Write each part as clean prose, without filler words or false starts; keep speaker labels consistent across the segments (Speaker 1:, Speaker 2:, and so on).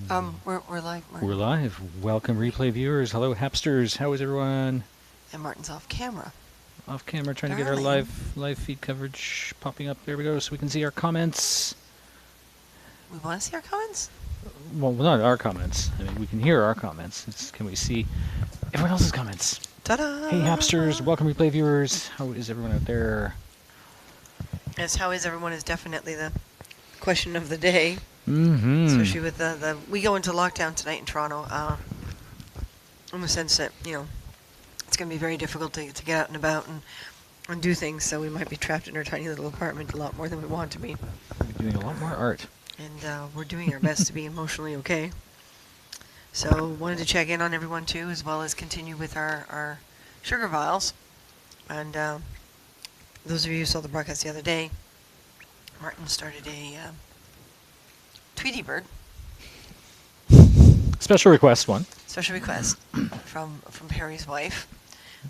Speaker 1: We're live, Martin.
Speaker 2: We're live. Welcome, replay viewers. Hello, Hapsters. How is everyone?
Speaker 1: And Martin's off camera.
Speaker 2: Off camera, trying to get our live feed coverage popping up. There we go, so we can see our comments.
Speaker 1: We want to see our comments?
Speaker 2: Well, not our comments. I mean, we can hear our comments. Can we see everyone else's comments?
Speaker 1: Ta-da!
Speaker 2: Hey, Hapsters. Welcome, replay viewers. How is everyone out there?
Speaker 1: Yes, how is everyone is definitely the question of the day.
Speaker 2: Mm-hmm.
Speaker 1: Especially with we go into lockdown tonight in Toronto. In the sense that, it's going to be very difficult to get out and about and do things. So we might be trapped in our tiny little apartment a lot more than we want to be.
Speaker 2: We're doing a lot more art.
Speaker 1: And we're doing our best to be emotionally okay. So wanted to check in on everyone too, as well as continue with our sugar vials. And those of you who saw the broadcast the other day, Martin started a Tweety Bird.
Speaker 2: Special request one.
Speaker 1: Special request from Harry's wife.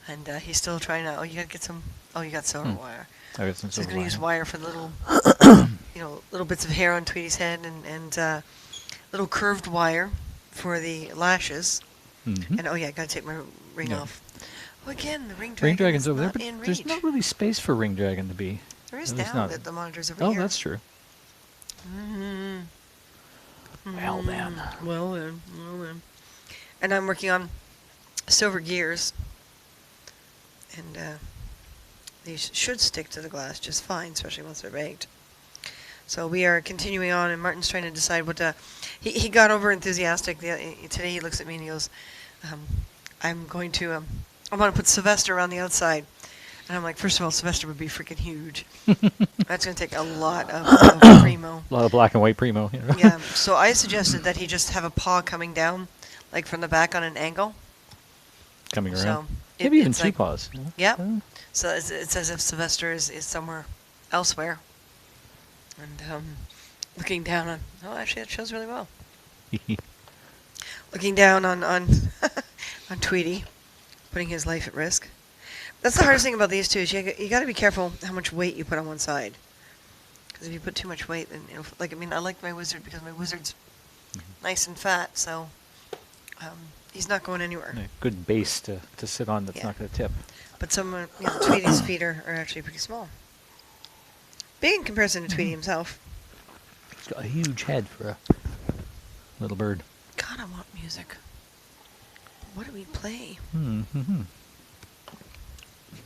Speaker 1: And he's still trying to, you gotta get some, you got silver wire.
Speaker 2: I got some
Speaker 1: So he's
Speaker 2: silver
Speaker 1: going to use
Speaker 2: wire.
Speaker 1: wire for the little, little bits of hair on Tweety's head and little curved wire for the lashes.
Speaker 2: Mm-hmm.
Speaker 1: And, I got to take my ring off. Oh, again, the ring dragon
Speaker 2: Ring dragon's
Speaker 1: is
Speaker 2: over there,
Speaker 1: not
Speaker 2: but
Speaker 1: in reach.
Speaker 2: there's not really space for ring dragon to be.
Speaker 1: There is
Speaker 2: There's
Speaker 1: now
Speaker 2: not.
Speaker 1: that the monitor's over
Speaker 2: Oh,
Speaker 1: here.
Speaker 2: that's true.
Speaker 1: Mm-hmm.
Speaker 2: Well then.
Speaker 1: Well then. And I'm working on silver gears. And these should stick to the glass just fine, especially once they're baked. So we are continuing on, and Martin's trying to decide what to... He got over enthusiastic. Today he looks at me and he goes, I'm going to... I want to put Sylvester on the outside. And I'm like, first of all, Sylvester would be freaking huge. That's going to take a lot of primo.
Speaker 2: A lot of black and white primo. You know?
Speaker 1: Yeah, so I suggested that he just have a paw coming down, like from the back on an angle.
Speaker 2: Coming around.
Speaker 1: So
Speaker 2: Maybe even
Speaker 1: it's
Speaker 2: two
Speaker 1: like,
Speaker 2: paws.
Speaker 1: Yep.
Speaker 2: Yeah.
Speaker 1: So it's as if Sylvester is somewhere elsewhere. And looking down on... Oh, actually, that shows really well. Looking down on on Tweety, putting his life at risk. That's the hardest thing about these two is you got to be careful how much weight you put on one side. Because if you put too much weight, then I like my wizard because my wizard's nice and fat, so he's not going anywhere.
Speaker 2: A good base to sit on that's not going to tip.
Speaker 1: But some Tweety's feet are actually pretty small. Big in comparison to Tweety himself.
Speaker 2: He's got a huge head for a little bird.
Speaker 1: God, I want music. What do we play?
Speaker 2: Mm-hmm.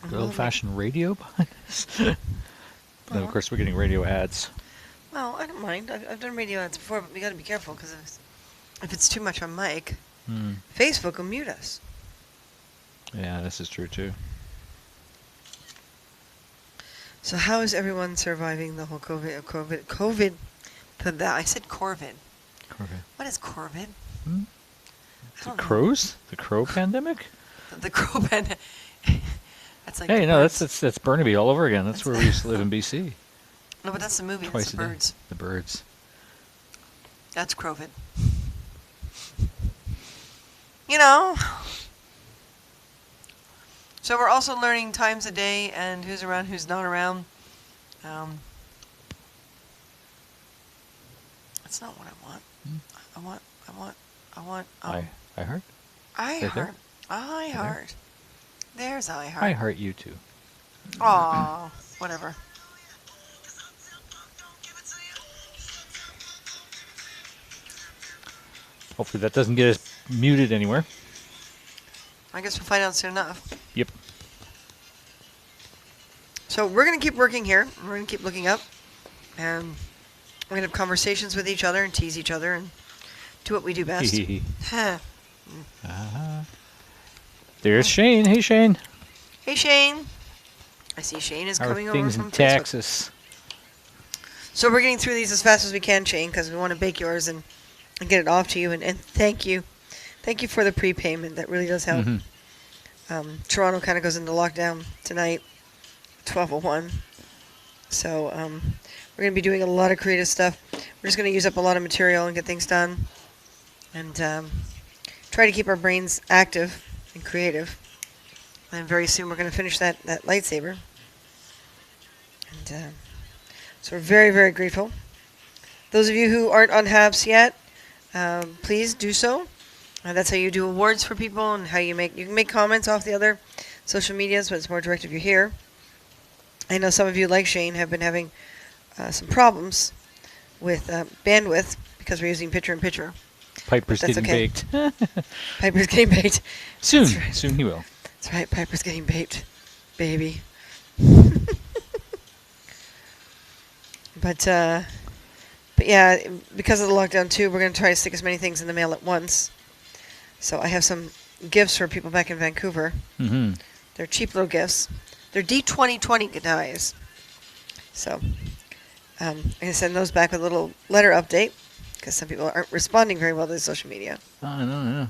Speaker 2: Good old-fashioned radio behind us. Then, of course, we're getting radio ads.
Speaker 1: Well, I don't mind. I've done radio ads before, but we got to be careful because if it's too much on mic, Facebook will mute us.
Speaker 2: Yeah, this is true, too.
Speaker 1: So how is everyone surviving the whole COVID? I said Corvid.
Speaker 2: Corvid.
Speaker 1: What is Corvid?
Speaker 2: The crows? The crow pandemic?
Speaker 1: The crow pandemic. That's like
Speaker 2: hey, no, that's Burnaby all over again. That's where we used to live in BC.
Speaker 1: No, but that's the movie.
Speaker 2: Twice
Speaker 1: It's
Speaker 2: a
Speaker 1: the
Speaker 2: day.
Speaker 1: birds.
Speaker 2: The birds.
Speaker 1: That's Crovid. So we're also learning times a day and who's around, who's not around. That's not what I want. I want.
Speaker 2: I heart?
Speaker 1: iHeart. iHeart. There's iHeart.
Speaker 2: I heart you too.
Speaker 1: Aw, whatever.
Speaker 2: Hopefully that doesn't get us muted anywhere.
Speaker 1: I guess we'll find out soon enough.
Speaker 2: Yep.
Speaker 1: So we're going to keep working here. We're going to keep looking up. And we're going to have conversations with each other and tease each other and do what we do best.
Speaker 2: There's Shane. Hey, Shane.
Speaker 1: Hey, Shane. I see Shane is coming over
Speaker 2: things
Speaker 1: from
Speaker 2: in
Speaker 1: Facebook.
Speaker 2: Texas.
Speaker 1: So we're getting through these as fast as we can, Shane, because we want to bake yours and get it off to you. And thank you. Thank you for the prepayment. That really does help. Toronto kind of goes into lockdown tonight, 12:01. So we're going to be doing a lot of creative stuff. We're just going to use up a lot of material and get things done. And try to keep our brains active and creative. And very soon we're going to finish that lightsaber. And so we're very, very grateful. Those of you who aren't on Habs yet, please do so. That's how you do awards for people, and how you can make comments off the other social medias, but it's more direct if you're here. I know some of you, like Shane, have been having some problems with bandwidth because we're using picture-in-picture.
Speaker 2: Piper's
Speaker 1: That's
Speaker 2: getting
Speaker 1: okay.
Speaker 2: baked.
Speaker 1: Piper's getting baked.
Speaker 2: Soon.
Speaker 1: That's right.
Speaker 2: Soon he will.
Speaker 1: That's right. Piper's getting baked, baby. But yeah, because of the lockdown too, we're going to try to stick as many things in the mail at once. So I have some gifts for people back in Vancouver.
Speaker 2: Mm-hmm.
Speaker 1: They're cheap little gifts. They're D2020 dies. So I'm going to send those back with a little letter update, because some people aren't responding very well to the social media.
Speaker 2: I know.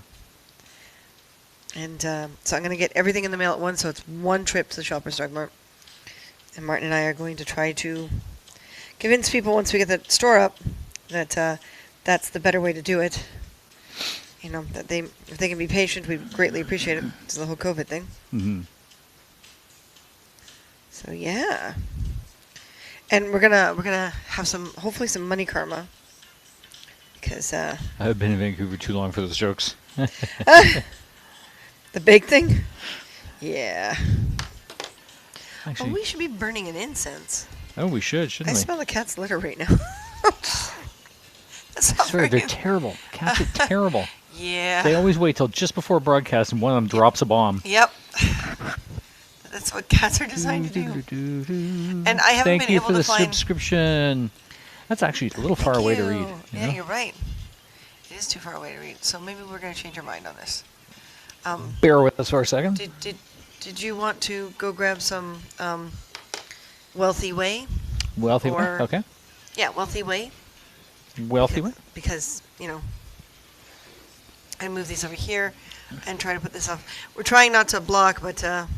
Speaker 1: And so I'm going to get everything in the mail at once, so it's one trip to the Shoppers Drug Mart. And Martin and I are going to try to convince people, once we get the store up, that that's the better way to do it. You know, that if they can be patient, we greatly appreciate it. It's the whole COVID thing.
Speaker 2: Mm-hmm.
Speaker 1: So yeah, and we're gonna have hopefully some money karma, because
Speaker 2: I've been in Vancouver too long for those jokes.
Speaker 1: the big thing. Yeah.
Speaker 2: Actually,
Speaker 1: We should be burning an incense.
Speaker 2: we should, shouldn't
Speaker 1: I
Speaker 2: we?
Speaker 1: smell the cat's litter right now. That's not
Speaker 2: Sorry, they're
Speaker 1: very-
Speaker 2: terrible. Cats are terrible.
Speaker 1: Yeah.
Speaker 2: They always wait till just before broadcast and one of them drops a bomb.
Speaker 1: Yep. That's what cats are designed to do. And I haven't
Speaker 2: Thank
Speaker 1: been
Speaker 2: you
Speaker 1: able
Speaker 2: for
Speaker 1: to
Speaker 2: the
Speaker 1: find.
Speaker 2: subscription. That's actually a little far
Speaker 1: Thank
Speaker 2: away to
Speaker 1: you.
Speaker 2: read.
Speaker 1: Yeah,
Speaker 2: know?
Speaker 1: you're right. It is too far away to read. So maybe we're going to change our mind on this.
Speaker 2: Bear with us for a second.
Speaker 1: Did you want to go grab some Wealthy Way?
Speaker 2: Wealthy way.
Speaker 1: or-
Speaker 2: Okay.
Speaker 1: Yeah, Wealthy Way.
Speaker 2: Wealthy way.
Speaker 1: Because, I move these over here and try to put this off. We're trying not to block, but, to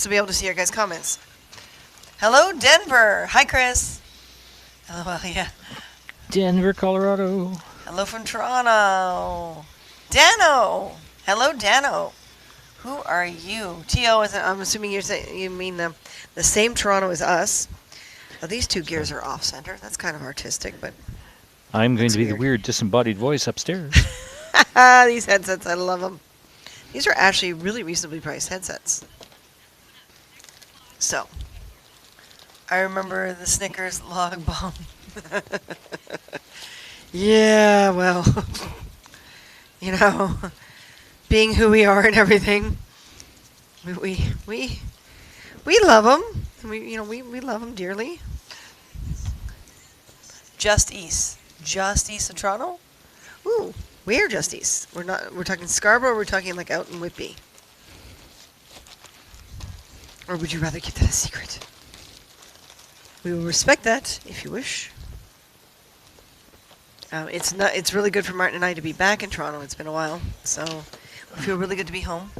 Speaker 1: be able to see our guys' comments. Hello, Denver. Hi, Chris. LOL, yeah.
Speaker 2: Denver, Colorado.
Speaker 1: Hello from Toronto. Dano. Hello, Dano. Who are you? T.O. I'm assuming you mean the same Toronto as us. Oh, these two gears are off center. That's kind of artistic, but
Speaker 2: I'm going
Speaker 1: That's
Speaker 2: to be the
Speaker 1: weird.
Speaker 2: weird disembodied voice upstairs.
Speaker 1: these headsets, I love them. These are actually really reasonably priced headsets. So, I remember the Snickers log bomb. Yeah, well, being who we are and everything, we love them. We love them dearly. Just east of Toronto. Ooh, we're just east. We're talking Scarborough. We're talking like out in Whitby. Or would you rather keep that a secret? We will respect that if you wish. It's really good for Martin and I to be back in Toronto. It's been a while, so we feel really good to be home.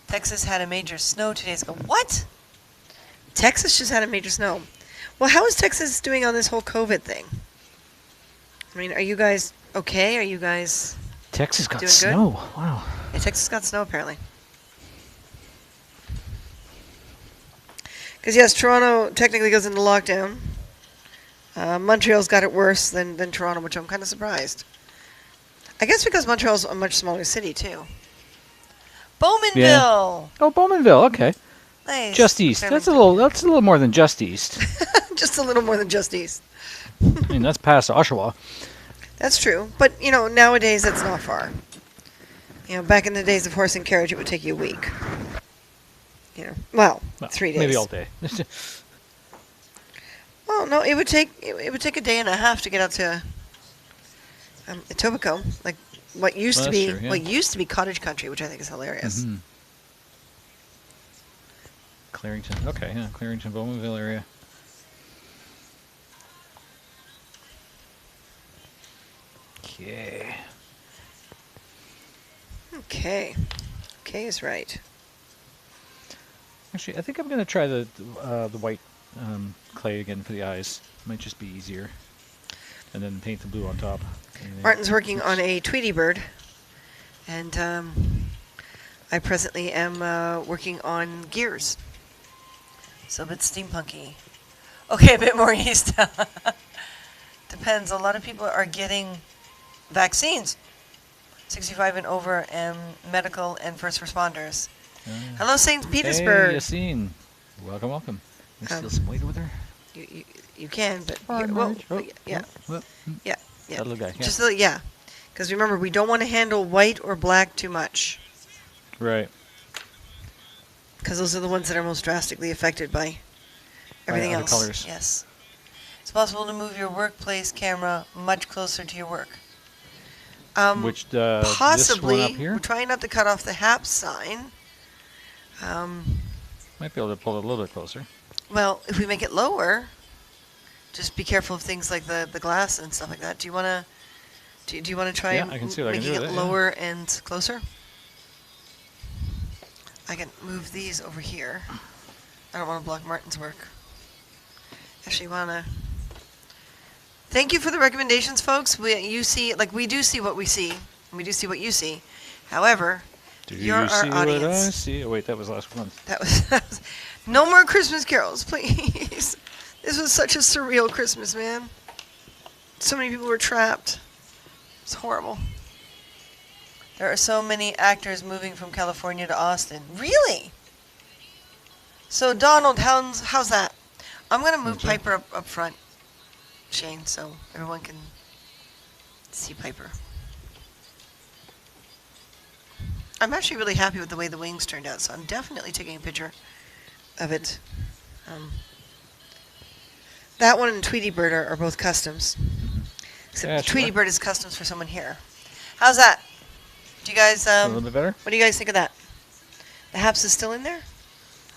Speaker 1: Texas had a major snow 2 days ago. What? Texas just had a major snow. Well, how is Texas doing on this whole COVID thing? I mean, are you guys okay? Are you guys...
Speaker 2: Texas got
Speaker 1: Doing good?
Speaker 2: snow. Wow.
Speaker 1: Yeah, Texas got snow, apparently. Because, yes, Toronto technically goes into lockdown. Montreal's got it worse than Toronto, which I'm kind of surprised. I guess because Montreal's a much smaller city, too. Bowmanville!
Speaker 2: Yeah. Oh, Bowmanville. Okay.
Speaker 1: Nice.
Speaker 2: Just east. That's a little more than just east.
Speaker 1: Just a little more than just east.
Speaker 2: I mean, that's past Oshawa.
Speaker 1: That's true. But, nowadays that's not far. Back in the days of horse and carriage, it would take you a week. Well, 3 days.
Speaker 2: Maybe all day.
Speaker 1: Well, no, it would take a day and a half to get out to Etobicoke, like what used to
Speaker 2: Well,
Speaker 1: be
Speaker 2: that's true, yeah.
Speaker 1: what used to be cottage country, which I think is hilarious.
Speaker 2: Mhm. Clarington. Okay, yeah, Clarington, Bowmanville area. Okay.
Speaker 1: Okay. Okay is right.
Speaker 2: Actually, I think I'm going to try the white clay again for the eyes. Might just be easier. And then paint the blue on top.
Speaker 1: Martin's working on a Tweety bird, and I presently am working on gears. So a bit steampunky. Okay, a bit more east. Depends. A lot of people are getting vaccines. 65 and over, and medical and first responders. Hello, St. Petersburg.
Speaker 2: Hey, Yassine. Welcome, welcome. Can you steal some weight over there?
Speaker 1: You can, but yeah.
Speaker 2: That little guy. Yeah.
Speaker 1: Just yeah, because remember, we don't want to handle white or black too much.
Speaker 2: Right.
Speaker 1: Because those are the ones that are most drastically affected by everything
Speaker 2: other
Speaker 1: else.
Speaker 2: colors.
Speaker 1: Yes. It's possible to move your workplace camera much closer to your work.
Speaker 2: Which
Speaker 1: Possibly.
Speaker 2: this one up here?
Speaker 1: We're trying not to cut off the HAP sign.
Speaker 2: Might be able to pull it a little bit closer.
Speaker 1: Well, if we make it lower, just be careful of things like the glass and stuff like that. Do you want to? Do you want to try
Speaker 2: I can see what I can do
Speaker 1: making
Speaker 2: with
Speaker 1: it
Speaker 2: it,
Speaker 1: lower and closer? I can move these over here. I don't want to block Martin's work. Actually, want to. Thank you for the recommendations, folks. We do see what we see, and we do see what you see. However, you're our
Speaker 2: see
Speaker 1: audience.
Speaker 2: What I see? Oh, wait, that was last month.
Speaker 1: That was no more Christmas carols, please. This was such a surreal Christmas, man. So many people were trapped. It's horrible. There are so many actors moving from California to Austin. Really? So, Donald, how's that? I'm going to move Piper up front, Shane, so everyone can see Piper. I'm actually really happy with the way the wings turned out, so I'm definitely taking a picture of it. That one and Tweety Bird are both customs. Except Tweety Bird is customs for someone here. How's that? Do you guys
Speaker 2: A little bit better?
Speaker 1: what do you guys think of that? The HAPS is still in there?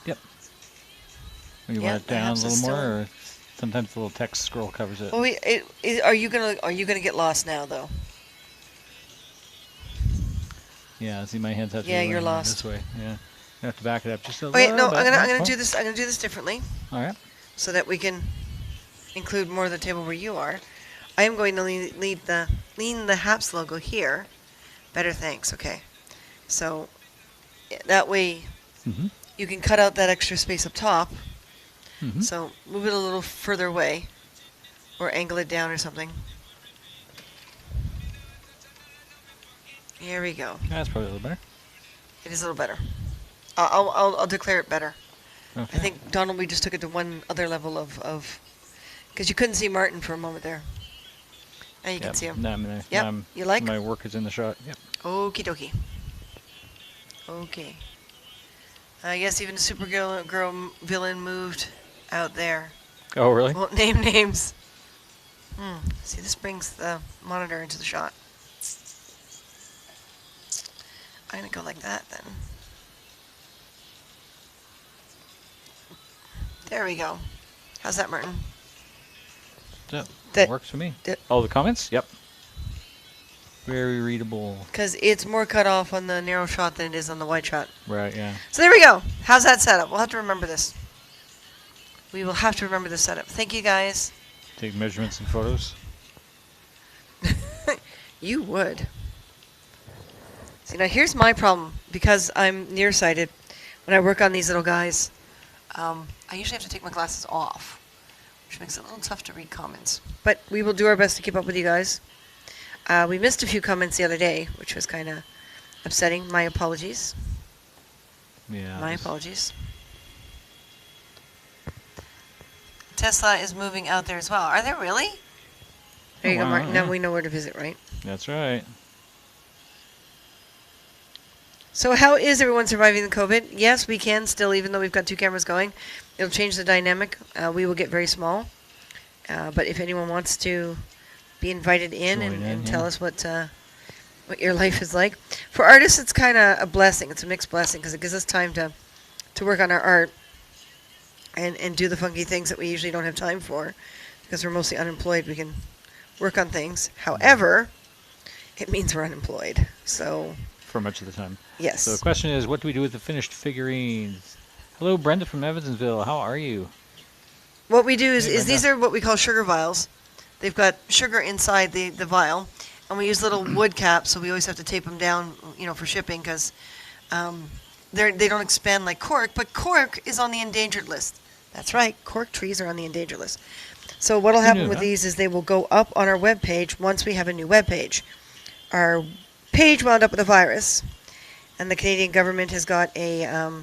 Speaker 2: Yep. You want it down a little more, or sometimes the little text scroll covers it?
Speaker 1: Well, are you gonna get lost now though?
Speaker 2: Yeah, see my hands have to
Speaker 1: Yeah,
Speaker 2: be
Speaker 1: you're
Speaker 2: running
Speaker 1: lost.
Speaker 2: this way. Yeah. I have to back it up just a little
Speaker 1: Wait, no,
Speaker 2: bit.
Speaker 1: I'm gonna do this. I'm gonna do this differently.
Speaker 2: All right.
Speaker 1: So that we can include more of the table where you are. I am going to lean the HAPS logo here. Better, thanks. Okay. So that way you can cut out that extra space up top. So move it a little further away, or angle it down or something. Here we go.
Speaker 2: That's probably a little better.
Speaker 1: It is a little better. I'll declare it better.
Speaker 2: Okay.
Speaker 1: I think, Donald, we just took it to one other level of because you couldn't see Martin for a moment there. Now you can see him.
Speaker 2: Yep.
Speaker 1: You like?
Speaker 2: My work is in the shot. Yep.
Speaker 1: Okie dokie. Okay. I guess even the Supergirl villain moved out there.
Speaker 2: Oh, really?
Speaker 1: Won't name names. See, this brings the monitor into the shot. I'm going to go like that then. There we go. How's that, Martin?
Speaker 2: Yep.
Speaker 1: That
Speaker 2: works for me. Oh, the comments? Yep. Very readable.
Speaker 1: Because it's more cut off on the narrow shot than it is on the wide shot.
Speaker 2: Right, yeah.
Speaker 1: So there we go. How's that setup? We'll have to remember this. We will have to remember this setup. Thank you, guys.
Speaker 2: Take measurements and photos.
Speaker 1: You would. See, now here's my problem. Because I'm nearsighted, when I work on these little guys, I usually have to take my glasses off, which makes it a little tough to read comments. But we will do our best to keep up with you guys. We missed a few comments the other day, which was kind of upsetting. My apologies.
Speaker 2: Yeah.
Speaker 1: My apologies. Tesla is moving out there as well. Are they really? There you go, Martin. Now we know where to visit, right?
Speaker 2: That's right.
Speaker 1: So how is everyone surviving the COVID? Yes, we can still, even though we've got 2 cameras going. It'll change the dynamic. We will get very small. But if anyone wants to be invited in and tell us what your life is like. For artists, it's kind of a blessing. It's a mixed blessing because it gives us time to work on our art and do the funky things that we usually don't have time for because we're mostly unemployed. We can work on things. However, it means we're unemployed. So
Speaker 2: for much of the time.
Speaker 1: Yes.
Speaker 2: So the question is, what do we do with the finished figurines? Hello, Brenda from Evansville. How are you?
Speaker 1: What we do is these are what we call sugar vials. They've got sugar inside the vial, and we use little wood caps, so we always have to tape them down, for shipping, because they don't expand like cork, but cork is on the endangered list. That's right, cork trees are on the endangered list. So what will
Speaker 2: Who
Speaker 1: happen
Speaker 2: knew,
Speaker 1: with
Speaker 2: huh?
Speaker 1: these is they will go up on our web page once we have a new web page. Our page wound up with a virus, and the Canadian government has got a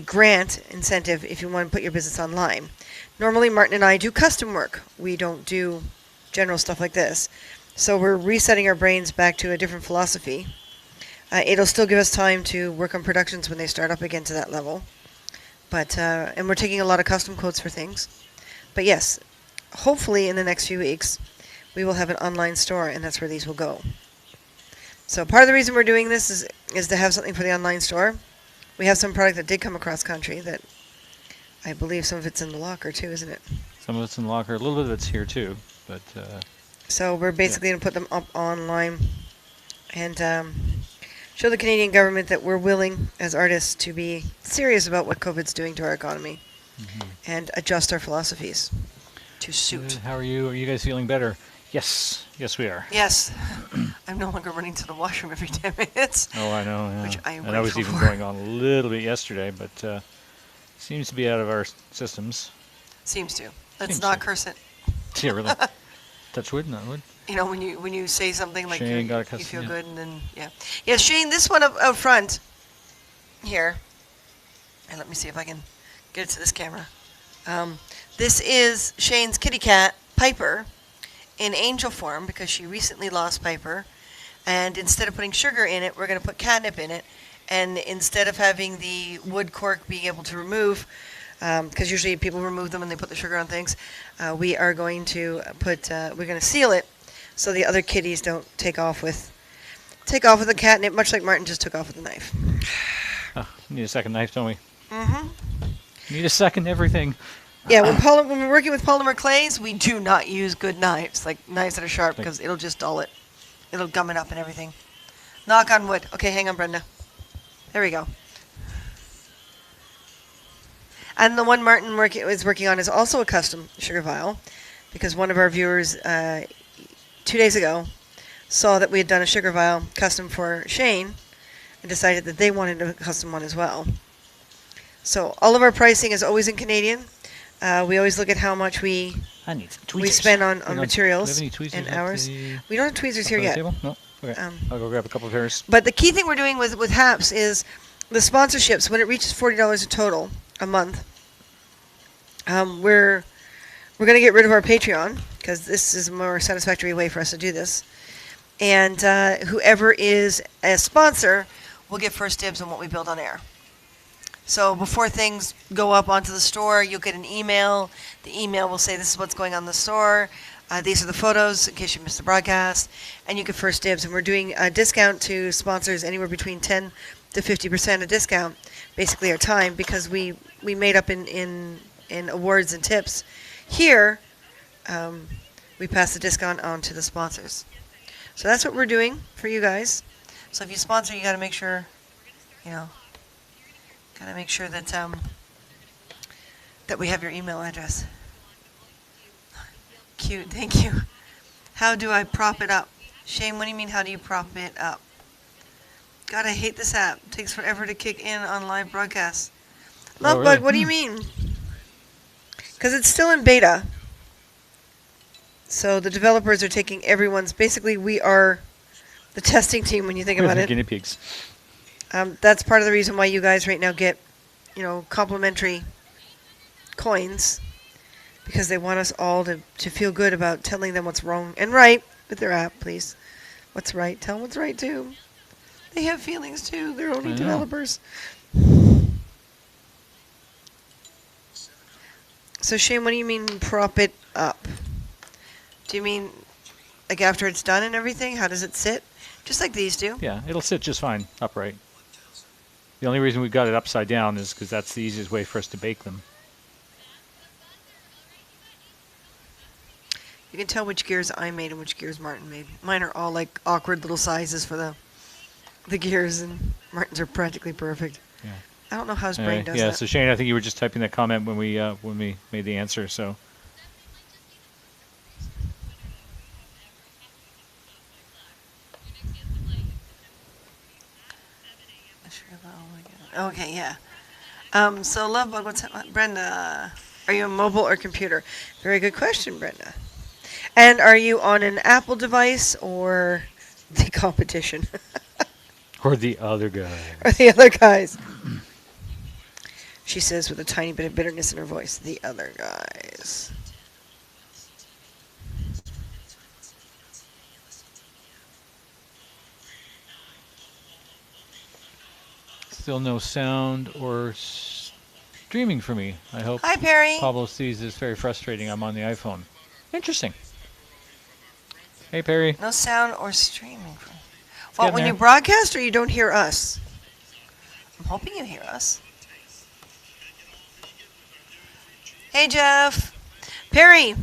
Speaker 1: grant incentive if you want to put your business online. Normally, Martin and I do custom work. We don't do general stuff like this. So we're resetting our brains back to a different philosophy. It'll still give us time to work on productions when they start up again to that level. But and we're taking a lot of custom quotes for things. But yes, hopefully in the next few weeks, we will have an online store, and that's where these will go. So part of the reason we're doing this is to have something for the online store. We have some product that did come across country that I believe some of it's in the locker too, isn't it?
Speaker 2: Some of it's in the locker. A little bit of it's here too, but
Speaker 1: So we're basically going to put them up online and show the Canadian government that we're willing as artists to be serious about what COVID's doing to our economy and adjust our philosophies to suit.
Speaker 2: Good. How are you? Are you guys feeling better? Yes. Yes, we are.
Speaker 1: Yes, I'm no longer running to the washroom every 10 minutes.
Speaker 2: Oh, I know. Yeah.
Speaker 1: Which I am
Speaker 2: and I was
Speaker 1: grateful
Speaker 2: even
Speaker 1: for.
Speaker 2: going on a little bit yesterday, but seems to be out of our systems.
Speaker 1: Seems to. Let's
Speaker 2: Seems
Speaker 1: not
Speaker 2: to.
Speaker 1: curse it.
Speaker 2: Yeah, really. Touch wood, not wood.
Speaker 1: You know, when you say something like
Speaker 2: Shane got a
Speaker 1: you
Speaker 2: custom,
Speaker 1: feel
Speaker 2: yeah.
Speaker 1: good, and then yeah, Shane. This one out front here, and let me see if I can get it to this camera. This is Shane's kitty cat Piper in angel form because she recently lost Piper, and instead of putting sugar in it, we're going to put catnip in it, and instead of having the wood cork being able to remove. Because usually people remove them and they put the sugar on things. We are going to we're going to seal it so the other kitties don't take off with the catnip, much like Martin just took off with the knife.
Speaker 2: Oh, need a second knife, don't we?
Speaker 1: Mm-hmm.
Speaker 2: Need a second everything.
Speaker 1: Yeah, when we're working with polymer clays, we do not use good knives, like knives that are sharp, because it'll just dull it. It'll gum it up and everything. Knock on wood. Okay, hang on, Brenda. There we go. And the one Martin is working on is also a custom sugar vial, because one of our viewers 2 days ago saw that we had done a sugar vial custom for Shane and decided that they wanted a custom one as well. So all of our pricing is always in Canadian. We always look at how much we spend on materials and hours. We don't have tweezers here yet.
Speaker 2: No? Okay. I'll go grab a couple of pairs.
Speaker 1: But the key thing we're doing with HAPS is the sponsorships. When it reaches $40 a total a month, we're going to get rid of our Patreon because this is a more satisfactory way for us to do this. And whoever is a sponsor will get first dibs on what we build on air. So before things go up onto the store, you'll get an email. The email will say this is what's going on in the store. These are the photos in case you missed the broadcast. And you get first dibs. And we're doing a discount to sponsors anywhere between 10 to 50% a discount, basically our time, because we made up in awards and tips. Here, we pass the discount on to the sponsors. So that's what we're doing for you guys. So if you sponsor, you got to make sure, that that we have your email address. Cute, thank you. How do I prop it up? Shane, what do you mean, how do you prop it up? God, I hate this app. It takes forever to kick in on live broadcasts. Love Bug, what do you mean? Because it's still in beta. So the developers are taking everyone's... Basically, we are the testing team when you think about it.
Speaker 2: Guinea pigs.
Speaker 1: That's part of the reason why you guys right now get, complimentary coins. Because they want us all to feel good about telling them what's wrong and right with their app, please. What's right? Tell them what's right, too. They have feelings, too. They're only developers. So, Shane, what do you mean prop it up? Do you mean like after it's done and everything? How does it sit? Just like these do.
Speaker 2: Yeah, it'll sit just fine upright. The only reason we got it upside down is because that's the easiest way for us to bake them.
Speaker 1: You can tell which gears I made and which gears Martin made. Mine are all like awkward little sizes for the gears, and Martin's are practically perfect.
Speaker 2: Yeah.
Speaker 1: I don't know how his brain does
Speaker 2: yeah,
Speaker 1: that.
Speaker 2: so Shane, I think you were just typing that comment when we made the answer, so.
Speaker 1: Okay, yeah. So Lovebug, what's that? Brenda, Are you a mobile or computer? Very good question, Brenda. And are you on an Apple device or the competition?
Speaker 2: Or the other guy.
Speaker 1: Or the other guys? She says with a tiny bit of bitterness in her voice, the other guys.
Speaker 2: Still no sound or streaming for me. I hope
Speaker 1: Hi, Perry.
Speaker 2: Pablo sees this very frustrating. I'm on the iPhone. Interesting. Hey, Perry.
Speaker 1: No sound or streaming.
Speaker 2: Getting
Speaker 1: When
Speaker 2: there.
Speaker 1: you broadcast or you don't hear us? I'm hoping you hear us. Hey, Jeff. Perry.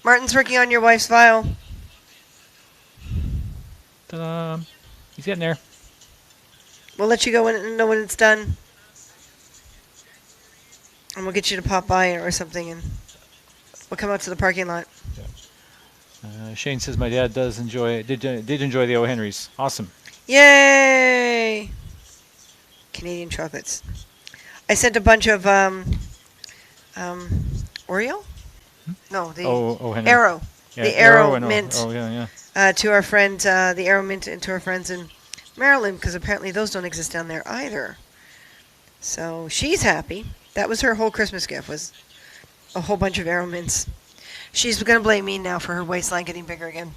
Speaker 1: Martin's working on your wife's vial.
Speaker 2: Ta-da. He's getting there.
Speaker 1: We'll let you go and know when it's done. And we'll get you to pop by or something, and we'll come out to the parking lot.
Speaker 2: Shane says my dad did enjoy the O. Henrys. Awesome.
Speaker 1: Yay! Canadian chocolates. I sent a bunch of Oreo? No, the
Speaker 2: O. Henry.
Speaker 1: Arrow.
Speaker 2: Yeah,
Speaker 1: the Arrow
Speaker 2: and
Speaker 1: mint.
Speaker 2: Oh, yeah.
Speaker 1: To our friend, the Arrow mint, and to our friends in Maryland, because apparently those don't exist down there either. So she's happy. That was her whole Christmas gift, was a whole bunch of Arrow mints. She's going to blame me now for her waistline getting bigger again.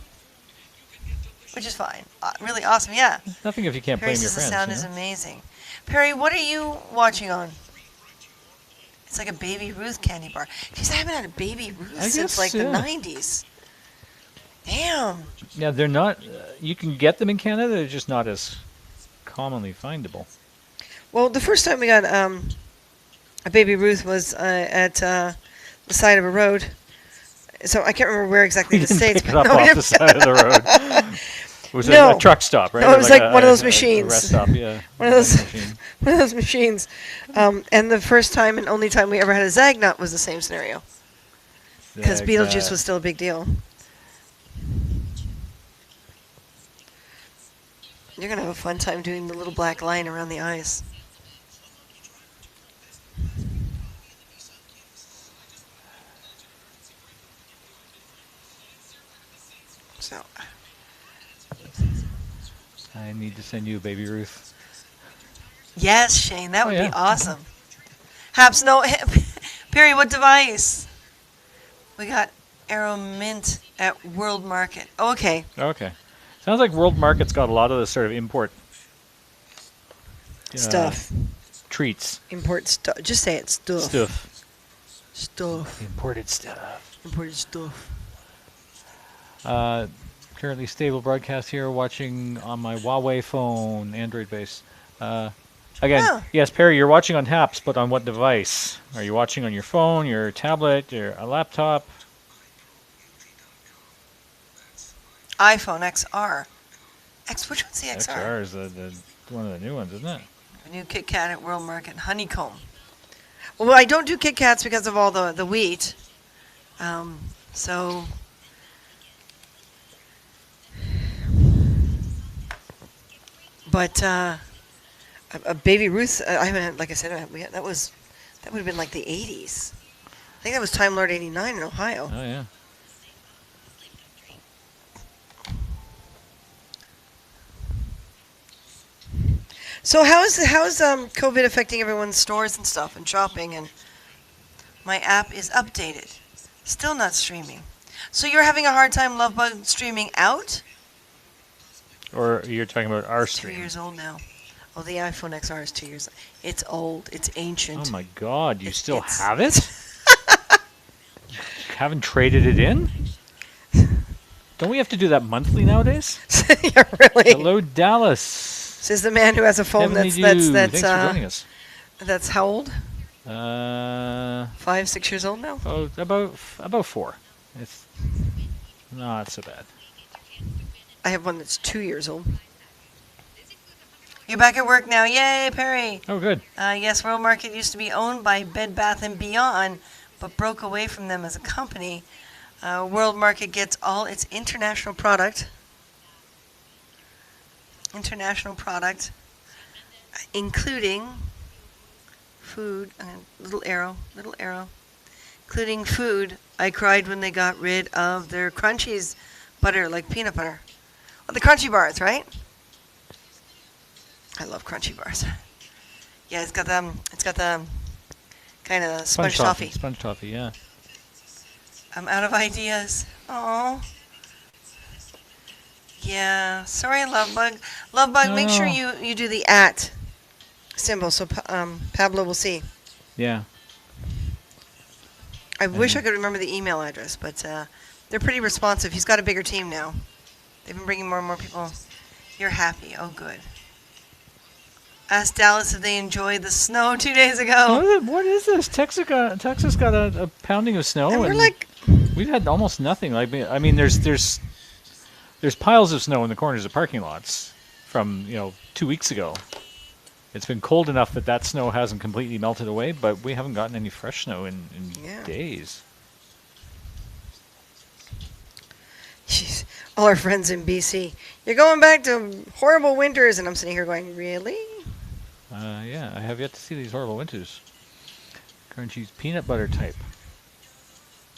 Speaker 1: Which is fine. Really awesome, yeah.
Speaker 2: Nothing if you can't
Speaker 1: Perry
Speaker 2: blame your
Speaker 1: says
Speaker 2: friends.
Speaker 1: the sound is amazing. Perry, what are you watching on? It's like a Baby Ruth candy bar. Jeez, I haven't had a Baby Ruth since
Speaker 2: guess,
Speaker 1: the
Speaker 2: yeah.
Speaker 1: 90s. Damn.
Speaker 2: Yeah, they're not. You can get them in Canada. They're just not as commonly findable.
Speaker 1: Well, the first time we got a Baby Ruth was at the side of a road. So I can't remember where exactly
Speaker 2: You
Speaker 1: in the
Speaker 2: didn't
Speaker 1: States.
Speaker 2: pick it
Speaker 1: but
Speaker 2: up off the side of the road. Was it
Speaker 1: No.
Speaker 2: a truck stop, right?
Speaker 1: No,
Speaker 2: Or
Speaker 1: it was like one of those machines.
Speaker 2: A rest stop, yeah.
Speaker 1: One of those-
Speaker 2: machine.
Speaker 1: One of those machines. And the first time and only time we ever had a Zagnut was the same scenario. Because Beetlejuice was still a big deal. You're going to have a fun time doing the little black line around the eyes. So,
Speaker 2: I need to send you a Baby Ruth.
Speaker 1: yes, Shane, that would
Speaker 2: yeah.
Speaker 1: be awesome. Haps, no, Perry, what device? We got Arrow Mint at World Market. Okay.
Speaker 2: Okay. Sounds like World Market's got a lot of the sort of import
Speaker 1: Stuff.
Speaker 2: treats.
Speaker 1: Import stuff. Just say it. Stuff.
Speaker 2: Stuff.
Speaker 1: Stuff.
Speaker 2: Imported stuff.
Speaker 1: Imported stuff.
Speaker 2: Currently stable broadcast here, watching on my Huawei phone, Android base. Again,
Speaker 1: Oh.
Speaker 2: yes, Perry, you're watching on Haps, but on what device? Are you watching on your phone, your tablet, a laptop?
Speaker 1: iPhone XR. Which one's the XR?
Speaker 2: XR is the one of the new ones, isn't it?
Speaker 1: The new Kit Kat at World Market. Honeycomb. Well, I don't do Kit Kats because of all the wheat. So... But a Baby Ruth, I haven't had, like I said, that would have been like the 80s. I think that was Time Lord 89 in Ohio.
Speaker 2: Oh, yeah.
Speaker 1: So how is COVID affecting everyone's stores and stuff and shopping? And my app is updated, still not streaming. So you're having a hard time, Lovebug, streaming out?
Speaker 2: Or you're talking about our
Speaker 1: It's 2
Speaker 2: stream.
Speaker 1: years old now. Oh, the iPhone XR is 2 years. It's old. It's ancient.
Speaker 2: Oh, my God. You still
Speaker 1: It's-
Speaker 2: have it? Haven't traded it in? Don't we have to do that monthly nowadays?
Speaker 1: Yeah, really.
Speaker 2: Hello, Dallas.
Speaker 1: Says the man who has a phone
Speaker 2: Heavenly
Speaker 1: that's
Speaker 2: Dew. Thanks for joining us.
Speaker 1: that's how old?
Speaker 2: 5,
Speaker 1: 5, 6 years old now.
Speaker 2: Oh, about 4. It's not so bad.
Speaker 1: I have one that's 2 years old. You're back at work now. Yay, Perry.
Speaker 2: Oh, good.
Speaker 1: Yes, World Market used to be owned by Bed Bath & Beyond, but broke away from them as a company. World Market gets all its international product, including food, little arrow, including food. I cried when they got rid of their crunchies butter, like peanut butter. Oh, the crunchy bars, right? I love crunchy bars. Yeah, it's got the kind of sponge toffee.
Speaker 2: Sponge toffee, yeah.
Speaker 1: I'm out of ideas. Oh. Yeah. Sorry, Love Bug. Love Bug, make sure you do the @ symbol so Pablo will see.
Speaker 2: Yeah.
Speaker 1: I wish I could remember the email address, but they're pretty responsive. He's got a bigger team now. They've been bringing more and more people. You're happy. Oh, good. Asked Dallas if they enjoyed the snow 2 days ago.
Speaker 2: What is this? Texas got a pounding of snow.
Speaker 1: And we're like...
Speaker 2: We've had almost nothing. Like, I mean, there's piles of snow in the corners of parking lots from 2 weeks ago. It's been cold enough that snow hasn't completely melted away, but we haven't gotten any fresh snow in days.
Speaker 1: Jeez, all our friends in BC. You're going back to horrible winters, and I'm sitting here going, really?
Speaker 2: Yeah, I have yet to see these horrible winters. Crunchy's peanut butter type.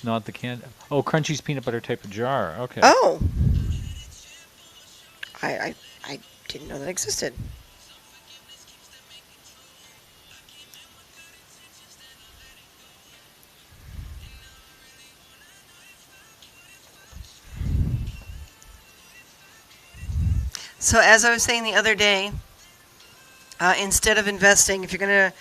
Speaker 2: Not the can. Oh, Crunchy's peanut butter type of jar. Okay.
Speaker 1: Oh. I didn't know that existed. So as I was saying the other day, instead of investing, if you're going to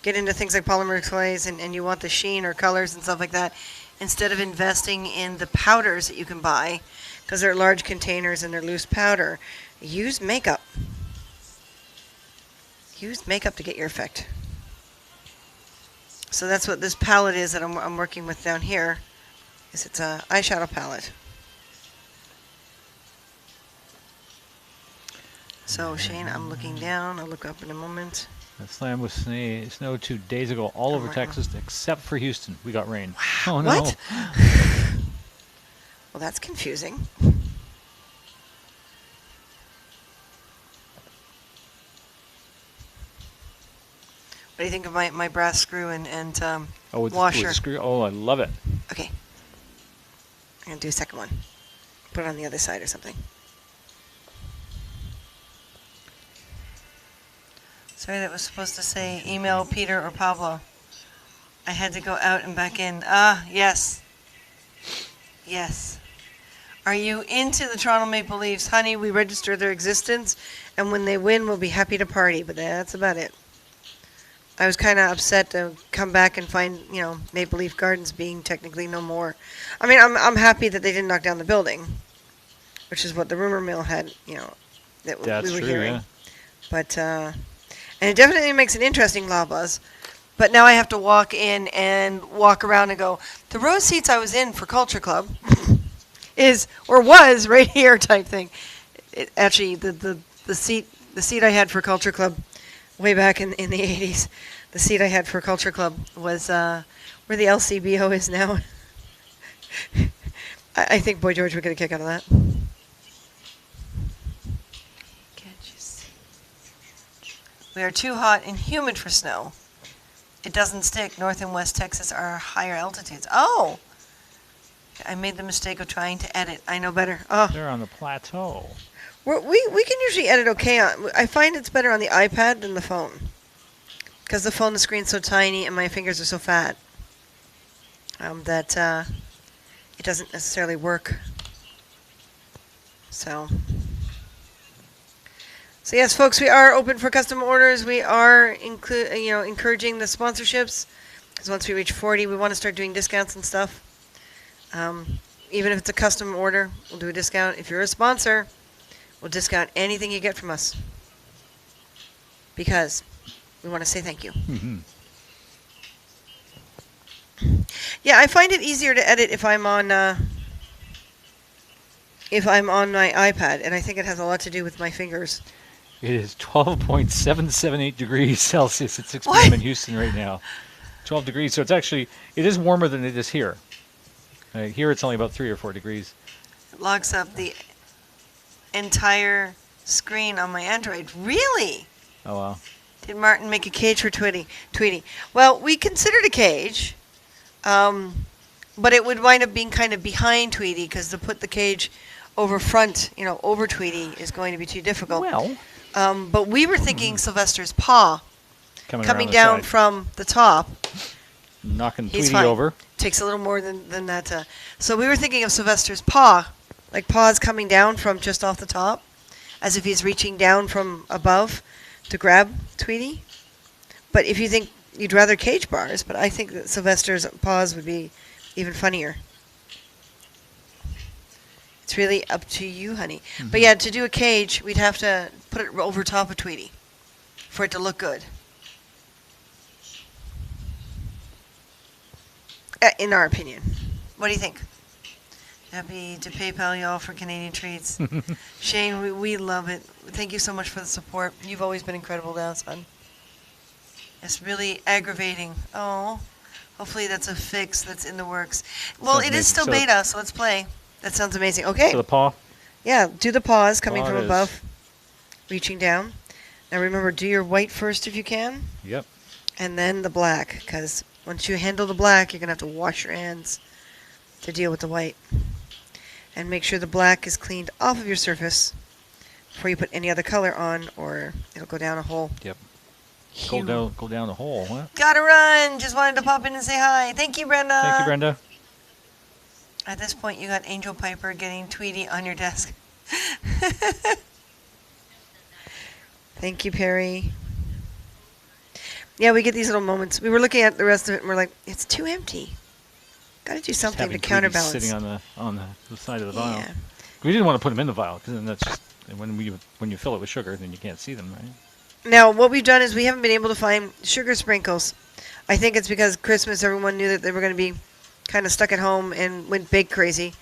Speaker 1: get into things like polymer clays and you want the sheen or colors and stuff like that, instead of investing in the powders that you can buy, because they're large containers and they're loose powder, use makeup. Use makeup to get your effect. So that's what this palette is that I'm working with down here. It's an eyeshadow palette. So Shane, I'm looking down. I'll look up in a moment.
Speaker 2: The slam with snow 2 days ago all over Texas except for Houston. We got rain.
Speaker 1: Wow.
Speaker 2: Oh no.
Speaker 1: What? Well, that's confusing. What do you think of my brass screw and washer?
Speaker 2: With the screw? Oh, I love it.
Speaker 1: Okay. I'm going to do a second one. Put it on the other side or something. Sorry, that was supposed to say email Peter or Pablo. I had to go out and back in. Ah, yes. Yes. Are you into the Toronto Maple Leafs? Honey, we register their existence, and when they win, we'll be happy to party, but that's about it. I was kind of upset to come back and find, Maple Leaf Gardens being technically no more. I mean, I'm happy that they didn't knock down the building, which is what the rumor mill had, that we were hearing.
Speaker 2: Yeah.
Speaker 1: But, and it definitely makes it interesting, Labas. But now I have to walk in and walk around and go, the row seats I was in for Culture Club was right here type thing. Actually, the seat I had for Culture Club way back in the 80s, the seat I had for Culture Club was where the LCBO is now. I think Boy George would get a kick out of that. We are too hot and humid for snow. It doesn't stick. North and West Texas are higher altitudes. Oh! I made the mistake of trying to edit. I know better. Oh.
Speaker 2: They're on the plateau.
Speaker 1: We can usually edit okay. I find it's better on the iPad than the phone. Because the phone, the screen's so tiny and my fingers are so fat that it doesn't necessarily work. So yes, folks, we are open for custom orders. We are encouraging the sponsorships. Because once we reach 40, we want to start doing discounts and stuff. Even if it's a custom order, we'll do a discount. If you're a sponsor, we'll discount anything you get from us. Because we want to say thank you.
Speaker 2: Mm-hmm.
Speaker 1: Yeah, I find it easier to edit if I'm on my iPad, and I think it has a lot to do with my fingers.
Speaker 2: It is 12.778 degrees Celsius at 6 p.m. in Houston right now. 12 degrees, so it is warmer than it is here. Here it's only about 3 or 4 degrees.
Speaker 1: It locks up the entire screen on my Android. Really?
Speaker 2: Oh, wow.
Speaker 1: Did Martin make a cage for Tweety? Well, we considered a cage, But it would wind up being kind of behind Tweety because to put the cage over front, over Tweety is going to be too difficult.
Speaker 2: Well,
Speaker 1: But we were thinking Sylvester's paw
Speaker 2: coming
Speaker 1: coming
Speaker 2: around
Speaker 1: down
Speaker 2: the side,
Speaker 1: from the top.
Speaker 2: knocking
Speaker 1: He's
Speaker 2: Tweety
Speaker 1: fine.
Speaker 2: over.
Speaker 1: Takes a little more than that. So we were thinking of Sylvester's paw, like paws coming down from just off the top, as if he's reaching down from above to grab Tweety. But if you think you'd rather cage bars, but I think that Sylvester's paws would be even funnier. It's really up to you, honey. But yeah, to do a cage, we'd have to put it over top of Tweety for it to look good. In our opinion. What do you think? Happy to PayPal y'all for Canadian treats. Shane, we love it. Thank you so much for the support. You've always been incredible to us, son. It's really aggravating. Oh, hopefully that's a fix that's in the works. Well,
Speaker 2: Sounds
Speaker 1: it is
Speaker 2: amazing.
Speaker 1: still
Speaker 2: So-
Speaker 1: beta, so let's play. That sounds amazing. Okay.
Speaker 2: So the paw.
Speaker 1: Yeah, do the paws coming
Speaker 2: Paw
Speaker 1: from
Speaker 2: is-
Speaker 1: above, reaching down. Now remember, do your white first if you can,
Speaker 2: Yep.
Speaker 1: and then the black, because once you handle the black, you're going to have to wash your hands to deal with the white. And make sure the black is cleaned off of your surface before you put any other color on, or it'll go down a hole.
Speaker 2: Yep.
Speaker 1: Phew.
Speaker 2: Go down the hole. Huh?
Speaker 1: Gotta run! Just wanted to pop in and say hi. Thank you, Brenda.
Speaker 2: Thank you, Brenda.
Speaker 1: At this point, you got Angel Piper getting Tweety on your desk. Thank you, Perry. Yeah, we get these little moments. We were looking at the rest of it, and we're like, it's too empty. Got to do
Speaker 2: Just
Speaker 1: something to
Speaker 2: having Tweety
Speaker 1: counterbalance.
Speaker 2: sitting on the side of the vial.
Speaker 1: Yeah.
Speaker 2: We didn't want to put them in the vial because then that's just when you fill it with sugar, then you can't see them, right?
Speaker 1: Now, what we've done is we haven't been able to find sugar sprinkles. I think it's because Christmas, everyone knew that they were going to be kind of stuck at home and went bake crazy.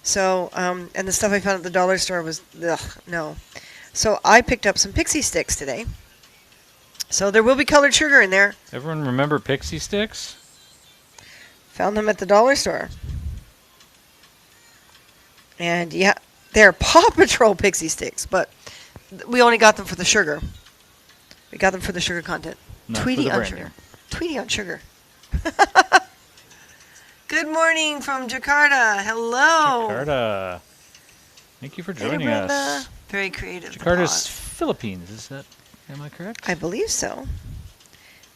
Speaker 1: So, and the stuff I found at the dollar store was, ugh, no. So I picked up some pixie sticks today. So there will be colored sugar in there.
Speaker 2: Everyone remember pixie sticks?
Speaker 1: Found them at the dollar store. And yeah, they're Paw Patrol pixie sticks, but we only got them for the sugar. We got them for the sugar content.
Speaker 2: Not for
Speaker 1: Tweety
Speaker 2: the
Speaker 1: on
Speaker 2: branding.
Speaker 1: sugar. Tweety on sugar. Good morning from Jakarta. Hello.
Speaker 2: Jakarta. Thank you for
Speaker 1: Hey,
Speaker 2: joining
Speaker 1: Brenda.
Speaker 2: us.
Speaker 1: Very creative.
Speaker 2: Jakarta's
Speaker 1: thought.
Speaker 2: Philippines. Am I correct?
Speaker 1: I believe so.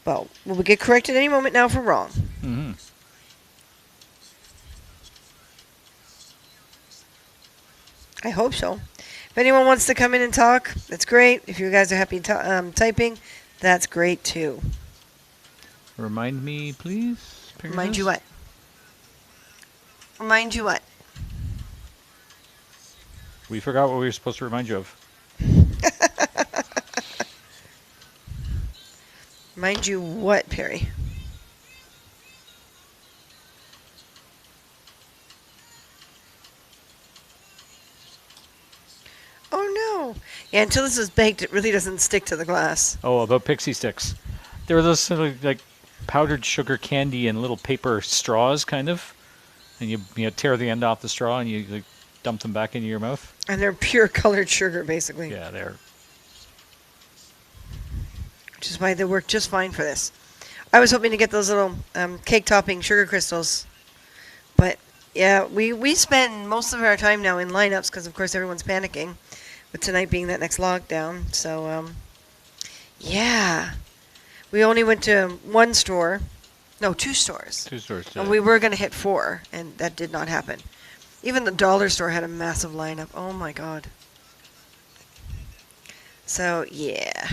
Speaker 1: Well, will we get corrected any moment now if we're wrong?
Speaker 2: Mm-hmm.
Speaker 1: I hope so. If anyone wants to come in and talk, that's great. If you guys are happy typing, that's great too.
Speaker 2: Remind me, please.
Speaker 1: Remind you what? Remind you what?
Speaker 2: We forgot what we were supposed to remind you of.
Speaker 1: Remind you what, Perry? Oh no. Yeah, until this is baked, it really doesn't stick to the glass.
Speaker 2: Oh, about pixie sticks. There were those sort of like powdered sugar candy and little paper straws, kind of. And you tear the end off the straw and you like, dump them back into your mouth.
Speaker 1: And they're pure colored sugar, basically.
Speaker 2: Yeah, they're.
Speaker 1: Which is why they work just fine for this. I was hoping to get those little cake topping sugar crystals. But yeah, we spend most of our time now in lineups because, of course, everyone's panicking. With tonight being that next lockdown. So, yeah. We only went to one store. No, two stores.
Speaker 2: Two stores today.
Speaker 1: And we were going to hit 4, and that did not happen. Even the dollar store had a massive lineup. Oh, my God. So, yeah.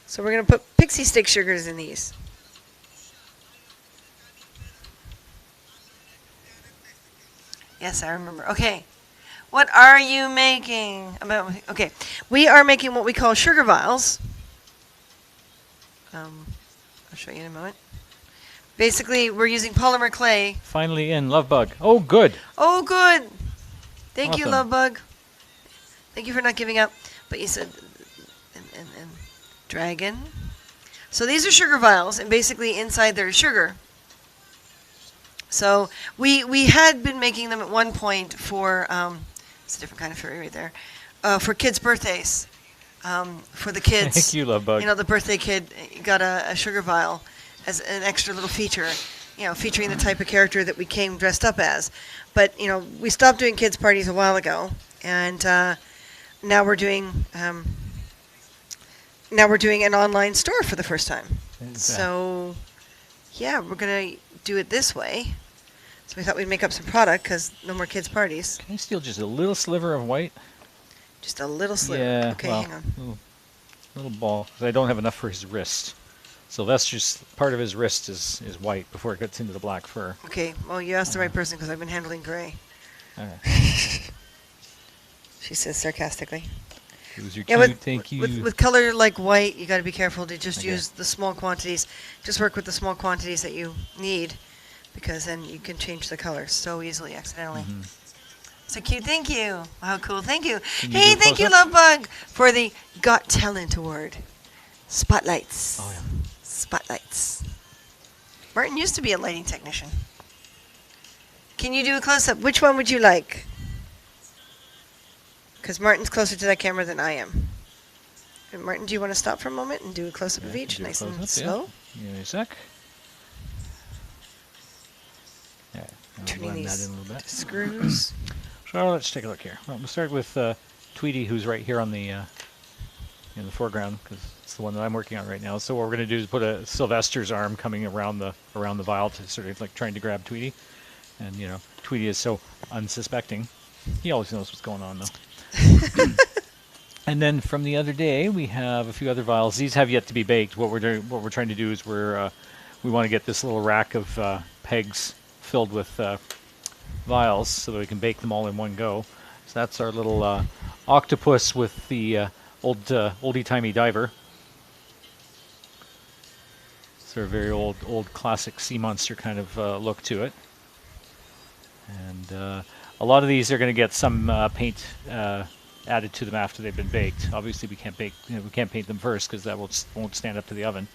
Speaker 1: So we're going to put pixie stick sugars in these. Yes, I remember. Okay. What are you making? Okay. We are making what we call sugar vials. I'll show you in a moment. Basically, we're using polymer clay.
Speaker 2: Finally in, Love Bug. Oh, good.
Speaker 1: Oh, good. Thank you,
Speaker 2: Awesome.
Speaker 1: Lovebug. Thank you for not giving up. But you said, and dragon. So these are sugar vials, and basically inside there's sugar. So we had been making them at one point for, it's a different kind of fairy right there, for kids' birthdays. For the kids.
Speaker 2: Thank you, Love Bug.
Speaker 1: You know, the birthday kid got a sugar vial. as an extra little feature, featuring the type of character that we came dressed up as. But we stopped doing kids parties a while ago, and now we're doing an online store for the first time. So yeah, we're gonna do it this way. So we thought we'd make up some product because no more kids parties.
Speaker 2: Can I steal just a little sliver of white?
Speaker 1: Just a little sliver.
Speaker 2: Yeah.
Speaker 1: Okay,
Speaker 2: well,
Speaker 1: hang on.
Speaker 2: Little ball, because I don't have enough for his wrist. So that's just part of his wrist is white before it gets into the black fur.
Speaker 1: Okay, well, you asked the right person because I've been handling gray. She says sarcastically.
Speaker 2: It was your
Speaker 1: Yeah,
Speaker 2: cute, thank you.
Speaker 1: with color like white, you got to be careful to just use the small quantities. Just work with the small quantities that you need, because then you can change the color so easily accidentally. So cute, thank you. Wow, cool, thank you. Hey, thank you, Lovebug, for the Got Talent Award. Spotlights.
Speaker 2: Oh, yeah.
Speaker 1: Spotlights. Martin used to be a lighting technician. Can you do a close-up? Which one would you like? Because Martin's closer to that camera than I am. And Martin, do you want to stop for a moment and do a close-up of each, nice and slow?
Speaker 2: Yeah. Give me a sec. Yeah,
Speaker 1: Turning
Speaker 2: blend
Speaker 1: these
Speaker 2: that in a little bit.
Speaker 1: screws.
Speaker 2: So let's take a look here. Well, we'll start with Tweety, who's right here on the in the foreground, because it's the one that I'm working on right now. So what we're going to do is put a Sylvester's arm coming around the vial to sort of like trying to grab Tweety. And Tweety is so unsuspecting. He always knows what's going on though. And then from the other day, we have a few other vials. These have yet to be baked. What we're trying to do is we want to get this little rack of pegs filled with vials so that we can bake them all in one go. So that's our little octopus with the oldie-timey diver. Sort of very old classic sea monster kind of look to it. And a lot of these are going to get some paint added to them after they've been baked. Obviously, we can't paint them first because that won't stand up to the oven.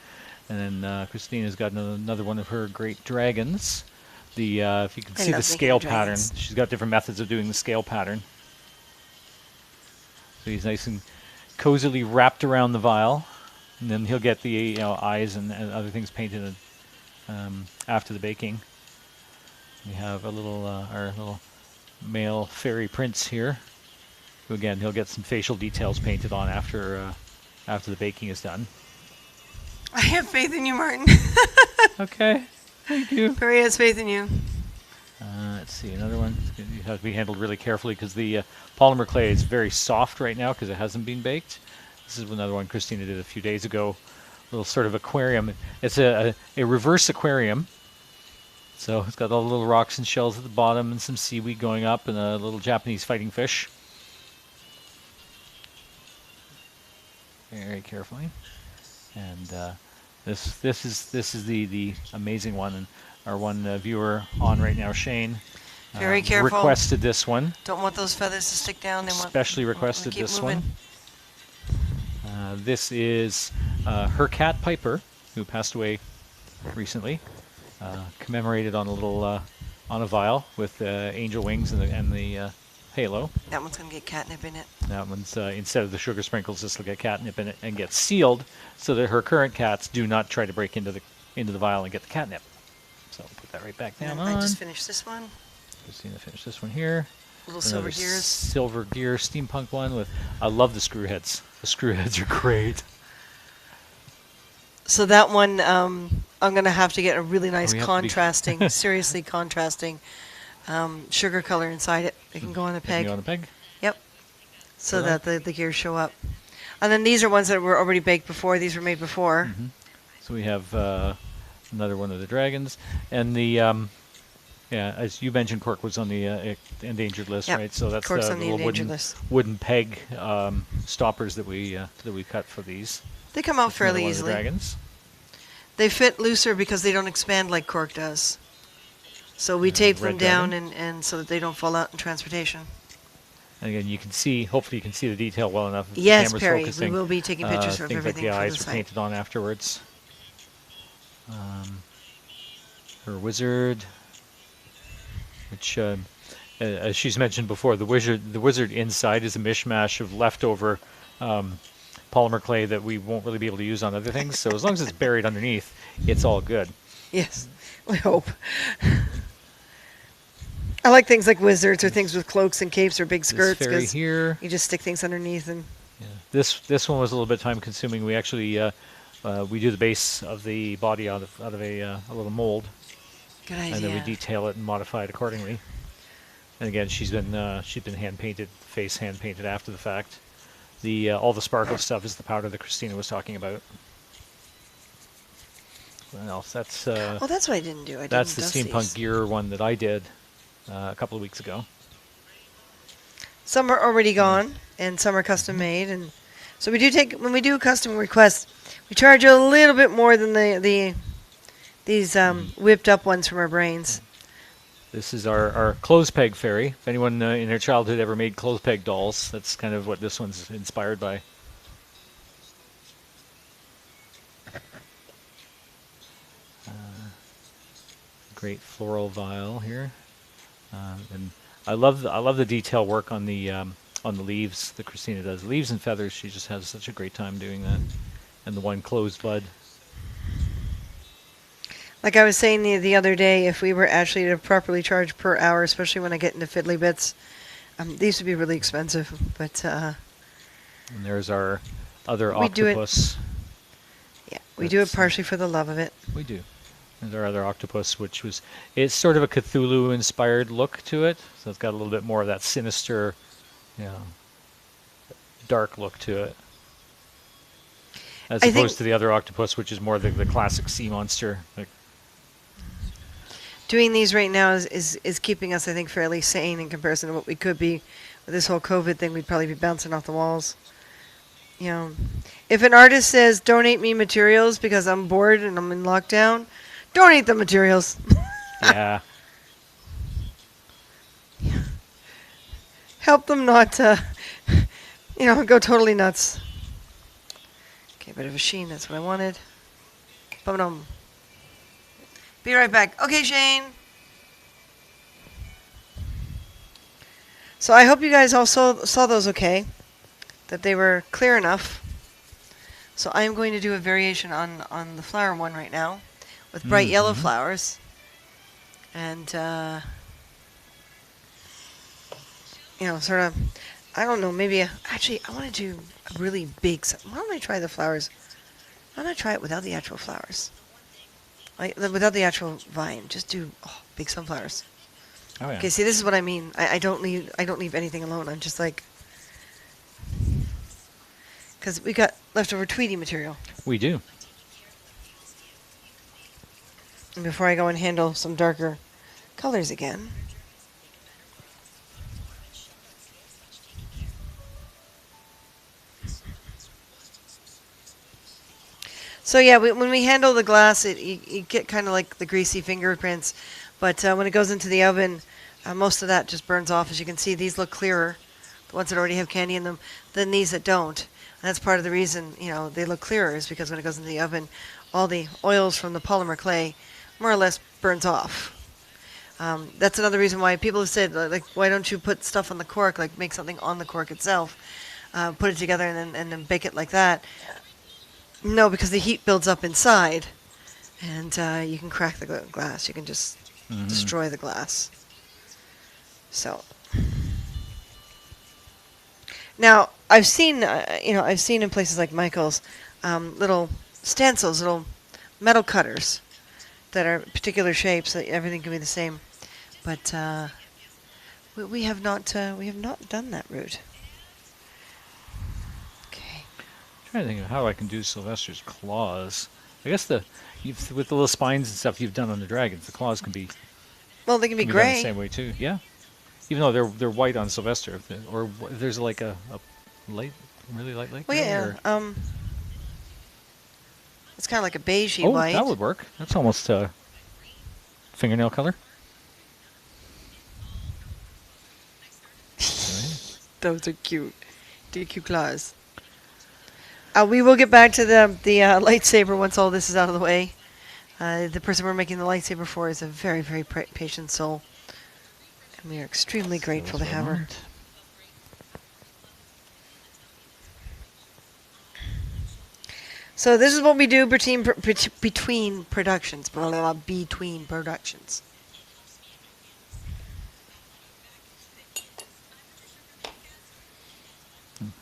Speaker 2: And then Christina's got another one of her great dragons. If you can see the scale pattern, she's got different methods of doing the scale pattern. So he's nice and cozily wrapped around the vial, and then he'll get the eyes and other things painted after the baking. We have our little male fairy prince here. Who again, he'll get some facial details painted on after the baking is done.
Speaker 1: I have faith in you, Martin.
Speaker 2: Okay, thank you.
Speaker 1: Corey has faith in you.
Speaker 2: Let's see, another one. It has to be handled really carefully because the polymer clay is very soft right now because it hasn't been baked. This is another one Christina did a few days ago. A little sort of aquarium. It's a reverse aquarium. So it's got all the little rocks and shells at the bottom and some seaweed going up and a little Japanese fighting fish. Very carefully. And this is the amazing one, and our one viewer on right now, Shane,
Speaker 1: Very careful.
Speaker 2: requested this one.
Speaker 1: Don't want those feathers to stick down. They
Speaker 2: Especially requested
Speaker 1: keep
Speaker 2: this
Speaker 1: moving.
Speaker 2: one. This is her cat Piper, who passed away recently, commemorated on a little on a vial with angel wings and the halo.
Speaker 1: That one's gonna get catnip in it.
Speaker 2: That one's instead of the sugar sprinkles, this will get catnip in it and get sealed so that her current cats do not try to break into the vial and get the catnip. So put that right back down on.
Speaker 1: I just finished this one.
Speaker 2: Christina finished this one here.
Speaker 1: Little silver gears.
Speaker 2: Silver gear steampunk one with. I love the screw heads. The screw heads are great.
Speaker 1: So that one, I'm gonna have to get a really nice
Speaker 2: we have to be-
Speaker 1: contrasting, seriously contrasting sugar color inside it. It can go on a
Speaker 2: Can
Speaker 1: peg.
Speaker 2: you go on a peg?
Speaker 1: Yep. So
Speaker 2: So
Speaker 1: that the gears show up. And then these are ones that were already baked before. These were made before.
Speaker 2: Mm-hmm. So we have another one of the dragons, and the as you mentioned, Cork was on the endangered list,
Speaker 1: Yep.
Speaker 2: right? So that's
Speaker 1: Cork's
Speaker 2: the
Speaker 1: on the
Speaker 2: little
Speaker 1: endangered list.
Speaker 2: wooden peg stoppers that we cut for these.
Speaker 1: They come out
Speaker 2: That's another
Speaker 1: fairly
Speaker 2: one of the
Speaker 1: easily.
Speaker 2: dragons.
Speaker 1: They fit looser because they don't expand like cork does. So we tape them
Speaker 2: red
Speaker 1: down
Speaker 2: dragon.
Speaker 1: and so that they don't fall out in transportation.
Speaker 2: And again, you can see. Hopefully, you can see the detail well enough. If
Speaker 1: Yes,
Speaker 2: the camera's
Speaker 1: Perry.
Speaker 2: focusing.
Speaker 1: We will be taking pictures of
Speaker 2: things
Speaker 1: everything
Speaker 2: like the
Speaker 1: for
Speaker 2: eyes
Speaker 1: the
Speaker 2: are
Speaker 1: site.
Speaker 2: painted on afterwards. Her wizard, which, as she's mentioned before, the wizard inside is a mishmash of leftover polymer clay that we won't really be able to use on other things. So as long as it's buried underneath, it's all good.
Speaker 1: Yes, we hope. I like things like wizards or things with cloaks and capes or big
Speaker 2: This
Speaker 1: skirts
Speaker 2: fairy
Speaker 1: because
Speaker 2: here.
Speaker 1: you just stick things underneath and.
Speaker 2: Yeah. This one was a little bit time consuming. We actually we do the base of the body out of a little mold,
Speaker 1: Good idea.
Speaker 2: and then we detail it and modify it accordingly. And again, she's been hand painted, face hand painted after the fact. The all the sparkle stuff is the powder that Christina was talking about. What else? That's
Speaker 1: Oh, that's what I didn't do. I
Speaker 2: that's
Speaker 1: didn't
Speaker 2: the
Speaker 1: dust
Speaker 2: steampunk
Speaker 1: these.
Speaker 2: gear one that I did a couple of weeks ago.
Speaker 1: Some are already gone, and some are custom made, and so we do take when we do custom requests, we charge a little bit more than these whipped up ones from our brains.
Speaker 2: This is our clothes peg fairy. If anyone in their childhood ever made clothes peg dolls, that's kind of what this one's inspired by. Great floral vial here, and I love the detail work on the leaves that Christina does. Leaves and feathers, she just has such a great time doing that. And the one closed bud.
Speaker 1: Like I was saying the other day, if we were actually to properly charge per hour, especially when I get into fiddly bits, these would be really expensive. But
Speaker 2: And there's our other
Speaker 1: we do it.
Speaker 2: octopus.
Speaker 1: Yeah, we do it
Speaker 2: That's,
Speaker 1: partially for the love of it.
Speaker 2: We do. There's our other octopus, which was, it's sort of a Cthulhu-inspired look to it. So it's got a little bit more of that sinister, you know, dark look to it. As
Speaker 1: I
Speaker 2: opposed
Speaker 1: think
Speaker 2: to the other octopus, which is more the classic sea monster. Like,
Speaker 1: doing these right now is keeping us, I think, fairly sane in comparison to what we could be with this whole COVID thing. We'd probably be bouncing off the walls. You know, if an artist says, donate me materials because I'm bored and I'm in lockdown, donate the materials.
Speaker 2: yeah.
Speaker 1: Help them not to, go totally nuts. Okay, bit of a sheen, that's what I wanted. Bum-dum. Be right back. Okay, Shane. So I hope you guys all saw those okay, that they were clear enough. So I am going to do a variation on the flower one right now with bright yellow flowers. And, sort of, I don't know, maybe, actually, I want to do a really big, why don't I try the flowers? Why don't I try it without the actual flowers? Without the actual vine, just do big sunflowers.
Speaker 2: Oh, yeah.
Speaker 1: Okay, see, this is what I mean. I don't leave anything alone. I'm just like, because we got leftover Tweety material.
Speaker 2: We do.
Speaker 1: And before I go and handle some darker colors again. So yeah, when we handle the glass, you get kind of like the greasy fingerprints, but when it goes into the oven, most of that just burns off. As you can see, these look clearer, the ones that already have candy in them, than these that don't. And that's part of the reason, they look clearer is because when it goes into the oven, all the oils from the polymer clay more or less burns off. That's another reason why people have said, like, why don't you put stuff on the cork, like make something on the cork itself, put it together and then bake it like that. No, because the heat builds up inside, and you can crack the glass. You can just destroy the glass. So now I've seen, in places like Michael's, little stencils, little metal cutters that are particular shapes, so that everything can be the same. But we have not done that route.
Speaker 2: I'm trying to think of how I can do Sylvester's claws. I guess with the little spines and stuff you've done on the dragons, the claws can be
Speaker 1: Well, they can be
Speaker 2: done
Speaker 1: gray.
Speaker 2: the same way too. Yeah, even though they're white on Sylvester, or if there's like a light, really light
Speaker 1: Well,
Speaker 2: gray,
Speaker 1: yeah.
Speaker 2: or-
Speaker 1: It's kind of like a beigey
Speaker 2: oh,
Speaker 1: white.
Speaker 2: that would work. That's almost fingernail color.
Speaker 1: Those are cute. They're cute claws. We will get back to the lightsaber once all this is out of the way. The person we're making the lightsaber for is a very, very patient soul. And we are extremely grateful to have her. So this is what we do between productions. Blah, blah, blah, between productions.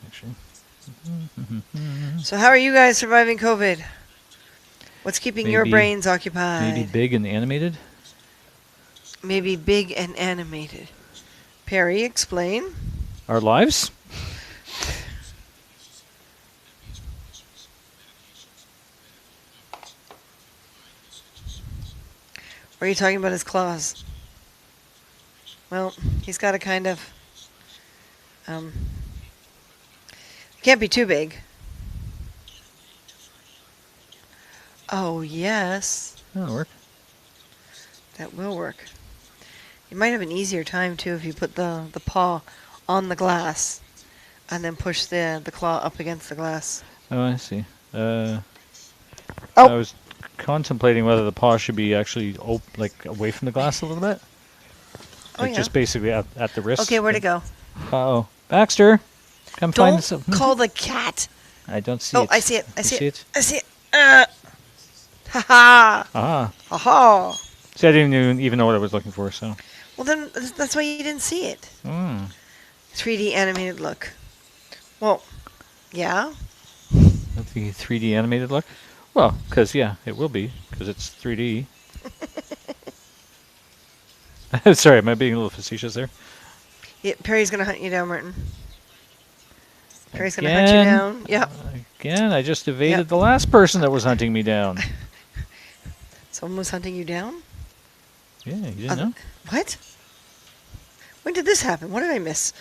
Speaker 2: Actually,
Speaker 1: So how are you guys surviving COVID? What's keeping your brains occupied?
Speaker 2: maybe big and animated.
Speaker 1: Maybe big and animated. Perry, explain.
Speaker 2: Our lives.
Speaker 1: Or are you talking about his claws? Well, he's got a kind of... can't be too big. Oh, yes.
Speaker 2: That'll work.
Speaker 1: That will work. You might have an easier time, too, if you put the paw on the glass and then push the claw up against the glass.
Speaker 2: Oh, I see.
Speaker 1: Oh.
Speaker 2: I was contemplating whether the paw should be actually like away from the glass a little bit.
Speaker 1: Oh,
Speaker 2: Like
Speaker 1: yeah.
Speaker 2: just basically at the wrist.
Speaker 1: Okay, where'd it go?
Speaker 2: Uh-oh. Baxter, come find
Speaker 1: Don't
Speaker 2: some.
Speaker 1: call the cat.
Speaker 2: I don't see
Speaker 1: Oh,
Speaker 2: it.
Speaker 1: I see it. I
Speaker 2: You
Speaker 1: see
Speaker 2: see
Speaker 1: it.
Speaker 2: it?
Speaker 1: I see it. Ha-ha.
Speaker 2: Ah.
Speaker 1: Ha-ha.
Speaker 2: See, I didn't even know what I was looking for, so.
Speaker 1: Well, then that's why you didn't see it.
Speaker 2: Mm.
Speaker 1: 3D animated look. Well, yeah.
Speaker 2: That's the 3D animated look? Well, because, yeah, it will be, because it's 3D. Sorry, am I being a little facetious there?
Speaker 1: Yeah, Perry's going to hunt you down, Martin. Perry's going to hunt you down. Yep.
Speaker 2: Again, I just evaded the last person that was hunting me down.
Speaker 1: Someone was hunting you down?
Speaker 2: Yeah, you didn't know?
Speaker 1: What? When did this happen? What did I miss?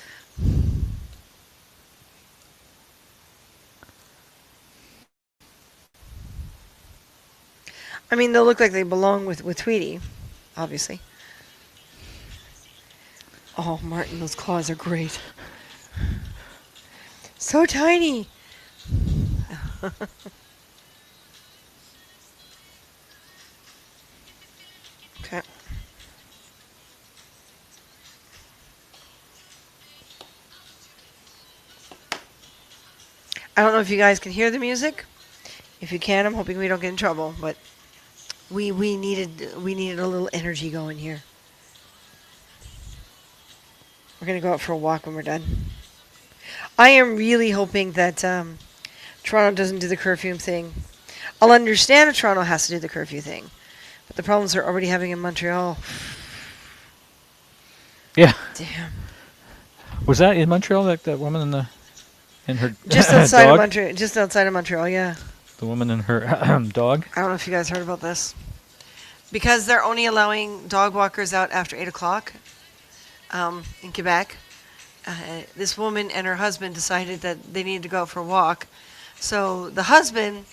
Speaker 1: I mean, they'll look like they belong with Tweety, obviously. Oh, Martin, those claws are great. So tiny. Okay. I don't know if you guys can hear the music. If you can, I'm hoping we don't get in trouble, but we needed a little energy going here. We're gonna go out for a walk when we're done. I am really hoping that Toronto doesn't do the curfew thing. I'll understand if Toronto has to do the curfew thing, but the problems they're already having in Montreal.
Speaker 2: Yeah.
Speaker 1: Damn.
Speaker 2: Was that in Montreal, that woman and her
Speaker 1: Just outside
Speaker 2: dog?
Speaker 1: of Montreal. Just outside of Montreal, yeah.
Speaker 2: The woman and her dog?
Speaker 1: I don't know if you guys heard about this. Because they're only allowing dog walkers out after 8 o'clock in Quebec, this woman and her husband decided that they needed to go out for a walk. So the husband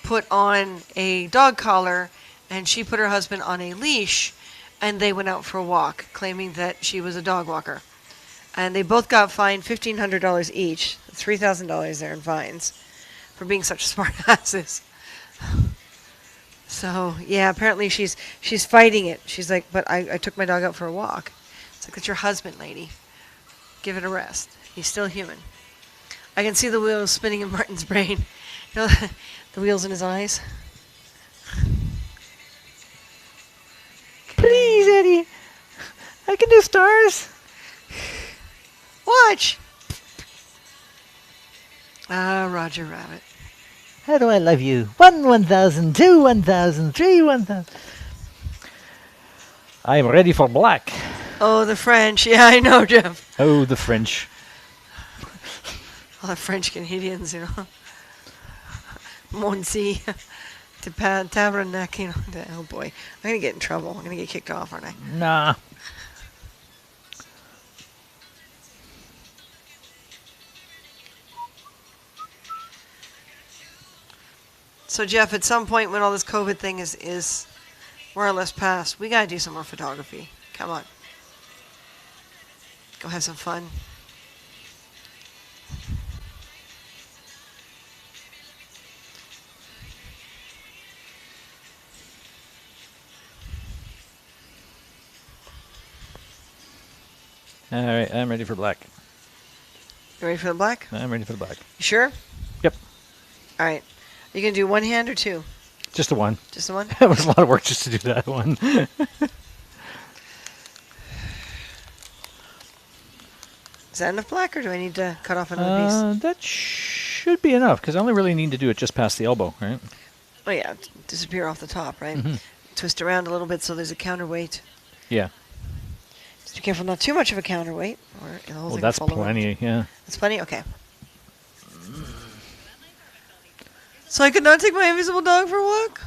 Speaker 1: put on a dog collar and she put her husband on a leash and they went out for a walk, claiming that she was a dog walker. And they both got fined $1,500 each, $3,000 there in fines, for being such smart asses. So, yeah, apparently she's fighting it. She's like, but I took my dog out for a walk. It's like, it's your husband, lady. Give it a rest. He's still human. I can see the wheels spinning in Martin's brain. You know, the wheels in his eyes.
Speaker 2: Please, Eddie. I can do stars.
Speaker 1: Watch! Ah, Roger Rabbit.
Speaker 2: How do I love you? 1, 1,000, 2, 1,000, 3, 1,000. I am ready for black.
Speaker 1: Oh, the French. Yeah, I know, Jeff.
Speaker 2: Oh, the French.
Speaker 1: All the French Canadians, you know. Monsi. Tabernac, you know. Oh, boy. I'm going to get in trouble. I'm going to get kicked off, aren't I?
Speaker 2: Nah.
Speaker 1: So, Jeff, at some point when all this COVID thing is more or less past, we got to do some more photography. Come on. Go have some fun.
Speaker 2: All right, I'm ready for black.
Speaker 1: You ready for the black?
Speaker 2: I'm ready for the black.
Speaker 1: You sure?
Speaker 2: Yep.
Speaker 1: All right. You can do one hand or two?
Speaker 2: Just the one.
Speaker 1: Just the one?
Speaker 2: It was a lot of work just to do that one.
Speaker 1: Is that enough black, or do I need to cut off another piece?
Speaker 2: That should be enough, because I only really need to do it just past the elbow, right?
Speaker 1: Oh yeah, disappear off the top, right?
Speaker 2: Mhm.
Speaker 1: Twist around a little bit so there's a counterweight.
Speaker 2: Yeah.
Speaker 1: Just be careful, not too much of a counterweight, or the whole
Speaker 2: Well,
Speaker 1: thing
Speaker 2: that's
Speaker 1: will fall over.
Speaker 2: plenty, yeah.
Speaker 1: That's plenty? Okay. So I could not take my invisible dog for a walk?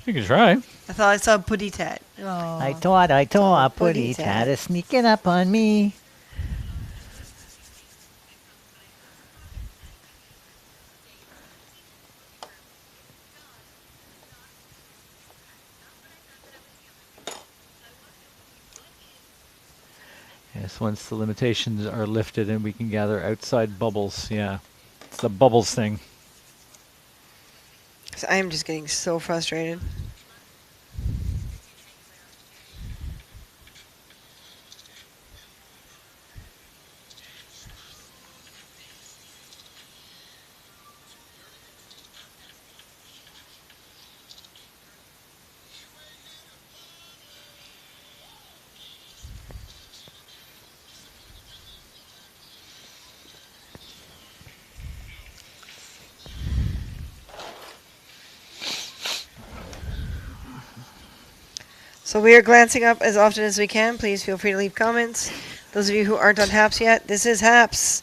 Speaker 2: You can try.
Speaker 1: I thought I saw a putty tat.
Speaker 3: I thought a
Speaker 1: putty
Speaker 3: putty
Speaker 1: tat.
Speaker 3: tat is sneaking up on me.
Speaker 2: Yes, once the limitations are lifted and we can gather outside bubbles, yeah. It's the bubbles thing.
Speaker 1: So I am just getting so frustrated. So we are glancing up as often as we can. Please feel free to leave comments. Those of you who aren't on HAPS yet, this is HAPS.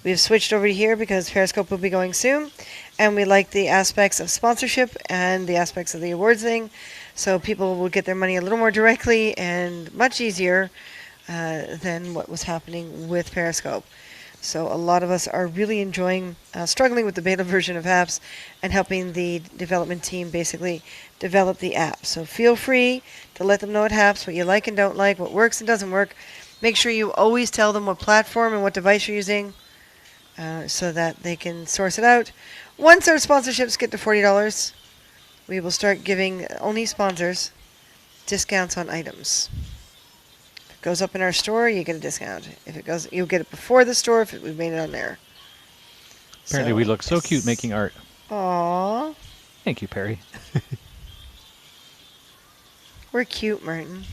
Speaker 1: We've switched over to here because Periscope will be going soon. And we like the aspects of sponsorship and the aspects of the awards thing. So people will get their money a little more directly and much easier than what was happening with Periscope. So a lot of us are really enjoying struggling with the beta version of apps and helping the development team basically develop the app. So feel free to let them know at HAPS what you like and don't like, what works and doesn't work. Make sure you always tell them what platform and what device you're using so that they can source it out. Once our sponsorships get to $40, we will start giving only sponsors discounts on items. Goes up in our store, you get a discount. If it goes, you'll get it before the store if we've made it on there.
Speaker 2: Apparently we look so cute making art.
Speaker 1: Aww,
Speaker 2: Thank you, Perry.
Speaker 1: we're cute, Martin.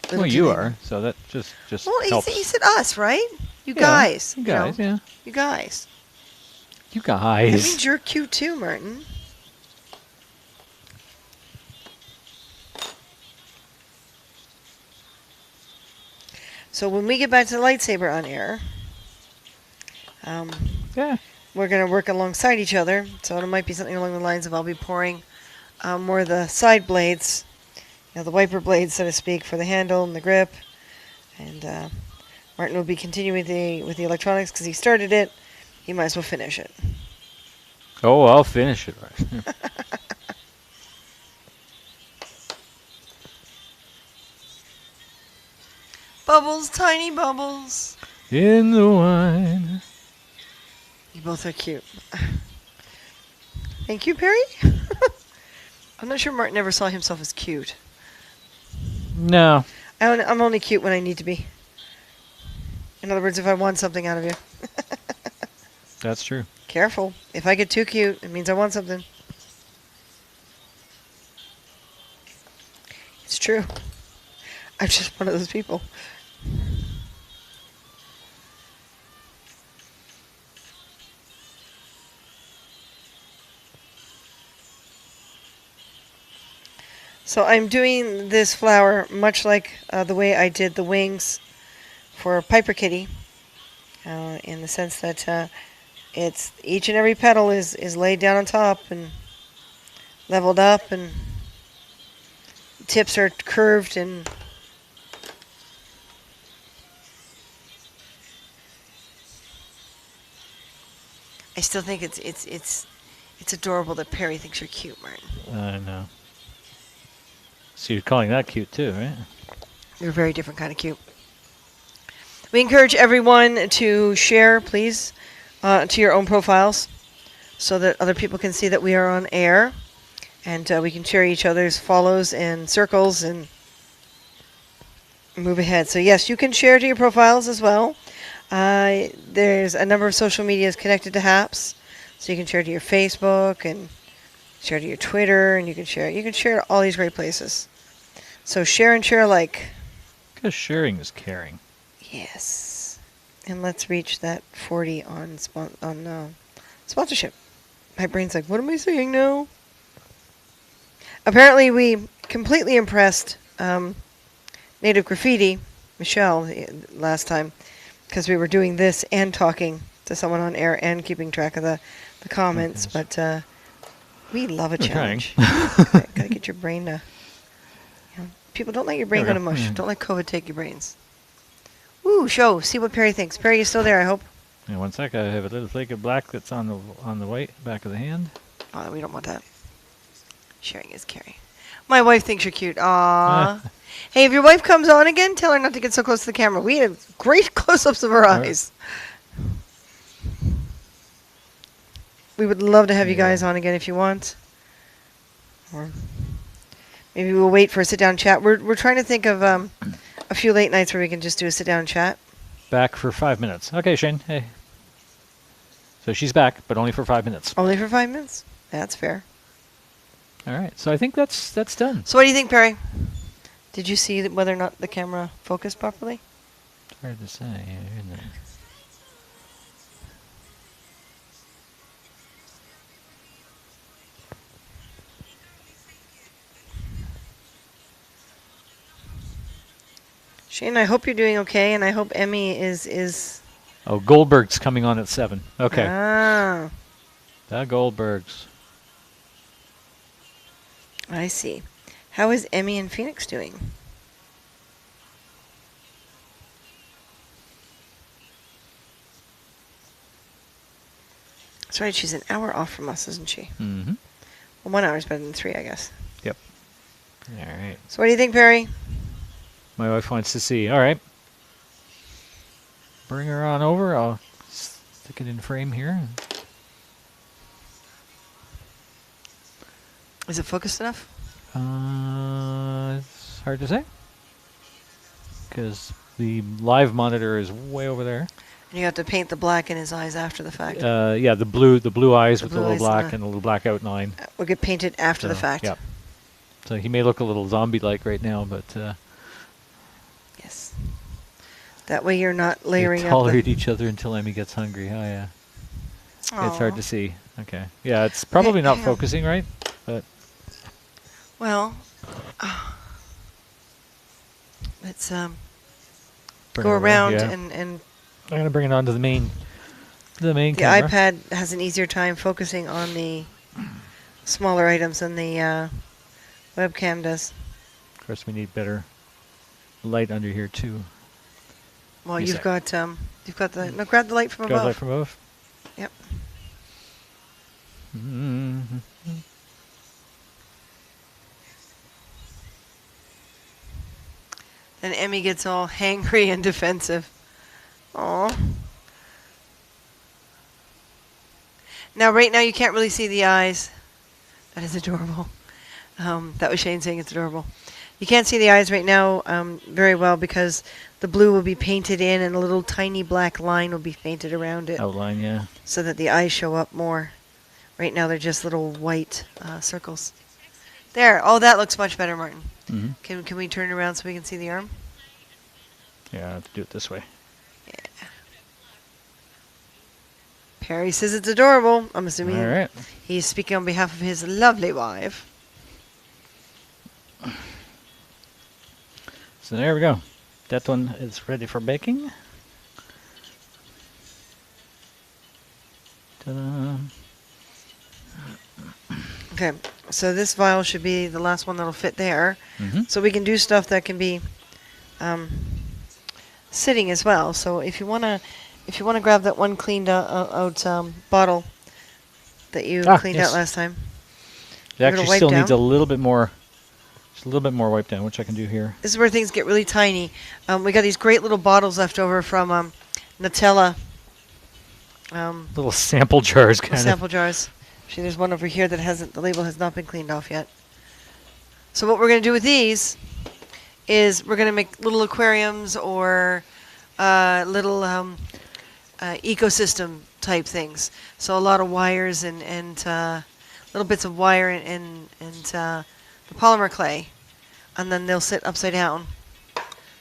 Speaker 1: Little
Speaker 2: Well, you
Speaker 1: kitty.
Speaker 2: are, so that just
Speaker 1: Well,
Speaker 2: helps.
Speaker 1: he said us, right? You
Speaker 2: Yeah,
Speaker 1: guys.
Speaker 2: You
Speaker 1: know,
Speaker 2: guys, yeah.
Speaker 1: You guys.
Speaker 2: You
Speaker 1: That
Speaker 2: guys.
Speaker 1: means you're cute too, Martin. So when we get back to the lightsaber on air,
Speaker 2: Yeah.
Speaker 1: we're going to work alongside each other. So it might be something along the lines of I'll be pouring more of the side blades, the wiper blades, so to speak, for the handle and the grip. And Martin will be continuing with the electronics because he started it. He might as well finish it.
Speaker 2: Oh, I'll finish it right.
Speaker 1: Bubbles, tiny bubbles.
Speaker 2: In the wine.
Speaker 1: You both are cute. Thank you, Perry. I'm not sure Martin ever saw himself as cute.
Speaker 2: No.
Speaker 1: I'm only cute when I need to be. In other words, if I want something out of you.
Speaker 2: That's true.
Speaker 1: Careful. If I get too cute, it means I want something. It's true. I'm just one of those people. So I'm doing this flower much like the way I did the wings for Piper Kitty, in the sense that it's each and every petal is laid down on top and leveled up, and tips are curved and I still think it's adorable that Perry thinks you're cute, Martin.
Speaker 2: I know. So you're calling that cute too, right?
Speaker 1: You're a very different kind of cute. We encourage everyone to share, please, to your own profiles so that other people can see that we are on air. And we can share each other's follows and circles and move ahead. So, yes, you can share to your profiles as well. There's a number of social medias connected to HAPS. So you can share to your Facebook and Share to your Twitter, and you can share to all these great places. So share and share alike.
Speaker 2: Because sharing is caring.
Speaker 1: Yes. And let's reach that 40 on sponsorship. My brain's like, what am I saying now? Apparently, we completely impressed Native Graffiti, Michelle, last time, because we were doing this and talking to someone on air and keeping track of the comments.
Speaker 2: Okay.
Speaker 1: But we love a
Speaker 2: We're trying.
Speaker 1: challenge. Gotta get your brain to. People, don't let your brain
Speaker 2: There
Speaker 1: go
Speaker 2: we
Speaker 1: to
Speaker 2: go.
Speaker 1: mush. Don't let COVID take your brains. Woo, show. See what Perry thinks. Perry, you still there, I hope?
Speaker 2: Yeah, one sec. I have a little flake of black that's on the white back of the hand.
Speaker 1: Oh, we don't want that. Sharing is caring. My wife thinks you're cute. Aww. Hey, if your wife comes on again, tell her not to get so close to the camera. We had great close-ups of her
Speaker 2: Alright.
Speaker 1: eyes. We would love to have you
Speaker 2: Yeah.
Speaker 1: guys on again if you want. Or maybe we'll wait for a sit-down chat. We're trying to think of a few late nights where we can just do a sit-down chat.
Speaker 2: Back for 5 minutes. Okay, Shane. Hey. So she's back, but only for 5 minutes.
Speaker 1: Only for 5 minutes. That's fair.
Speaker 2: All right. So I think that's done.
Speaker 1: So what do you think, Perry? Did you see whether or not the camera focused properly?
Speaker 2: It's hard to say, isn't it?
Speaker 1: Shane, I hope you're doing okay, and I hope Emmy is.
Speaker 2: Oh, Goldberg's coming on at 7. Okay.
Speaker 1: Ah,
Speaker 2: The Goldbergs.
Speaker 1: I see. How is Emmy in Phoenix doing? That's right, she's an hour off from us, isn't she?
Speaker 2: Mm-hmm.
Speaker 1: Well, 1 hour is better than 3, I guess.
Speaker 2: Yep. All right.
Speaker 1: So what do you think, Perry?
Speaker 2: My wife wants to see. All right. Bring her on over. I'll stick it in frame here.
Speaker 1: Is it focused enough?
Speaker 2: It's hard to say. Because the live monitor is way over there.
Speaker 1: And you have to paint the black in his eyes after the fact.
Speaker 2: Yeah, the blue eyes
Speaker 1: The
Speaker 2: with
Speaker 1: blue
Speaker 2: the little
Speaker 1: eyes
Speaker 2: black
Speaker 1: and the-
Speaker 2: and a little black outline.
Speaker 1: Will get painted after the
Speaker 2: So,
Speaker 1: fact.
Speaker 2: Yeah. So he may look a little zombie-like right now, but
Speaker 1: Yes. That way you're not
Speaker 2: they
Speaker 1: layering up.
Speaker 2: tolerate each other until Emmy gets hungry. Oh yeah. It's hard
Speaker 1: Aw.
Speaker 2: to see. Okay. Yeah, it's probably not
Speaker 1: hang on.
Speaker 2: focusing right, but
Speaker 1: Well, let's
Speaker 2: bring
Speaker 1: go
Speaker 2: it over,
Speaker 1: around
Speaker 2: yeah.
Speaker 1: and
Speaker 2: I'm gonna bring it onto the main
Speaker 1: the
Speaker 2: camera.
Speaker 1: iPad has an easier time focusing on the smaller items than the webcam does.
Speaker 2: Of course, we need better light under here too.
Speaker 1: Well,
Speaker 2: Yes,
Speaker 1: you've
Speaker 2: sir.
Speaker 1: got the no. Grab the light from
Speaker 2: Grab
Speaker 1: above.
Speaker 2: light from above.
Speaker 1: Yep.
Speaker 2: Mhm.
Speaker 1: Then Emmy gets all hangry and defensive. Aw. Now, right now, you can't really see the eyes. That is adorable. That was Shane saying it's adorable. You can't see the eyes right now very well because the blue will be painted in and a little tiny black line will be painted around it
Speaker 2: Outline, yeah.
Speaker 1: so that the eyes show up more. Right now, they're just little white circles. There. Oh, that looks much better, Martin.
Speaker 2: Mm-hmm.
Speaker 1: Can we turn around so we can see the arm?
Speaker 2: Yeah, I have to do it this way.
Speaker 1: Perry says it's adorable. I'm assuming
Speaker 2: All right.
Speaker 1: he's speaking on behalf of his lovely wife.
Speaker 2: So there we go. That one is ready for baking. Ta-da.
Speaker 1: Okay, so this vial should be the last one that'll fit there.
Speaker 2: Mhm.
Speaker 1: So we can do stuff that can be sitting as well. So if you wanna grab that one cleaned out bottle that you cleaned
Speaker 2: yes.
Speaker 1: out last time.
Speaker 2: It
Speaker 1: Give it a
Speaker 2: actually
Speaker 1: wipe
Speaker 2: still needs a
Speaker 1: down.
Speaker 2: little bit more. Just a little bit more wipe down, which I can do here.
Speaker 1: This is where things get really tiny. We got these great little bottles left over from Nutella.
Speaker 2: Little sample jars, kind of.
Speaker 1: Sample jars. Actually, there's one over here that the label has not been cleaned off yet. So what we're going to do with these is we're going to make little aquariums or little ecosystem type things. So a lot of wires and little bits of wire and the polymer clay, and then they'll sit upside down.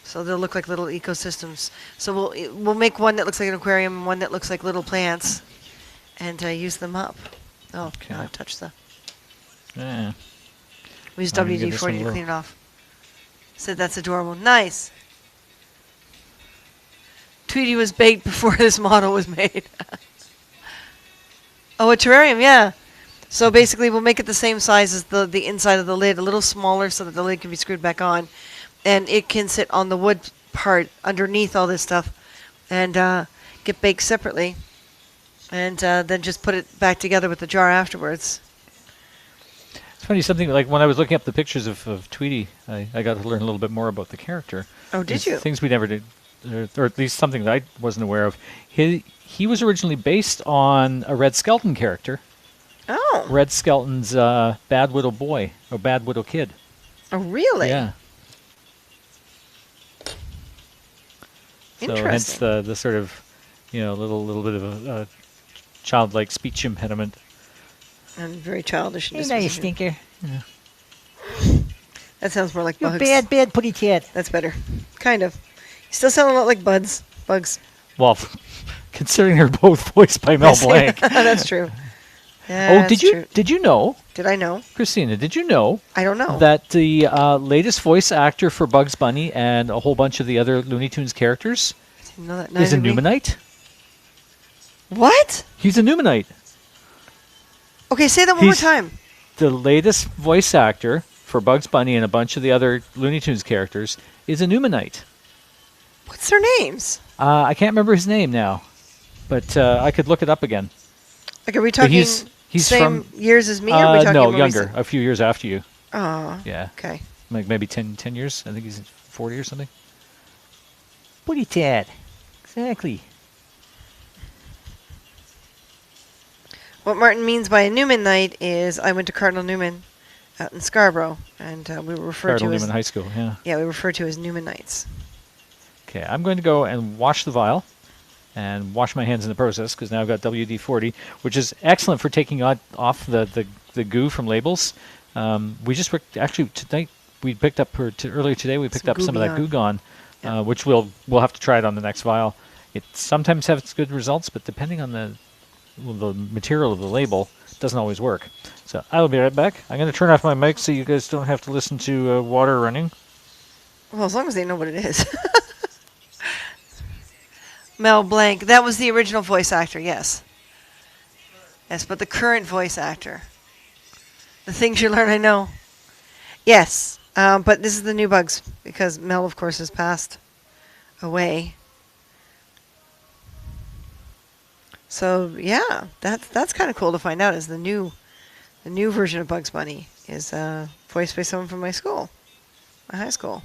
Speaker 1: So they'll look like little ecosystems. So we'll make one that looks like an aquarium and one that looks like little plants, and use them up. Oh,
Speaker 2: Okay.
Speaker 1: no, I've touched the.
Speaker 2: Yeah.
Speaker 1: We use
Speaker 2: I'm gonna give this one
Speaker 1: WD-40
Speaker 2: a
Speaker 1: to
Speaker 2: little-
Speaker 1: clean it off. Said that's adorable. Nice. Tweety was baked before this model was made. Oh, a terrarium, yeah. So basically, we'll make it the same size as the inside of the lid, a little smaller so that the lid can be screwed back on. And it can sit on the wood part underneath all this stuff and get baked separately. And then just put it back together with the jar afterwards.
Speaker 2: It's funny, something like when I was looking up the pictures of Tweety, I got to learn a little bit more about the character.
Speaker 1: Oh, did
Speaker 2: There's
Speaker 1: you?
Speaker 2: Things we never did, or at least something that I wasn't aware of. He was originally based on a Red Skelton character.
Speaker 1: Oh.
Speaker 2: Red Skelton's Bad Widow Boy, or Bad Widow Kid.
Speaker 1: Oh, really?
Speaker 2: Yeah. So hence
Speaker 1: Interesting.
Speaker 2: the sort of, little bit of a childlike speech impediment.
Speaker 1: And very childish. in
Speaker 3: Hey, now you
Speaker 1: disposition.
Speaker 3: stinker.
Speaker 1: That sounds more like
Speaker 3: You
Speaker 1: bugs.
Speaker 3: bad putty cat.
Speaker 1: That's better. Kind of. You still sound a lot like Bugs.
Speaker 2: Well, considering they're both voiced by Mel Blanc.
Speaker 1: That's true.
Speaker 2: Oh,
Speaker 1: That's true.
Speaker 2: did you know,
Speaker 1: Did I know?
Speaker 2: Christina? Did you know
Speaker 1: I don't know.
Speaker 2: that the latest voice actor for Bugs Bunny and a whole bunch of the other Looney Tunes characters
Speaker 1: Didn't know that.
Speaker 2: is a
Speaker 1: Neither did we.
Speaker 2: Numenite?
Speaker 1: What?
Speaker 2: He's a Numenite.
Speaker 1: Okay, say that one more
Speaker 2: He's-
Speaker 1: time.
Speaker 2: The latest voice actor for Bugs Bunny and a bunch of the other Looney Tunes characters is a Numenite.
Speaker 1: What's their names?
Speaker 2: I can't remember his name now, but I could look it up again.
Speaker 1: Like, are we
Speaker 2: But
Speaker 1: talking
Speaker 2: he's
Speaker 1: same
Speaker 2: from
Speaker 1: years as me, or are we talking
Speaker 2: no,
Speaker 1: more
Speaker 2: younger,
Speaker 1: recent?
Speaker 2: a few years after you.
Speaker 1: Oh,
Speaker 2: Yeah,
Speaker 1: okay.
Speaker 2: like maybe 10 years. I think he's 40 or something.
Speaker 3: Putty cat. Exactly.
Speaker 1: What Martin means by a Newman night is I went to Cardinal Newman out in Scarborough, and we were referred
Speaker 2: Cardinal
Speaker 1: to as
Speaker 2: Newman High School. Yeah.
Speaker 1: we referred to as Newman nights.
Speaker 2: Okay, I'm going to go and wash the vial and wash my hands in the process because now I've got WD-40, which is excellent for taking off the goo from labels. We just actually tonight we picked up earlier today we picked
Speaker 1: Some
Speaker 2: up some of that
Speaker 1: Goo
Speaker 2: goo gone,
Speaker 1: Yeah.
Speaker 2: which we'll have to try it on the next vial. It sometimes has good results, but depending on the material of the label, it doesn't always work. So I'll be right back. I'm going to turn off my mic so you guys don't have to listen to water running.
Speaker 1: Well, as long as they know what it is. Mel Blanc. That was the original voice actor, yes. Yes, but the current voice actor. The things you learn, I know. Yes, but this is the new Bugs, because Mel, of course, has passed away. So, yeah, that's kind of cool to find out, is the new version of Bugs Bunny is voiced by someone from my school, my high school.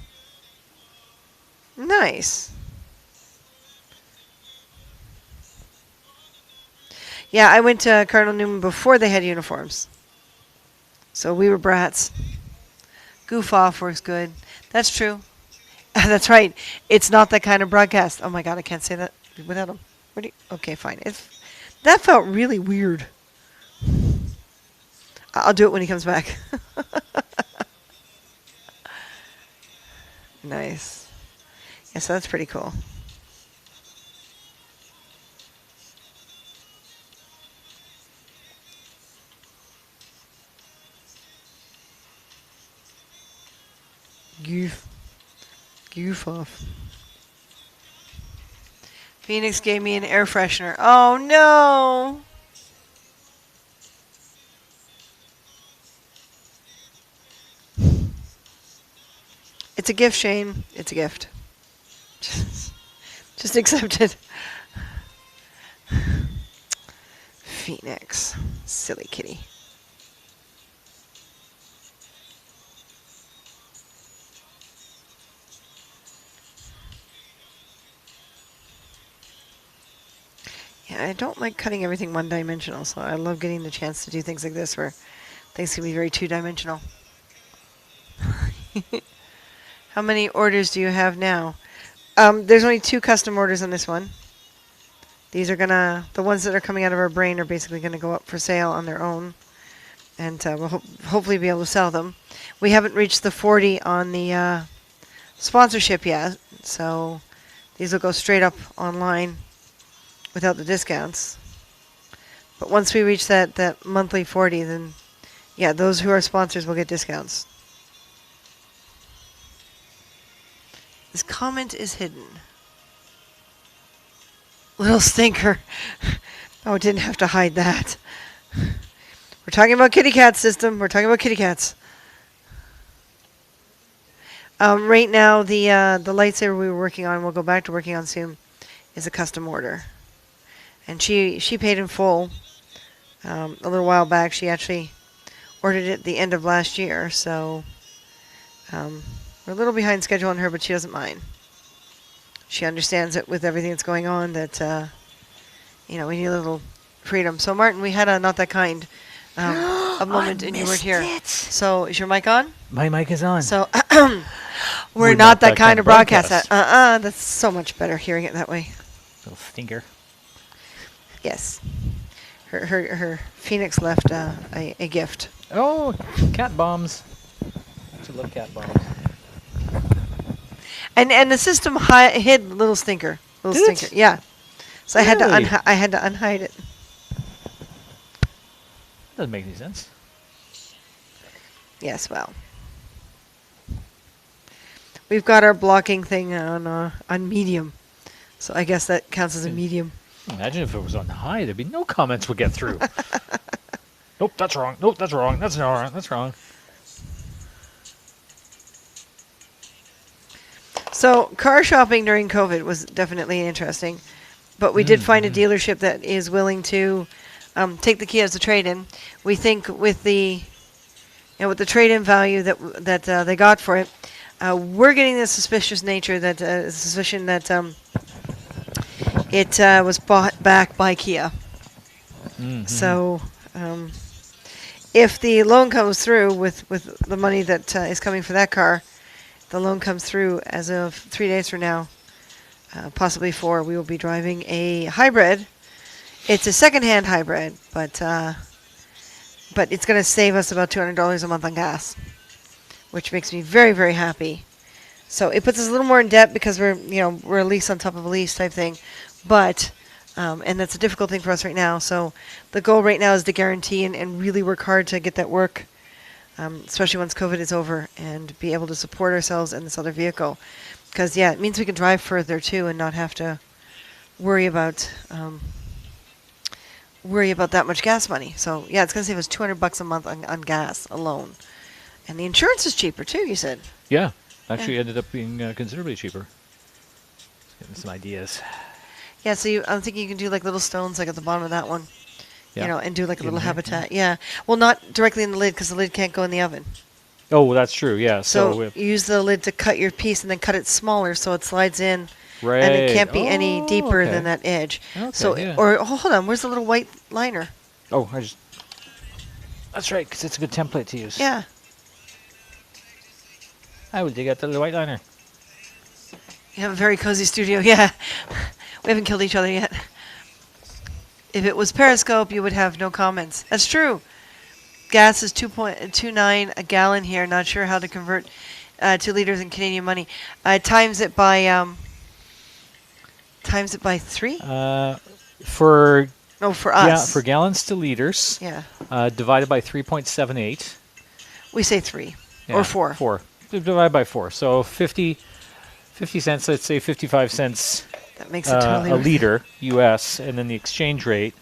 Speaker 1: Nice. Yeah, I went to Cardinal Newman before they had uniforms. So we were brats. Goof off works good. That's true. That's right. It's not that kind of broadcast. Oh my God, I can't say that without him. Okay, fine. That felt really weird. I'll do it when he comes back. Nice. Yeah, so that's pretty cool. Goof off. Phoenix gave me an air freshener. Oh no! It's a gift, Shane. It's a gift. Just accept it. Phoenix. Silly kitty. Yeah, I don't like cutting everything one-dimensional, so I love getting the chance to do things like this where things can be very two-dimensional. How many orders do you have now? There's only 2 custom orders on this one. These are the ones that are coming out of our brain are basically gonna go up for sale on their own. and we'll hopefully be able to sell them. We haven't reached the 40 on the sponsorship yet, so these will go straight up online without the discounts. But once we reach that monthly 40, then yeah, those who are sponsors will get discounts. This comment is hidden. Little stinker. Oh, it didn't have to hide that. We're talking about kitty cats, system. We're talking about kitty cats. Right now, the lightsaber we were working on, we'll go back to working on soon, is a custom order. And she paid in full a little while back. She actually ordered it at the end of last year, so we're a little behind schedule on her, but she doesn't mind. She understands it with everything that's going on that, we need a little freedom. So, Martin, we had a Not That Kind a moment and you weren't here. So, is your mic on?
Speaker 3: My mic is on.
Speaker 1: So, we're not that kind of broadcast. That's so much better hearing it that way.
Speaker 3: Little stinker.
Speaker 1: Yes. Her Phoenix left a gift.
Speaker 2: Oh, cat bombs. I love cat bombs.
Speaker 1: And the system hid Little Stinker. Little
Speaker 2: Did it?
Speaker 1: Stinker. Yeah. So
Speaker 2: Really?
Speaker 1: I had to unhide it.
Speaker 2: Doesn't make any sense.
Speaker 1: Yes, well. We've got our blocking thing on medium. So I guess that counts as a medium.
Speaker 2: Imagine if it was on high, there'd be no comments would get through. Nope, that's wrong. Nope, that's wrong. That's wrong. That's wrong.
Speaker 1: So car shopping during COVID was definitely interesting. But we did find a dealership that is willing to take the Kia as a trade-in. We think with the with the trade-in value that they got for it, we're getting the suspicious nature that suspicion that it was bought back by Kia. So if the loan comes through with the money that is coming for that car, the loan comes through as of 3 days from now, possibly 4. We will be driving a hybrid. It's a second-hand hybrid, but it's going to save us about $200 a month on gas, which makes me very, very happy. So it puts us a little more in debt because we're a lease on top of a lease type thing, but and that's a difficult thing for us right now. So the goal right now is to guarantee and really work hard to get that work, especially once COVID is over, and be able to support ourselves in this other vehicle. Because it means we can drive further too and not have to worry about that much gas money. So it's going to save us $200 a month on gas alone, and the insurance is cheaper too. You said.
Speaker 2: Yeah, actually ended up being considerably cheaper. Getting some ideas.
Speaker 1: Yeah, so I'm thinking you can do like little stones like at the bottom of that one,
Speaker 2: Yeah.
Speaker 1: and do like a little
Speaker 2: there,
Speaker 1: habitat. Yeah. Well, not directly in the lid because the lid can't go in the oven.
Speaker 2: Oh, well, that's true. Yeah.
Speaker 1: So
Speaker 2: if,
Speaker 1: you use the lid to cut your piece and then cut it smaller so it slides in,
Speaker 2: right.
Speaker 1: and it can't be any deeper
Speaker 2: okay.
Speaker 1: than that edge.
Speaker 2: Okay,
Speaker 1: So,
Speaker 2: yeah.
Speaker 1: hold on, where's the little white liner?
Speaker 2: Oh, that's right, because it's a good template to use.
Speaker 1: Yeah.
Speaker 2: I will dig out the little white liner.
Speaker 1: You have a very cozy studio. Yeah. We haven't killed each other yet. If it was Periscope, you would have no comments. That's true. Gas is 2.29 a gallon here. Not sure how to convert 2 liters in Canadian money. Times it by 3?
Speaker 2: For
Speaker 1: No, for us.
Speaker 2: Yeah, for gallons to liters.
Speaker 1: Yeah.
Speaker 2: Divided by 3.78.
Speaker 1: We say 3
Speaker 2: Yeah,
Speaker 1: or 4.
Speaker 2: 4. Divided by 4. So 50 cents, let's say 55 cents
Speaker 1: That makes it totally
Speaker 2: a
Speaker 1: worth it.
Speaker 2: liter US, and then the exchange rate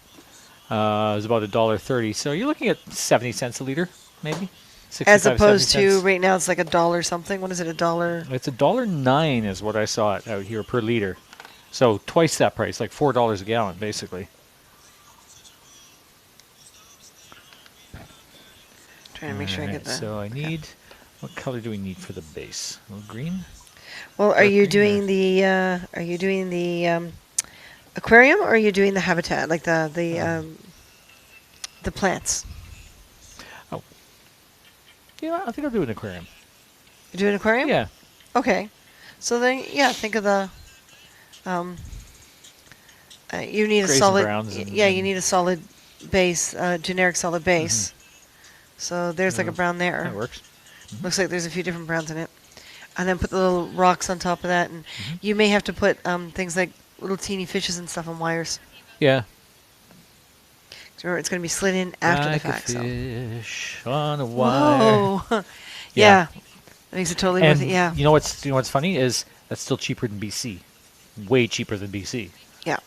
Speaker 2: is about $1.30. So you're looking at 70 cents a liter, maybe. 65,
Speaker 1: As opposed
Speaker 2: 70
Speaker 1: to
Speaker 2: cents.
Speaker 1: right now, it's like $1 something. What is it? $1?
Speaker 2: It's $1.09 is what I saw it out here per liter. So twice that price, like $4 a gallon, basically.
Speaker 1: Trying to make sure I get that.
Speaker 2: So I need, what color do we need for the base? A little green?
Speaker 1: Well, are
Speaker 2: dark
Speaker 1: you
Speaker 2: green
Speaker 1: doing the aquarium, or are you doing the habitat, like the plants?
Speaker 2: Yeah, I think I'll do an aquarium.
Speaker 1: You do an aquarium?
Speaker 2: Yeah.
Speaker 1: Okay. So then, think of the. You need a
Speaker 2: Grays and
Speaker 1: solid.
Speaker 2: browns and-
Speaker 1: You need a solid base, generic solid base. So there's like a brown there.
Speaker 2: That works.
Speaker 1: Looks like there's a few different browns in it. And then put the little rocks on top of that. And you may have to put things like little teeny fishes and stuff on wires.
Speaker 2: Yeah.
Speaker 1: So remember, it's going to be slid in after
Speaker 2: Like
Speaker 1: the fact.
Speaker 2: a
Speaker 1: So.
Speaker 2: fish on a wire.
Speaker 1: Whoa.
Speaker 2: Yeah.
Speaker 1: Yeah. That makes it totally worth
Speaker 2: And
Speaker 1: it. Yeah.
Speaker 2: you know what's funny is that's still cheaper than BC. Way cheaper than BC.
Speaker 1: Yeah.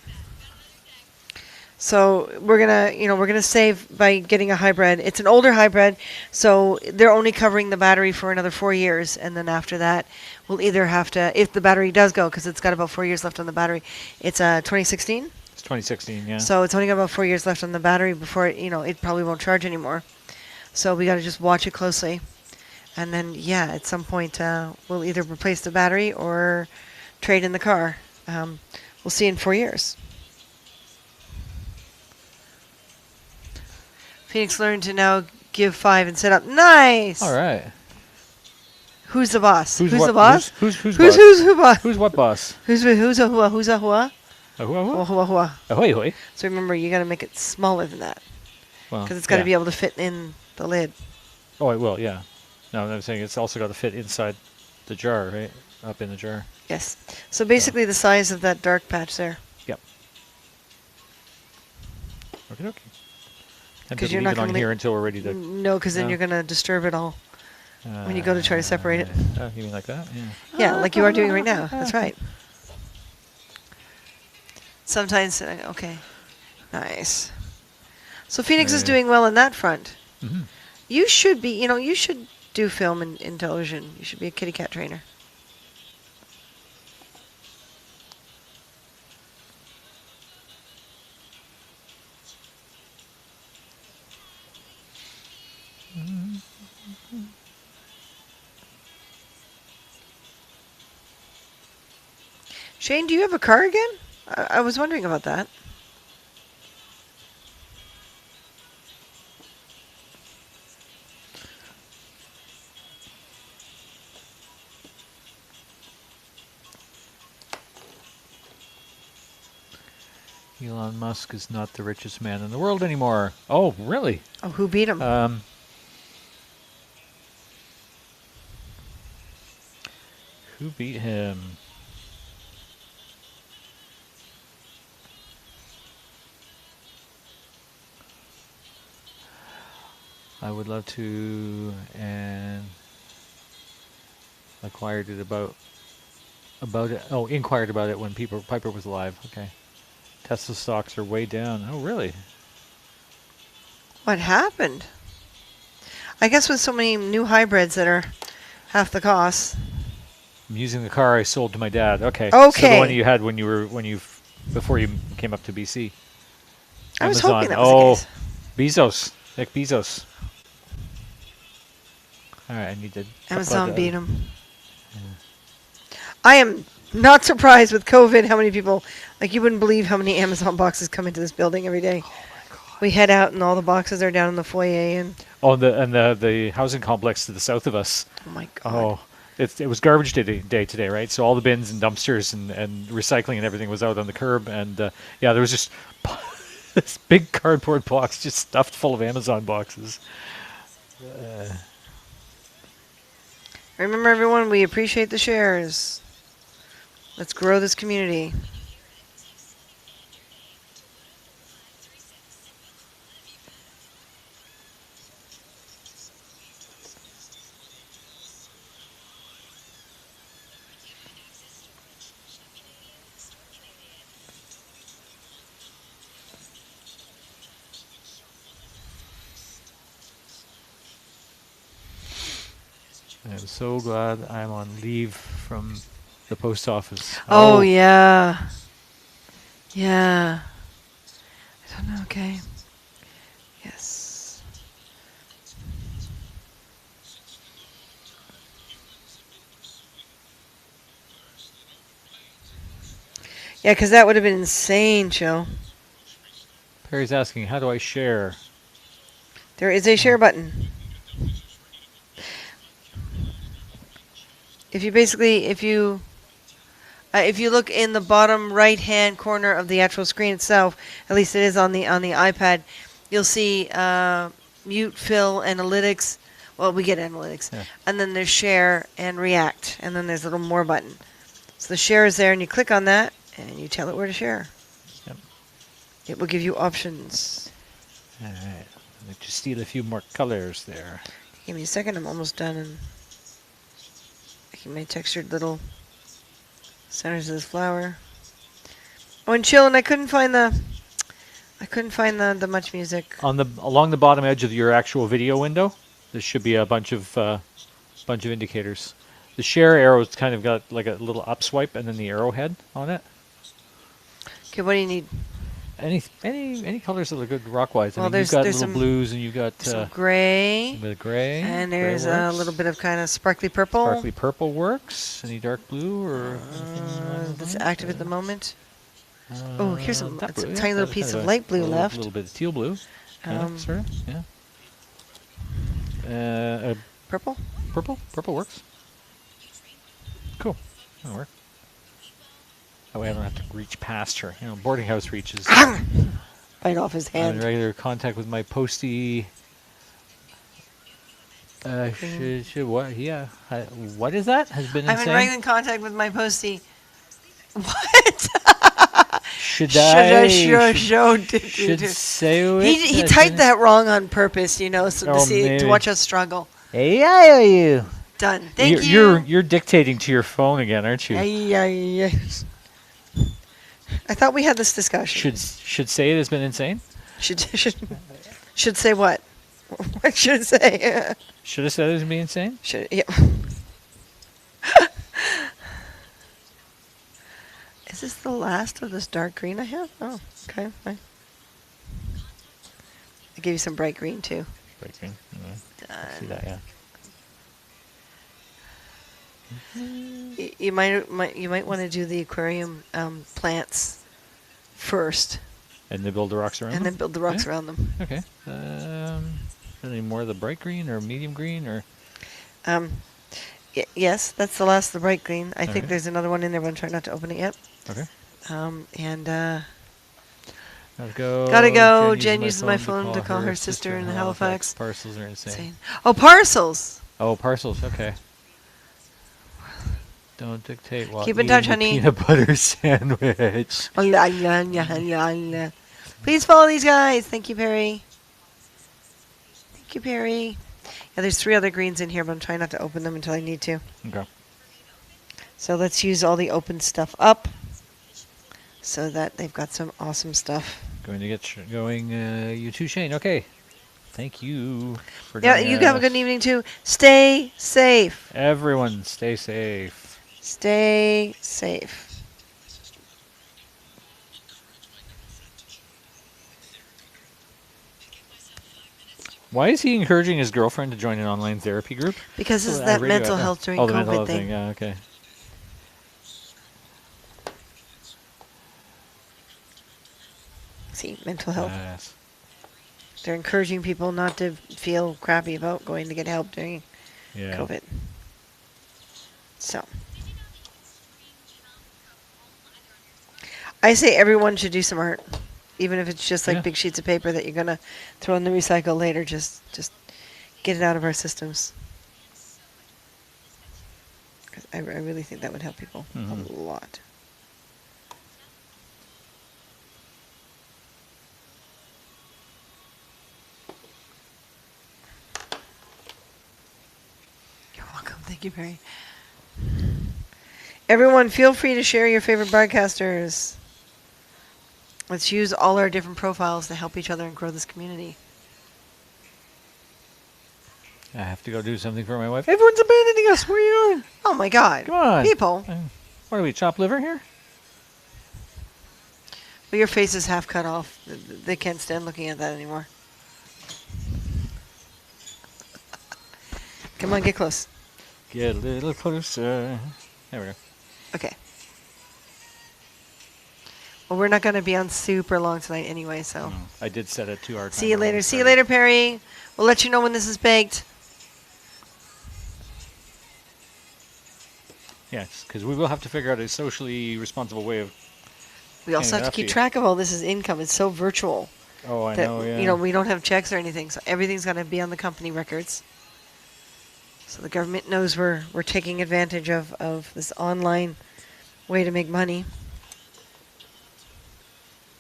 Speaker 1: So we're gonna save by getting a hybrid. It's an older hybrid, so they're only covering the battery for another 4 years, and then after that, we'll either have to, if the battery does go, because it's got about 4 years left on the battery. It's 2016,
Speaker 2: It's 2016, yeah.
Speaker 1: so it's only got about 4 years left on the battery before it probably won't charge anymore. So we got to just watch it closely, and then at some point we'll either replace the battery or trade in the car. We'll see in 4 years. Phoenix learned to now give 5 and set up. Nice.
Speaker 2: All right.
Speaker 1: Who's the boss?
Speaker 2: Who's
Speaker 1: the
Speaker 2: what-
Speaker 1: boss?
Speaker 2: who's boss?
Speaker 1: Who boss?
Speaker 2: Who's what boss?
Speaker 1: Who's a hua? Who's a hua?
Speaker 2: Ahua,
Speaker 1: Hua
Speaker 2: ahua?
Speaker 1: hua hua.
Speaker 2: Ahoy, ahoy.
Speaker 1: So remember, you got to make it smaller than that
Speaker 2: Well,
Speaker 1: because it's got to
Speaker 2: yeah.
Speaker 1: be able to fit in the lid.
Speaker 2: Oh, it will, yeah. No, I'm saying it's also got to fit inside the jar, right? Up in the jar.
Speaker 1: Yes. So basically, the size of that dark patch there.
Speaker 2: Yep. Okay, okay. And
Speaker 1: 'Cause
Speaker 2: to
Speaker 1: you're
Speaker 2: leave
Speaker 1: not
Speaker 2: it on
Speaker 1: gonna
Speaker 2: here
Speaker 1: lea-
Speaker 2: until we're ready to.
Speaker 1: No, because then
Speaker 2: No.
Speaker 1: you're going to disturb it all when you go to try to separate it.
Speaker 2: You mean like that? Yeah.
Speaker 1: Yeah, like you are doing right now. That's right. Sometimes, okay. Nice. So Phoenix is
Speaker 2: Right.
Speaker 1: doing well in that front.
Speaker 2: Mhm.
Speaker 1: You should be, you should do film in television. You should be a kitty cat trainer. Shane, do you have a car again? I was wondering about that.
Speaker 2: Elon Musk is not the richest man in the world anymore. Oh, really?
Speaker 1: Oh, who beat him?
Speaker 2: Who beat him? I would love to, and acquired it about it. Oh, inquired about it when Piper was alive. Okay. Tesla stocks are way down. Oh, really?
Speaker 1: What happened? I guess with so many new hybrids that are half the cost.
Speaker 2: I'm using the car I sold to my dad. Okay. So
Speaker 1: Okay.
Speaker 2: the one you had before you came up to BC.
Speaker 1: I was
Speaker 2: Amazon.
Speaker 1: hoping that was the case.
Speaker 2: Bezos. Nick Bezos. All right, I need to.
Speaker 1: Amazon beat him. I am not surprised with COVID how many people, like you wouldn't believe how many Amazon boxes come into this building every day.
Speaker 2: Oh my God.
Speaker 1: We head out and all the boxes are down in the foyer and
Speaker 2: Oh, the housing complex to the south of us.
Speaker 1: oh my God.
Speaker 2: Oh, it was garbage day today, right? So all the bins and dumpsters and recycling and everything was out on the curb, and yeah, there was just this big cardboard box just stuffed full of Amazon boxes.
Speaker 1: Remember everyone, we appreciate the shares. Let's grow this community.
Speaker 2: I'm so glad I'm on leave from the post office.
Speaker 1: Oh yeah. Yeah. I don't know, okay. Yes. Yeah, because that would have been insane, Joe.
Speaker 2: Perry's asking, how do I share?
Speaker 1: There is a share button. If you look in the bottom right-hand corner of the actual screen itself, at least it is on the iPad, you'll see mute, fill, analytics. Well, we get analytics.
Speaker 2: Yeah.
Speaker 1: And then there's share and react. And then there's a little more button. So the share is there, and you click on that, and you tell it where to share.
Speaker 2: Yep.
Speaker 1: It will give you options.
Speaker 2: All right. Let me just steal a few more colors there.
Speaker 1: Give me a second. I'm almost done. And making my textured little centers of this flower. Oh, and chillin', I couldn't find the much music.
Speaker 2: Along the bottom edge of your actual video window, there should be a bunch of indicators. The share arrow's kind of got like a little up swipe and then the arrowhead on it.
Speaker 1: Okay, what do you need?
Speaker 2: Any colors that look good rock-wise.
Speaker 1: Well,
Speaker 2: I mean, you've got little
Speaker 1: some
Speaker 2: blues and you've got
Speaker 1: some gray.
Speaker 2: a bit of gray.
Speaker 1: And
Speaker 2: Gray
Speaker 1: there's a
Speaker 2: works.
Speaker 1: little bit of kind of sparkly purple.
Speaker 2: Sparkly purple works. Any dark blue or anything
Speaker 1: That's
Speaker 2: like
Speaker 1: active at the moment. Oh, here's some
Speaker 2: that
Speaker 1: it's a
Speaker 2: blue,
Speaker 1: tiny little
Speaker 2: that's
Speaker 1: piece
Speaker 2: kind
Speaker 1: of
Speaker 2: a
Speaker 1: light blue
Speaker 2: little,
Speaker 1: left.
Speaker 2: A little bit of teal blue. Sort of, yeah.
Speaker 1: Purple?
Speaker 2: Purple works. Cool. That'll work. That way I don't have to reach past her. You know, boarding house reaches.
Speaker 1: Right off his
Speaker 2: I'm in
Speaker 1: hand.
Speaker 2: regular contact with my postie. What? Yeah. What is that? Has been
Speaker 1: I'm in
Speaker 2: insane.
Speaker 1: regular contact with my postie. What?
Speaker 2: Should I?
Speaker 1: Should
Speaker 2: say it?
Speaker 1: He typed that wrong on purpose, you know, so to
Speaker 2: Oh,
Speaker 1: see to
Speaker 2: maybe.
Speaker 1: watch us struggle.
Speaker 3: Hey, I owe you.
Speaker 1: Done. Thank you.
Speaker 2: You're dictating to your phone again, aren't you?
Speaker 1: I thought we had this discussion.
Speaker 2: Should say it has been insane.
Speaker 1: Should say what? What should it say?
Speaker 2: Should have said it has been insane.
Speaker 1: Should yeah. Is this the last of this dark green I have? Oh, okay. Fine. I gave you some bright green too.
Speaker 2: Bright green.
Speaker 1: Done.
Speaker 2: See that? Yeah.
Speaker 1: You might want to do the aquarium plants first,
Speaker 2: And then build the rocks around
Speaker 1: and
Speaker 2: them?
Speaker 1: then build the rocks
Speaker 2: Yeah.
Speaker 1: around them.
Speaker 2: Okay. Any more of the bright green or medium green or?
Speaker 1: Yes, that's the last of the bright green. I think
Speaker 2: Okay.
Speaker 1: there's another one in there, but I'm trying not to open it yet.
Speaker 2: Okay.
Speaker 1: And
Speaker 2: Gotta go.
Speaker 1: Gotta go. Jen uses my phone to call her sister in Halifax.
Speaker 2: Parcels are insane.
Speaker 1: insane. Oh, parcels.
Speaker 2: Oh, parcels. Okay. Don't dictate while
Speaker 1: Keep in touch,
Speaker 2: eating
Speaker 1: honey.
Speaker 2: the peanut butter sandwich.
Speaker 1: Oh, yeah. Please follow these guys. Thank you, Perry. Thank you, Perry. Yeah, there's 3 other greens in here, but I'm trying not to open them until I need to.
Speaker 2: Okay.
Speaker 1: So let's use all the open stuff up so that they've got some awesome stuff.
Speaker 2: Going to get going. You too, Shane. Okay. Thank you for
Speaker 1: Yeah,
Speaker 2: joining
Speaker 1: you have a
Speaker 2: us.
Speaker 1: good evening too. Stay safe.
Speaker 2: Everyone, stay safe.
Speaker 1: Stay safe.
Speaker 2: Why is he encouraging his girlfriend to join an online therapy group?
Speaker 1: Because this is
Speaker 2: Oh,
Speaker 1: that
Speaker 2: radio
Speaker 1: mental
Speaker 2: FM.
Speaker 1: health during
Speaker 2: Oh, the mental
Speaker 1: COVID
Speaker 2: health
Speaker 1: thing.
Speaker 2: Yeah, okay.
Speaker 1: See, mental health.
Speaker 2: Yes.
Speaker 1: They're encouraging people not to feel crappy about going to get help during
Speaker 2: Yeah.
Speaker 1: COVID. So, I say everyone should do some art, even if it's just like
Speaker 2: Yeah.
Speaker 1: big sheets of paper that you're gonna throw in the recycle later. Just get it out of our systems. 'Cause I really think that would help people
Speaker 2: Mhm.
Speaker 1: a lot. You're welcome. Thank you, Perry. Everyone, feel free to share your favorite broadcasters. Let's use all our different profiles to help each other and grow this community.
Speaker 2: I have to go do something for my wife. Everyone's abandoning us. Where are you going?
Speaker 1: Oh my God.
Speaker 2: Come on.
Speaker 1: People.
Speaker 2: What are we, chop liver here?
Speaker 1: Well, your face is half cut off. They can't stand looking at that anymore. Come on, get close.
Speaker 2: Get a little closer. There we go.
Speaker 1: Okay. Well, we're not going to be on super long tonight anyway, so.
Speaker 2: I did set it to our
Speaker 1: See you later. See you later, Perry. We'll let you know when this is baked.
Speaker 2: Yes, because we will have to figure out a socially responsible way of.
Speaker 1: We also
Speaker 2: Hang it
Speaker 1: have to
Speaker 2: up
Speaker 1: keep
Speaker 2: to you.
Speaker 1: track of all this as income. It's so virtual.
Speaker 2: Oh, I
Speaker 1: that
Speaker 2: know, yeah.
Speaker 1: you know we don't have checks or anything, so everything's got to be on the company records. So the government knows we're taking advantage of this online way to make money,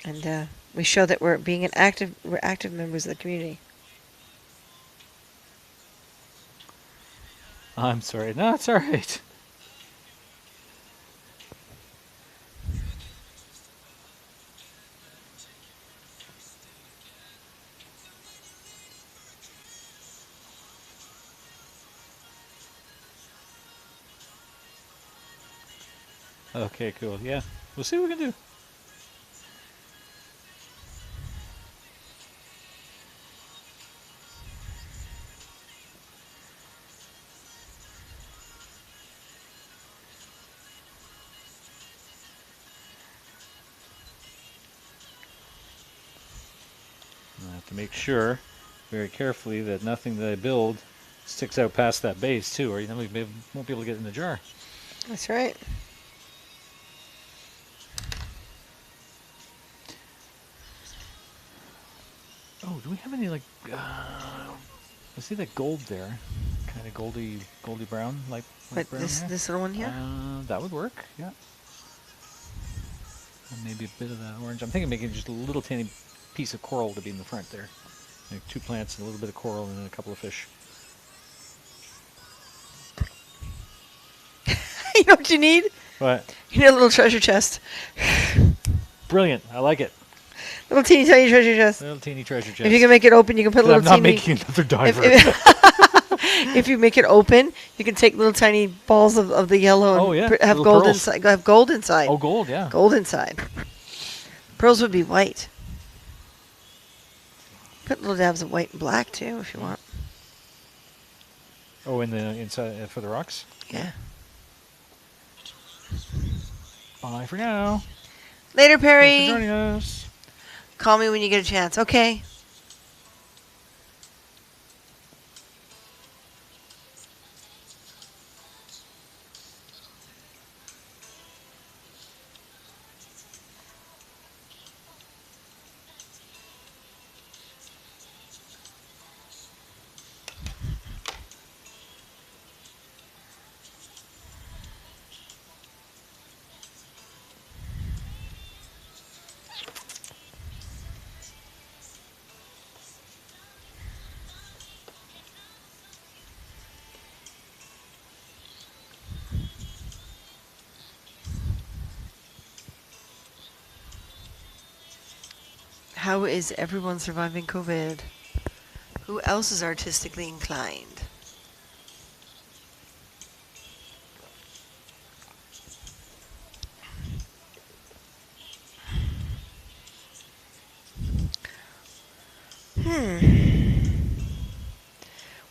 Speaker 1: and we show that we're active members of the community.
Speaker 2: I'm sorry. No, it's all right. Okay, cool. Yeah. We'll see what we can do. I have to make sure very carefully that nothing that I build sticks out past that base too, or then we won't be able to get it in the jar.
Speaker 1: That's right.
Speaker 2: Oh, do we have any like? I see that gold there, kind of goldy brown, like
Speaker 1: But
Speaker 2: brown
Speaker 1: this
Speaker 2: there.
Speaker 1: this little one here.
Speaker 2: That would work. Yeah. And maybe a bit of that orange. I'm thinking making just a little tiny piece of coral to be in the front there. Like 2 plants and a little bit of coral and then a couple of fish.
Speaker 1: You know what you need?
Speaker 2: But
Speaker 1: You need a little treasure chest.
Speaker 2: brilliant. I like it.
Speaker 1: Little teeny tiny treasure chest.
Speaker 2: Little teeny treasure chest.
Speaker 1: If you can make it open, you can put a little
Speaker 2: I'm not
Speaker 1: teeny.
Speaker 2: making another diver.
Speaker 1: If you make it open, you can take little tiny balls of the yellow and
Speaker 2: Oh, yeah,
Speaker 1: have
Speaker 2: little
Speaker 1: gold
Speaker 2: pearls.
Speaker 1: inside. Have gold inside.
Speaker 2: Oh, gold, yeah.
Speaker 1: Gold inside. Pearls would be white. Put little dabs of white and black too, if you want.
Speaker 2: Oh, in the inside for the rocks.
Speaker 1: Yeah.
Speaker 2: Bye for now.
Speaker 1: Later,
Speaker 2: Thanks
Speaker 1: Perry.
Speaker 2: for joining us.
Speaker 1: Call me when you get a chance. Okay. How is everyone surviving COVID? Who else is artistically inclined?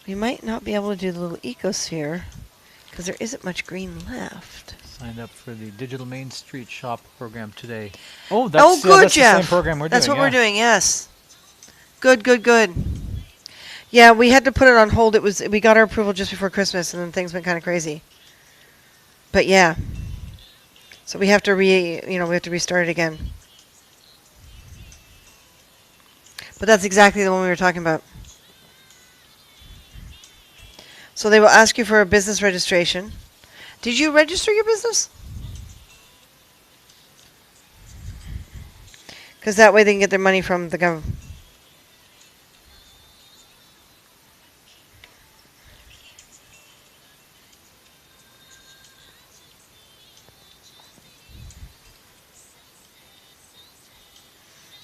Speaker 1: We might not be able to do the little ecosphere because there isn't much green left.
Speaker 2: Signed up for the Digital Main Street Shop program today. Oh, that's,
Speaker 1: Oh, good,
Speaker 2: that's the
Speaker 1: Jeff.
Speaker 2: same program we're
Speaker 1: That's
Speaker 2: doing.
Speaker 1: what we're doing. Yes. Good, good, good. Yeah, we had to put it on hold. We got our approval just before Christmas, and then things went kind of crazy. But yeah, so we have to restart it again. But that's exactly the one we were talking about. So they will ask you for a business registration. Did you register your business? Because that way they can get their money from the government.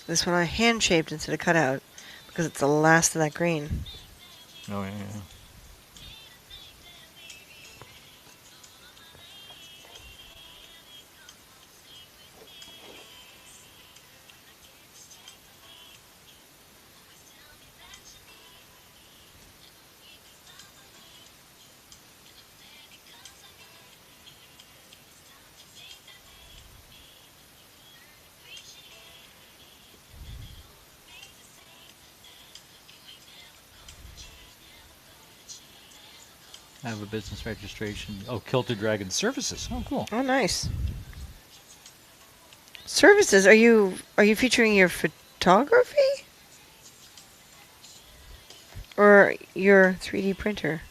Speaker 1: This one I hand-shaped instead of cut out because it's the last of that green.
Speaker 2: Oh, yeah. I have a business registration. Oh, Kilted Dragon Services. Oh, cool.
Speaker 1: Oh, nice. Services? Are you featuring your photography? for your 3D printer?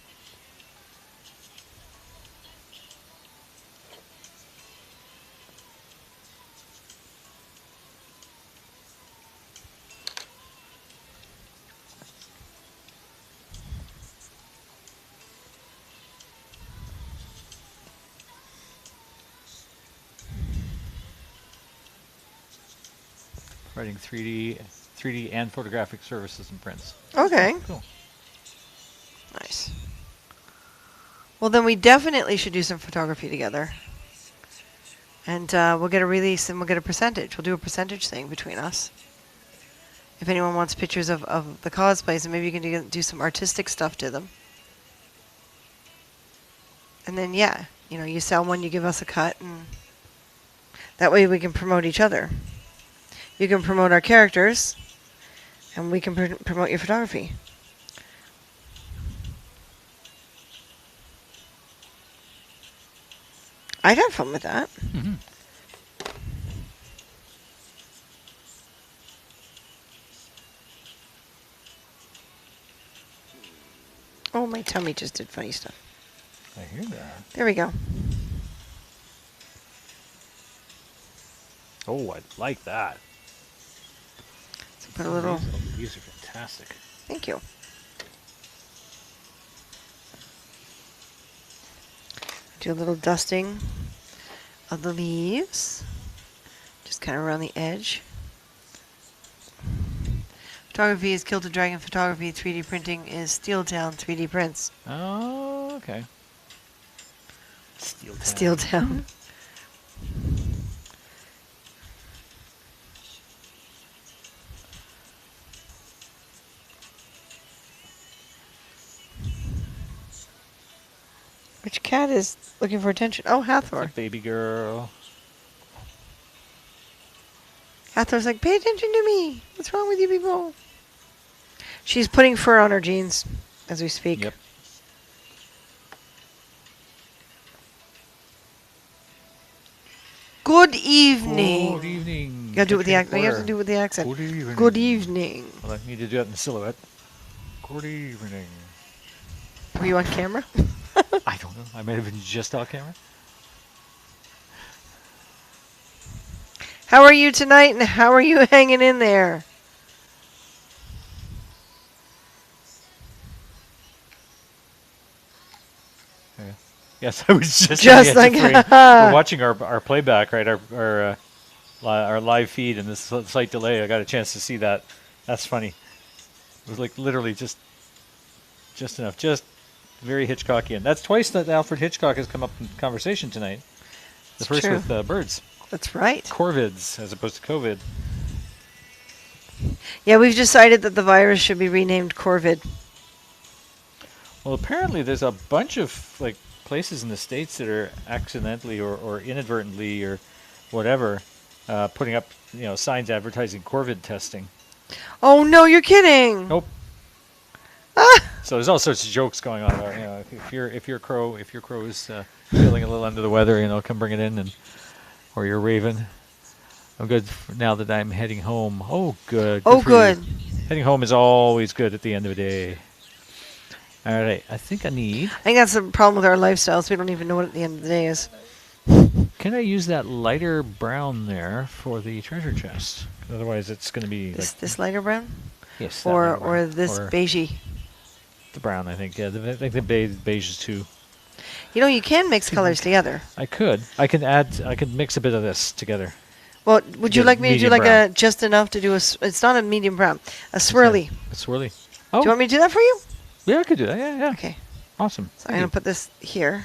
Speaker 2: Providing 3D and photographic services and prints.
Speaker 1: Okay.
Speaker 2: Cool.
Speaker 1: Nice. Well, then we definitely should do some photography together. And we'll get a release and we'll get a percentage. We'll do a percentage thing between us. If anyone wants pictures of the cosplays, and maybe you can do some artistic stuff to them. And then, yeah, you know, you sell one, you give us a cut, and that way we can promote each other. You can promote our characters, and we can promote your photography. I'd have fun with that.
Speaker 2: Mm-hmm.
Speaker 1: Oh, my tummy just did funny stuff.
Speaker 2: I hear that.
Speaker 1: There we go.
Speaker 2: Oh, I like that.
Speaker 1: So put a little.
Speaker 2: These are fantastic.
Speaker 1: Thank you. Do a little dusting of the leaves. Just kind of around the edge. Photography is Kill to Dragon photography. 3D printing is Steel Town 3D prints.
Speaker 2: Oh, okay. Steel Town.
Speaker 1: Steel Town. Which cat is looking for attention? Oh, Hathor.
Speaker 2: Like baby girl.
Speaker 1: Hathor's like, pay attention to me. What's wrong with you people? She's putting fur on her jeans as we speak.
Speaker 2: Yep.
Speaker 1: Good evening.
Speaker 2: Good evening.
Speaker 1: You gotta do it with the accent. You have to
Speaker 2: Reporter.
Speaker 1: do it with the accent.
Speaker 2: Good evening.
Speaker 1: Good evening.
Speaker 2: Well, I need to do that in the silhouette. Good evening.
Speaker 1: Were you on camera?
Speaker 2: I don't know. I might have been just off camera.
Speaker 1: How are you tonight, and how are you hanging in there?
Speaker 2: Yeah. Yes, I was just
Speaker 1: Just
Speaker 2: looking
Speaker 1: like-
Speaker 2: at we're watching our playback, right? Our live feed and this slight delay. I got a chance to see that. That's funny. It was like literally just enough, just very Hitchcockian. That's twice that Alfred Hitchcock has come up in conversation tonight. The
Speaker 1: It's
Speaker 2: first
Speaker 1: true.
Speaker 2: with birds,
Speaker 1: That's right.
Speaker 2: corvids as opposed to COVID.
Speaker 1: Yeah, we've decided that the virus should be renamed Corvid.
Speaker 2: Well, apparently there's a bunch of like places in the States that are accidentally or inadvertently or whatever putting up signs advertising corvid testing.
Speaker 1: Oh no, you're kidding!
Speaker 2: Nope.
Speaker 1: Ah!
Speaker 2: So there's all sorts of jokes going on about if your crow is feeling a little under the weather, come bring it in, or your raven. I'm good now that I'm heading home. Oh, good.
Speaker 1: Oh,
Speaker 2: for you.
Speaker 1: good.
Speaker 2: Heading home is always good at the end of a day. All right, I think I need.
Speaker 1: I think that's the problem with our lifestyles. We don't even know what at the end of the day is.
Speaker 2: Can I use that lighter brown there for the treasure chest? Otherwise, it's going to be
Speaker 1: This lighter brown?
Speaker 2: yes, that
Speaker 1: Or
Speaker 2: lighter brown.
Speaker 1: this
Speaker 2: Or
Speaker 1: beigey?
Speaker 2: the brown, I think. Yeah, I think the beige is too.
Speaker 1: You can mix colors together.
Speaker 2: I could mix a bit of this together.
Speaker 1: Well, would you
Speaker 2: Yeah,
Speaker 1: like me to do
Speaker 2: medium
Speaker 1: like
Speaker 2: brown.
Speaker 1: a just enough to do it's not a medium brown, a swirly.
Speaker 2: A swirly.
Speaker 1: Do
Speaker 2: Oh,
Speaker 1: you want me to do that for you?
Speaker 2: yeah, I could do that. Yeah.
Speaker 1: Okay.
Speaker 2: Awesome.
Speaker 1: So I'm going to put this here.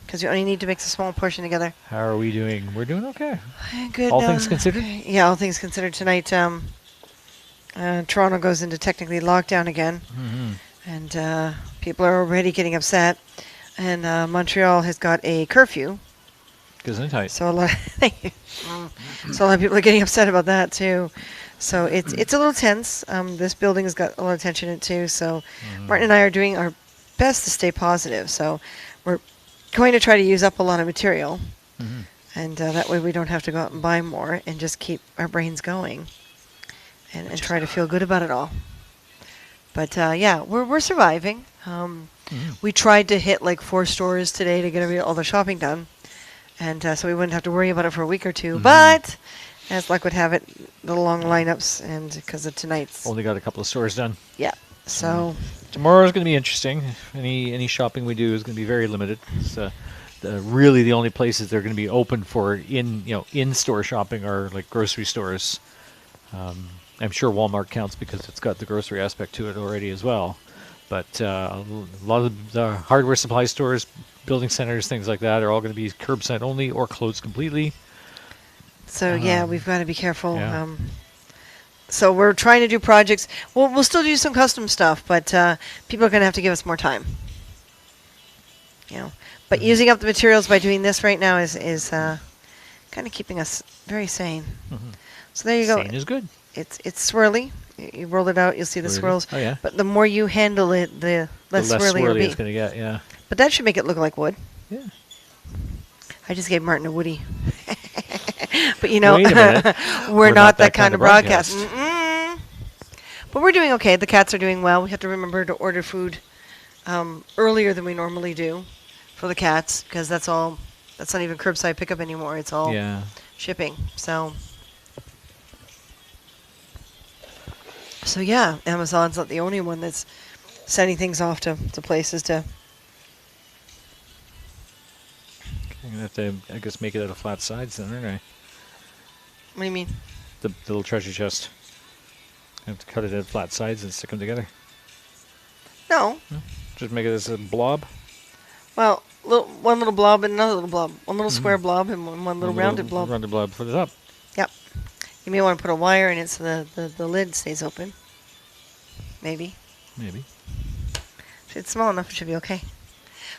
Speaker 1: Because you only need to mix a small portion together.
Speaker 2: How are we doing? We're doing okay.
Speaker 1: Good.
Speaker 2: All things considered?
Speaker 1: Okay. Yeah, all things considered. Tonight, Toronto goes into technically lockdown again.
Speaker 2: Mm-hmm.
Speaker 1: And people are already getting upset. And Montreal has got a curfew.
Speaker 2: Gesundheit.
Speaker 1: So a lot thank you. So a lot of people are getting upset about that too. So it's a little tense. This building has got a lot of tension in it too. So Martin and I are doing our best to stay positive. So we're going to try to use up a lot of material.
Speaker 2: Mm-hmm.
Speaker 1: And that way we don't have to go out and buy more and just keep our brains going and try to feel good about it all. But yeah, we're surviving. We tried to hit like 4 stores today to get all the shopping done, and so we wouldn't have to worry about it for a week or two. But as luck would have it, the long lineups and because of tonight's.
Speaker 2: Only got a couple of stores done.
Speaker 1: Yeah. So
Speaker 2: Tomorrow's going to be interesting. Any shopping we do is going to be very limited. It's, really the only places they're going to be open for in-store shopping are like grocery stores. I'm sure Walmart counts because it's got the grocery aspect to it already as well. But a lot of the hardware supply stores, building centers, things like that are all going to be curbside only or closed completely.
Speaker 1: So yeah, we've got to be careful.
Speaker 2: Yeah.
Speaker 1: So we're trying to do projects. We'll still do some custom stuff, but people are going to have to give us more time. But using up the materials by doing this right now is kind of keeping us very sane. So there you go.
Speaker 2: Sane is good.
Speaker 1: It's swirly. You roll it out, you'll see the swirls.
Speaker 2: Oh yeah.
Speaker 1: But the more you handle it, the less swirly it'll be.
Speaker 2: It's going to get. Yeah.
Speaker 1: But that should make it look like wood.
Speaker 2: Yeah.
Speaker 1: I just gave Martin a woody. But
Speaker 2: Wait a minute.
Speaker 1: we're not that kind of broadcast. But we're doing okay. The cats are doing well. We have to remember to order food earlier than we normally do for the cats because that's not even curbside pickup anymore. It's all shipping. So yeah, Amazon's not the only one that's sending things off to places to.
Speaker 2: I'm going to have to, I guess, make it out of flat sides then, aren't I?
Speaker 1: What do you mean?
Speaker 2: The little treasure chest. I have to cut it at flat sides and stick them together.
Speaker 1: No.
Speaker 2: Just make it as a blob.
Speaker 1: Well, one little blob and another little blob. One little square blob and one little rounded blob.
Speaker 2: Rounded blob for the top.
Speaker 1: Yep. You may want to put a wire in it so the lid stays open. Maybe. If it's small enough, it should be okay.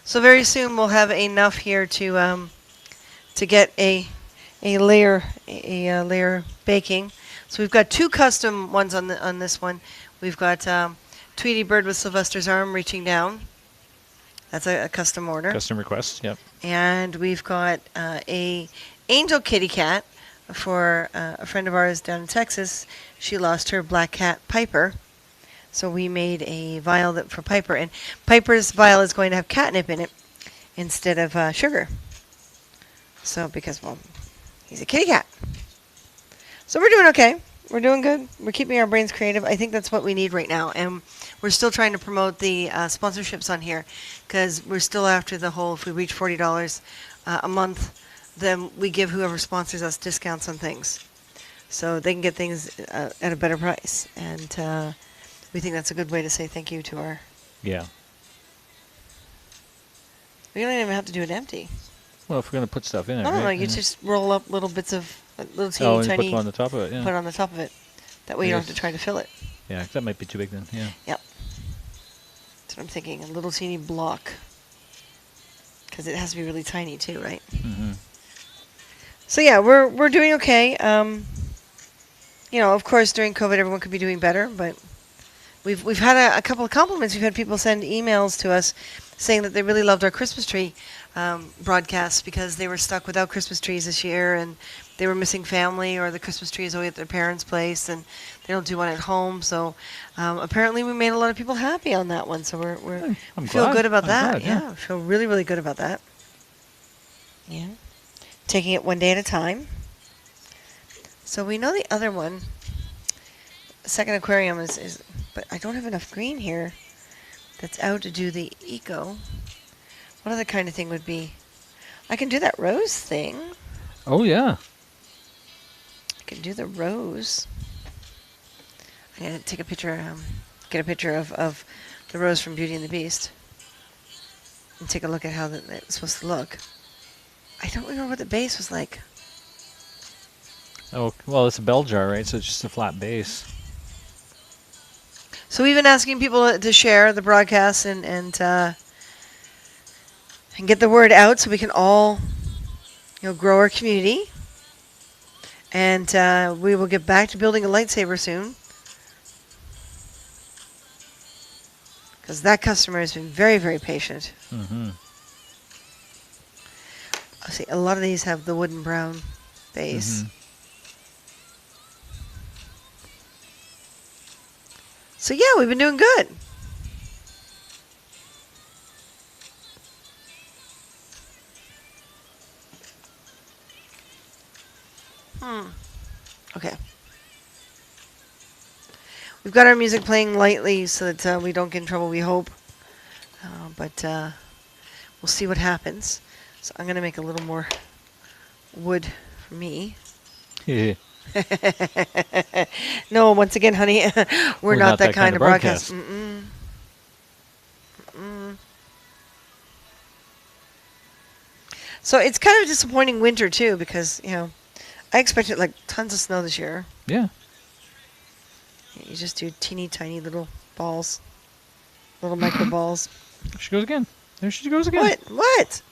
Speaker 1: So very soon we'll have enough here to get a layer baking. So we've got 2 custom ones on this one. We've got Tweety Bird with Sylvester's arm reaching down. That's a custom order.
Speaker 2: Custom request. Yep.
Speaker 1: And we've got a angel kitty cat for a friend of ours down in Texas. She lost her black cat Piper. So we made a vial for Piper. And Piper's vial is going to have catnip in it instead of sugar. So because, well, he's a kitty cat. So we're doing okay. We're doing good. We're keeping our brains creative. I think that's what we need right now. And we're still trying to promote the sponsorships on here because we're still after the whole, if we reach $40 a month, then we give whoever sponsors us discounts on things. So they can get things at a better price. And we think that's a good way to say thank you to our...
Speaker 2: Yeah.
Speaker 1: We don't even have to do it empty.
Speaker 2: Well, if we're going to put stuff in it,
Speaker 1: No, you just roll up little bits of, little teeny tiny...
Speaker 2: put them on the top of it, yeah.
Speaker 1: Put it on the top of it. That way you don't have to try to fill it.
Speaker 2: Yeah, that might be too big then, yeah.
Speaker 1: Yep. That's what I'm thinking, a little teeny block. Because it has to be really tiny too, right? So yeah, we're doing okay. Of course, during COVID, everyone could be doing better, but we've had a couple of compliments. We've had people send emails to us saying that they really loved our Christmas tree broadcasts because they were stuck without Christmas trees this year and they were missing family, or the Christmas tree is always at their parents' place and they don't do one at home. So apparently we made a lot of people happy on that one. So we feel good about that. Yeah, feel really, really good about that. Yeah. Taking it one day at a time. So we know the other one, second aquarium is, but I don't have enough green here that's out to do the eco. What other kind of thing would be? I can do that rose thing.
Speaker 2: Oh, yeah.
Speaker 1: I can do the rose. I'm going to take a picture, get a picture of the rose from Beauty and the Beast and take a look at how it's supposed to look. I don't remember what the base was like.
Speaker 2: Oh, well, it's a bell jar, right? So it's just a flat base.
Speaker 1: So we've been asking people to share the broadcast and get the word out so we can all, grow our community. And we will get back to building a lightsaber soon. Because that customer has been very, very patient. See, a lot of these have the wooden brown base. So yeah, we've been doing good. Okay. We've got our music playing lightly so that we don't get in trouble, we hope. But we'll see what happens. So I'm going to make a little more wood for me.
Speaker 2: Yeah.
Speaker 1: No, once again, honey, we're not that kind of broadcast. Mm-mm. Mm-mm. So it's kind of a disappointing winter, too, because, I expected, like, tons of snow this year.
Speaker 2: Yeah.
Speaker 1: You just do teeny tiny little balls. Little micro balls.
Speaker 2: There she goes again. There she goes again.
Speaker 1: What? What?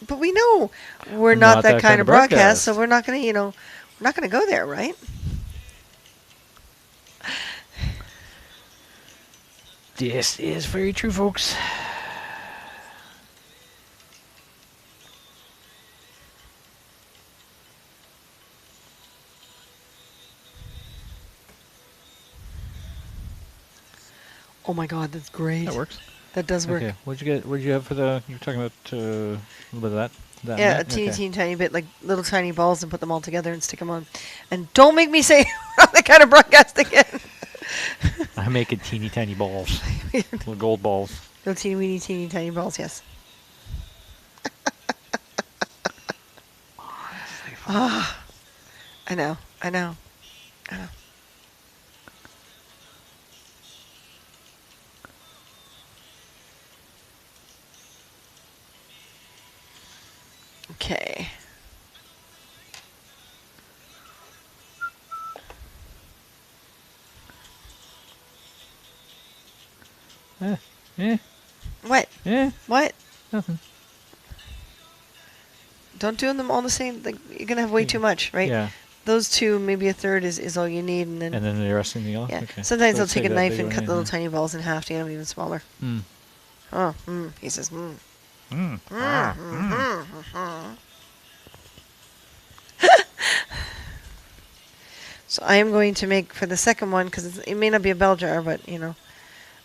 Speaker 1: But we know we're not that kind of broadcast, so we're not going to, we're not going to go there, right?
Speaker 3: This is very true, folks.
Speaker 1: Oh my God, that's great.
Speaker 2: That works.
Speaker 1: That does work.
Speaker 2: Okay. What'd you get? What'd you have for the? You were talking about a little bit of that.
Speaker 1: Yeah, a teeny tiny bit, like little tiny balls, and put them all together and stick them on. And don't make me say that kind of broadcast again.
Speaker 2: I make it teeny tiny balls, little gold balls.
Speaker 1: Little teeny weeny teeny tiny balls, yes. Ah, I know. Okay.
Speaker 2: Eh.
Speaker 1: What?
Speaker 2: Eh.
Speaker 1: What?
Speaker 2: Nothing.
Speaker 1: Don't do them all the same. Like, you're gonna have way too much, right?
Speaker 2: Yeah.
Speaker 1: Those two, maybe a third is all you need, and then.
Speaker 2: And then the rest in the yellow.
Speaker 1: Yeah.
Speaker 2: Okay.
Speaker 1: Sometimes
Speaker 2: So
Speaker 1: they'll take a
Speaker 2: save that
Speaker 1: knife
Speaker 2: big
Speaker 1: and
Speaker 2: one,
Speaker 1: cut
Speaker 2: yeah.
Speaker 1: the little tiny balls in half to get them even smaller.
Speaker 2: Mm.
Speaker 1: Oh, he says, So I am going to make, for the second one, because it may not be a bell jar, but,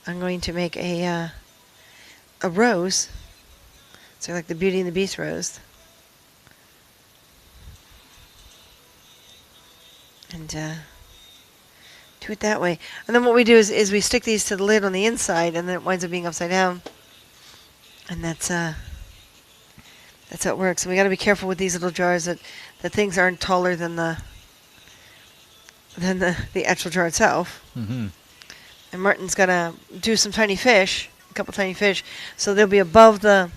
Speaker 1: I'm going to make a rose. So like the Beauty and the Beast rose. And do it that way. And then what we do is we stick these to the lid on the inside, and then it winds up being upside down. And that's how it works. And we got to be careful with these little jars that things aren't taller than the actual jar itself.
Speaker 2: Mm-hmm.
Speaker 1: And Martin's gonna do some tiny fish, a couple tiny fish, so they'll be above the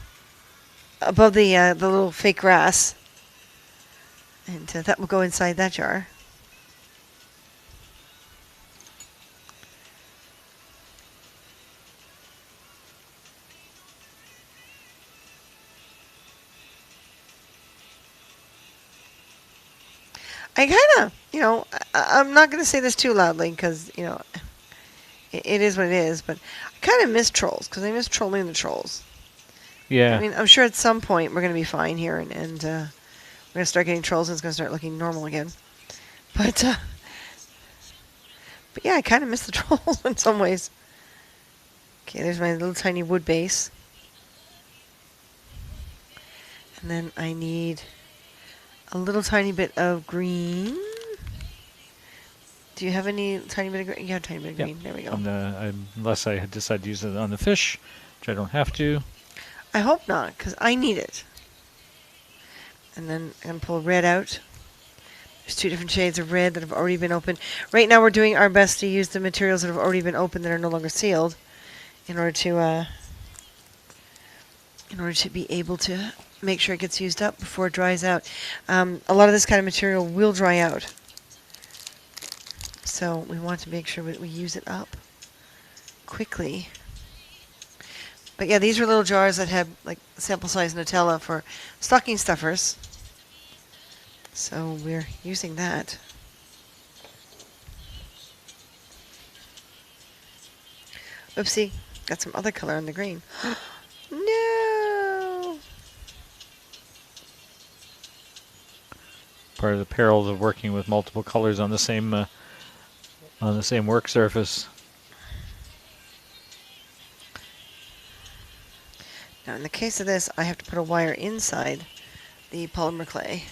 Speaker 1: little fake grass, and that will go inside that jar. I kind of, I'm not going to say this too loudly because, it is what it is, but I kind of miss trolls because I miss trolling the trolls.
Speaker 2: Yeah.
Speaker 1: I mean, I'm sure at some point we're going to be fine here and we're going to start getting trolls and it's going to start looking normal again. But yeah, I kind of miss the trolls in some ways. Okay, there's my little tiny wood base. And then I need a little tiny bit of green. Do you have any tiny bit of green? You have a tiny bit of green. There we go.
Speaker 2: Unless I decide to use it on the fish, which I don't have to.
Speaker 1: I hope not, because I need it. And then I'm going to pull red out. There's 2 different shades of red that have already been opened. Right now we're doing our best to use the materials that have already been opened that are no longer sealed in order to be able to make sure it gets used up before it dries out. A lot of this kind of material will dry out. So we want to make sure we use it up quickly. But yeah, these are little jars that have like sample size Nutella for stocking stuffers. So we're using that. Oopsie, got some other color on the green. No!
Speaker 2: Part of the perils of working with multiple colors on the same work surface.
Speaker 1: Now, in the case of this, I have to put a wire inside the polymer clay.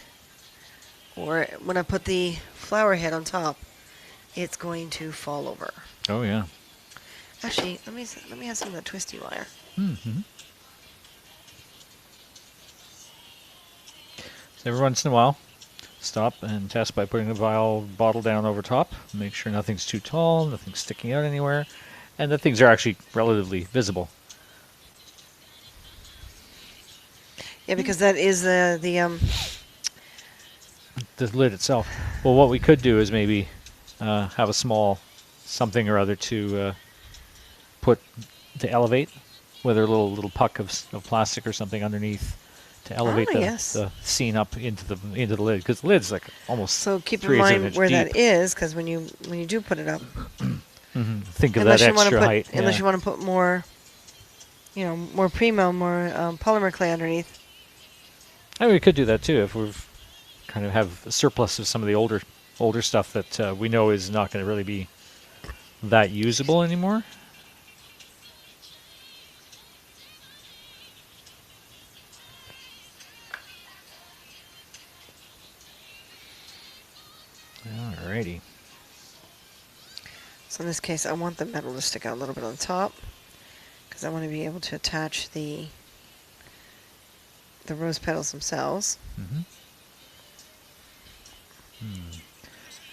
Speaker 1: Or when I put the flower head on top, it's going to fall over.
Speaker 2: Oh yeah.
Speaker 1: Actually, let me have some of that twisty wire.
Speaker 2: Mm-hmm. So every once in a while, stop and test by putting the vial bottle down over top. Make sure nothing's too tall, nothing's sticking out anywhere, and that things are actually relatively visible.
Speaker 1: Yeah, because that is
Speaker 2: The lid itself. Well, what we could do is maybe have a small something or other to put to elevate, whether a little puck of plastic or something underneath to elevate
Speaker 1: yes.
Speaker 2: the scene up into the lid, because the lid's like almost
Speaker 1: So keep in
Speaker 2: 3/8 of an
Speaker 1: mind
Speaker 2: inch
Speaker 1: where
Speaker 2: deep.
Speaker 1: that is, because when you do put it up,
Speaker 2: Think of that extra height.
Speaker 1: unless
Speaker 2: Yeah.
Speaker 1: you want to put more, more primo, more polymer clay underneath.
Speaker 2: I mean, we could do that too if we've kind of have a surplus of some of the older stuff that we know is not going to really be that usable anymore. Alrighty.
Speaker 1: So in this case, I want the metal to stick out a little bit on the top, because I want to be able to attach the rose petals themselves.
Speaker 2: Mm-hmm.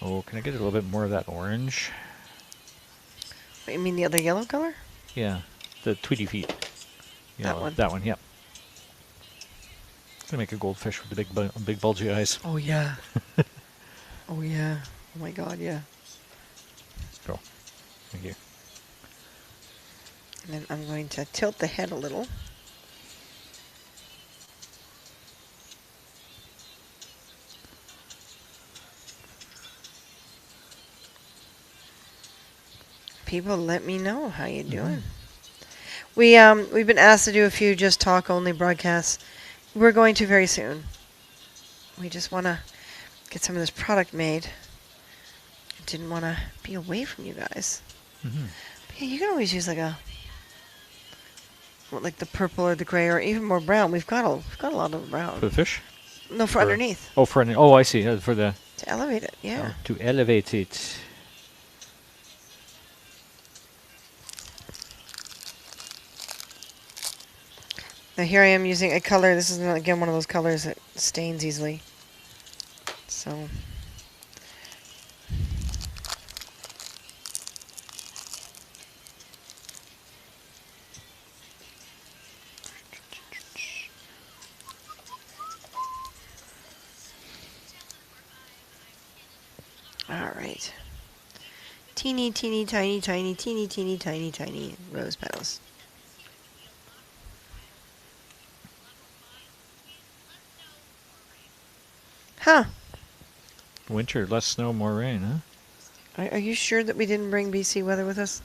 Speaker 2: Oh, can I get a little bit more of that orange?
Speaker 1: What, you mean the other yellow color?
Speaker 2: Yeah, the Tweety feet.
Speaker 1: That one.
Speaker 2: That one, yep. Gonna make a goldfish with the big bulgy eyes.
Speaker 1: Oh yeah. Oh yeah. Oh my God, yeah.
Speaker 2: Go. Thank you.
Speaker 1: And then I'm going to tilt the head a little. People, let me know how you doing. We've been asked to do a few just talk only broadcasts. We're going to very soon. We just want to get some of this product made. Didn't want to be away from you guys.
Speaker 2: Mm-hmm.
Speaker 1: But yeah, you can always use like the purple or the gray or even more brown. We've got a lot of brown.
Speaker 2: For the fish?
Speaker 1: No, for underneath.
Speaker 2: Oh, oh, I see. For the
Speaker 1: To elevate it, yeah.
Speaker 2: to elevate it.
Speaker 1: Now here I am using a color. This is again one of those colors that stains easily. So all right. Teeny, teeny, tiny, tiny, teeny, teeny, tiny, tiny rose petals. Huh.
Speaker 2: Winter, less snow, more rain, huh?
Speaker 1: Are you sure that we didn't bring BC weather with us?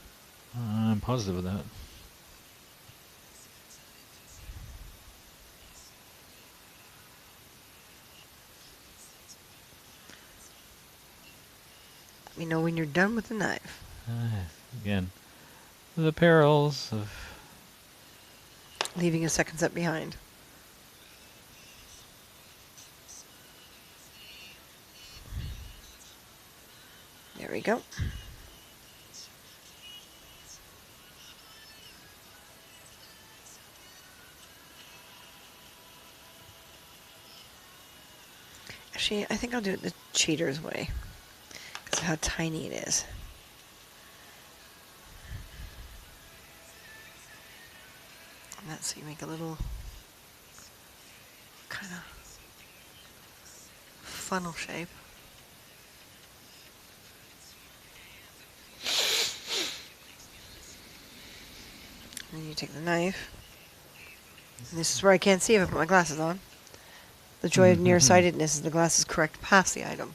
Speaker 2: I'm positive of that.
Speaker 1: Let me know when you're done with the knife.
Speaker 2: Again, the perils of...
Speaker 1: Leaving a second set behind. There we go. Actually, I think I'll do it the cheater's way, because of how tiny it is. And that's so you make a little kind of funnel shape. And then you take the knife. And this is where I can't see if I put my glasses on. The joy of nearsightedness is the glasses correct past the item.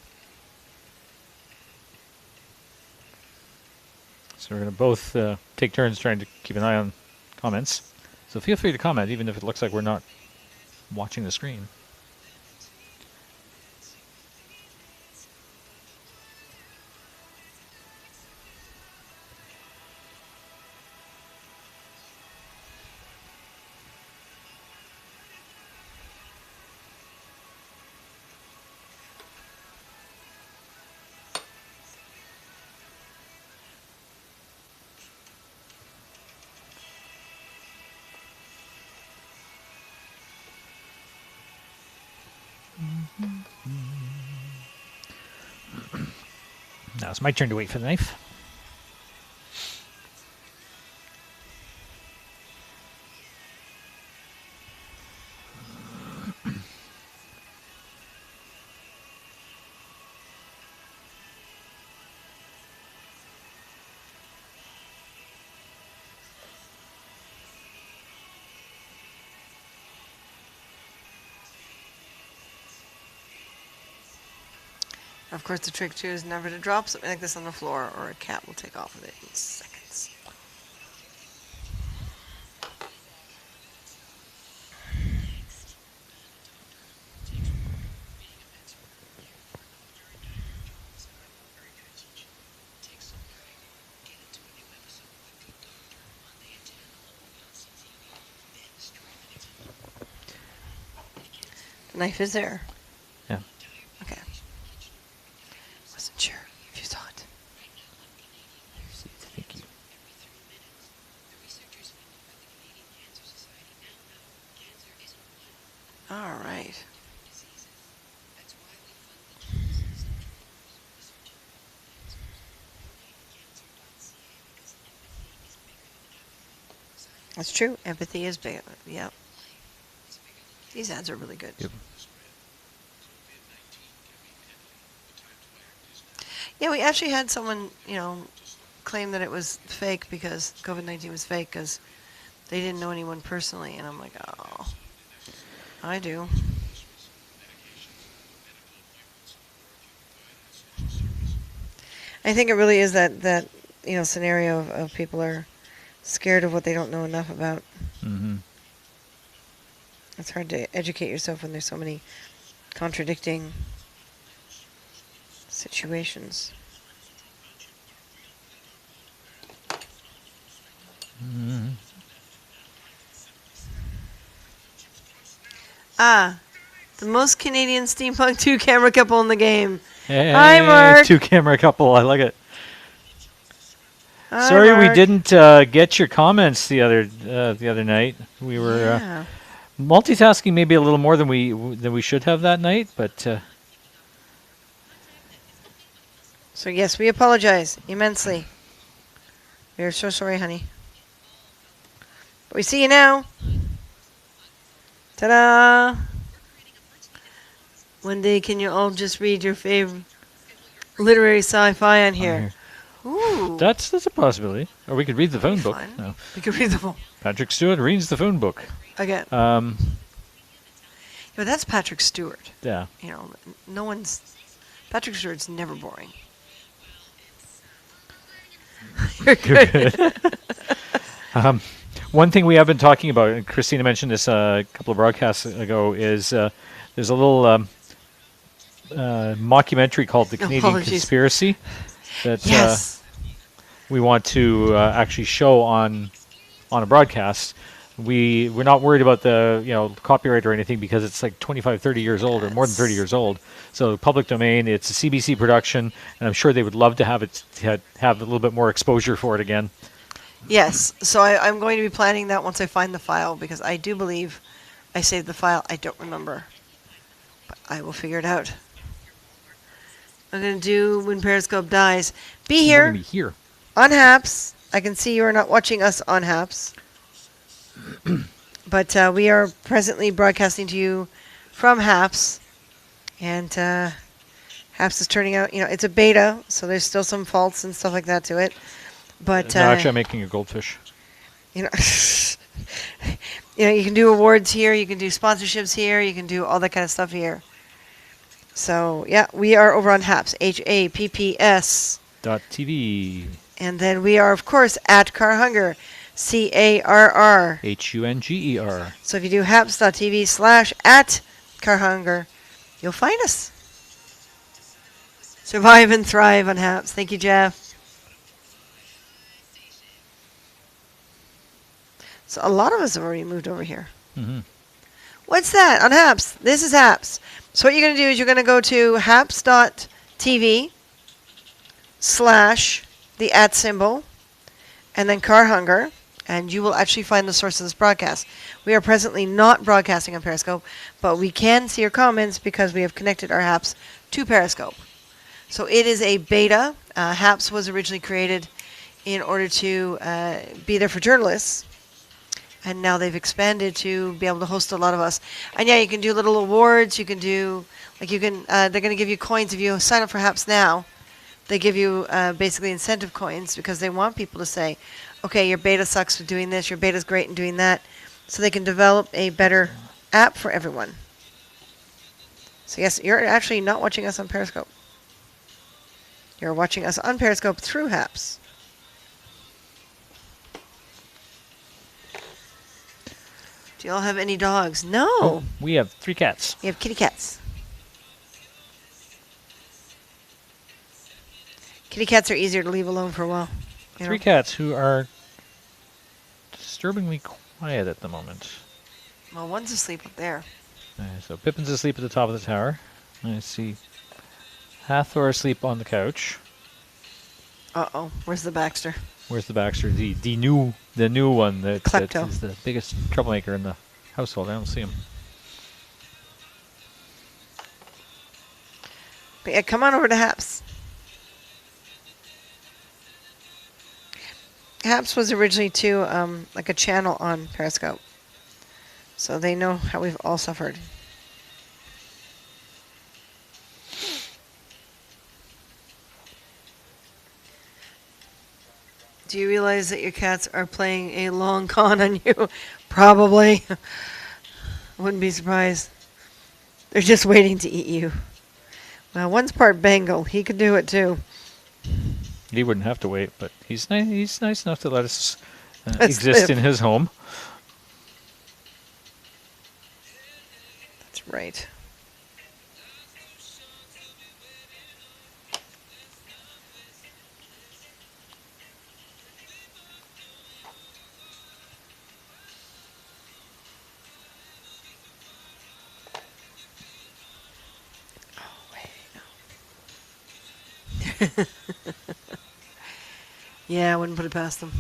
Speaker 2: So we're going to both take turns trying to keep an eye on comments. So feel free to comment, even if it looks like we're not watching the screen. Now it's my turn to wait for the knife.
Speaker 1: Of course, the trick too is never to drop something like this on the floor, or a cat will take off with it in seconds. The knife is there.
Speaker 2: Yeah.
Speaker 1: Okay. Wasn't sure if you saw it.
Speaker 2: Thank you.
Speaker 1: All right. That's true. Empathy is big. Yep. These ads are really good.
Speaker 2: Yep.
Speaker 1: Yeah, we actually had someone, claim that it was fake because COVID-19 was fake because they didn't know anyone personally. And I'm like, oh, I do. I think it really is that scenario of people are scared of what they don't know enough about.
Speaker 2: Mm-hmm.
Speaker 1: It's hard to educate yourself when there's so many contradicting situations.
Speaker 2: Mm-hmm.
Speaker 1: Ah, the most Canadian Steampunk 2 camera couple in the game.
Speaker 2: Hey,
Speaker 1: Hi, Mark.
Speaker 2: 2-camera couple. I like it.
Speaker 1: Hi,
Speaker 2: Sorry we
Speaker 1: Mark.
Speaker 2: didn't get your comments the other night. We were
Speaker 1: Yeah.
Speaker 2: multitasking maybe a little more than we should have that night, but
Speaker 1: So yes, we apologize immensely. We are so sorry, honey. But we see you now. Ta-da! One day, can you all just read your favorite literary sci-fi on here? Ooh,
Speaker 2: that's a possibility. Or we could read the phone
Speaker 1: be
Speaker 2: book.
Speaker 1: fun.
Speaker 2: No.
Speaker 1: We could read the book
Speaker 2: Patrick Stewart reads the phone book.
Speaker 1: again. But that's Patrick Stewart.
Speaker 2: Yeah.
Speaker 1: No one's. Patrick Stewart's never boring. You're good.
Speaker 2: One thing we have been talking about, and Christina mentioned this a couple of broadcasts ago, is there's a little mockumentary called The Canadian
Speaker 1: Apologies.
Speaker 2: Conspiracy that
Speaker 1: Yes.
Speaker 2: we want to actually show on a broadcast. We're not worried about the copyright or anything because it's like 25, 30 years old or more than 30 years old. So public domain, it's a CBC production, and I'm sure they would love to have it have a little bit more exposure for it again.
Speaker 1: Yes. So I'm going to be planning that once I find the file because I do believe I saved the file. I don't remember. But I will figure it out. I'm going to do When Periscope Dies. Be
Speaker 2: We're
Speaker 1: here
Speaker 2: gonna be here.
Speaker 1: on HAPS. I can see you are not watching us on HAPS. But we are presently broadcasting to you from HAPS. And HAPS is turning out, it's a beta, so there's still some faults and stuff like that to it. But
Speaker 2: No, actually, I'm making a goldfish.
Speaker 1: you know, you can do awards here, you can do sponsorships here, you can do all that kind of stuff here. So yeah, we are over on HAPS, HAPPS,
Speaker 2: .tv,
Speaker 1: and then we are of course at Car Hunger, CARR.
Speaker 2: HUNGER.
Speaker 1: So if you do haps.tv/at Car Hunger, you'll find us. Survive and thrive on HAPS. Thank you, Jeff. So a lot of us have already moved over here.
Speaker 2: Mm-hmm.
Speaker 1: What's that on HAPS? This is HAPS. So what you're going to do is you're going to go to haps.tv/the @ symbol and then Car Hunger, and you will actually find the source of this broadcast. We are presently not broadcasting on Periscope, but we can see your comments because we have connected our HAPS to Periscope. So it is a beta. HAPS was originally created in order to be there for journalists. And now they've expanded to be able to host a lot of us. And yeah, you can do little awards. You can do, like you can, they're going to give you coins if you sign up for HAPS now. They give you basically incentive coins because they want people to say, okay, your beta sucks for doing this, your beta's great in doing that. So they can develop a better app for everyone. So yes, you're actually not watching us on Periscope. You're watching us on Periscope through HAPS. Do y'all have any dogs? No.
Speaker 2: Oh, we have 3 cats.
Speaker 1: We have kitty cats. Kitty cats are easier to leave alone for a while.
Speaker 2: 3 cats who are disturbingly quiet at the moment.
Speaker 1: Well, one's asleep up there.
Speaker 2: So Pippin's asleep at the top of the tower. I see Hathor asleep on the couch.
Speaker 1: Uh-oh. Where's the Baxter?
Speaker 2: Where's the Baxter? The new one that
Speaker 1: Klepto.
Speaker 2: is the biggest troublemaker in the household. I don't see him.
Speaker 1: But yeah, come on over to HAPS. HAPS was originally too like a channel on Periscope. So they know how we've all suffered. Do you realize that your cats are playing a long con on you? Probably. Wouldn't be surprised. They're just waiting to eat you. Well, one's part Bengal. He could do it too.
Speaker 2: He wouldn't have to wait, but he's nice enough to let us
Speaker 1: Let's
Speaker 2: exist
Speaker 1: live.
Speaker 2: in his home.
Speaker 1: That's right. Yeah, I wouldn't put it past them.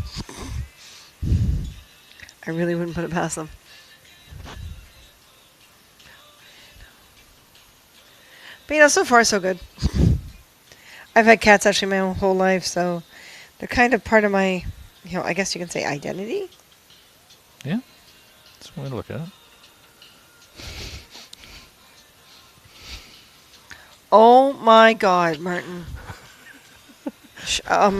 Speaker 1: I really wouldn't put it past them. But you know, so far so good. I've had cats actually my whole life, so they're kind of part of my, I guess you can say identity.
Speaker 2: Yeah, that's one way to look at it.
Speaker 1: Oh my God, Martin. Are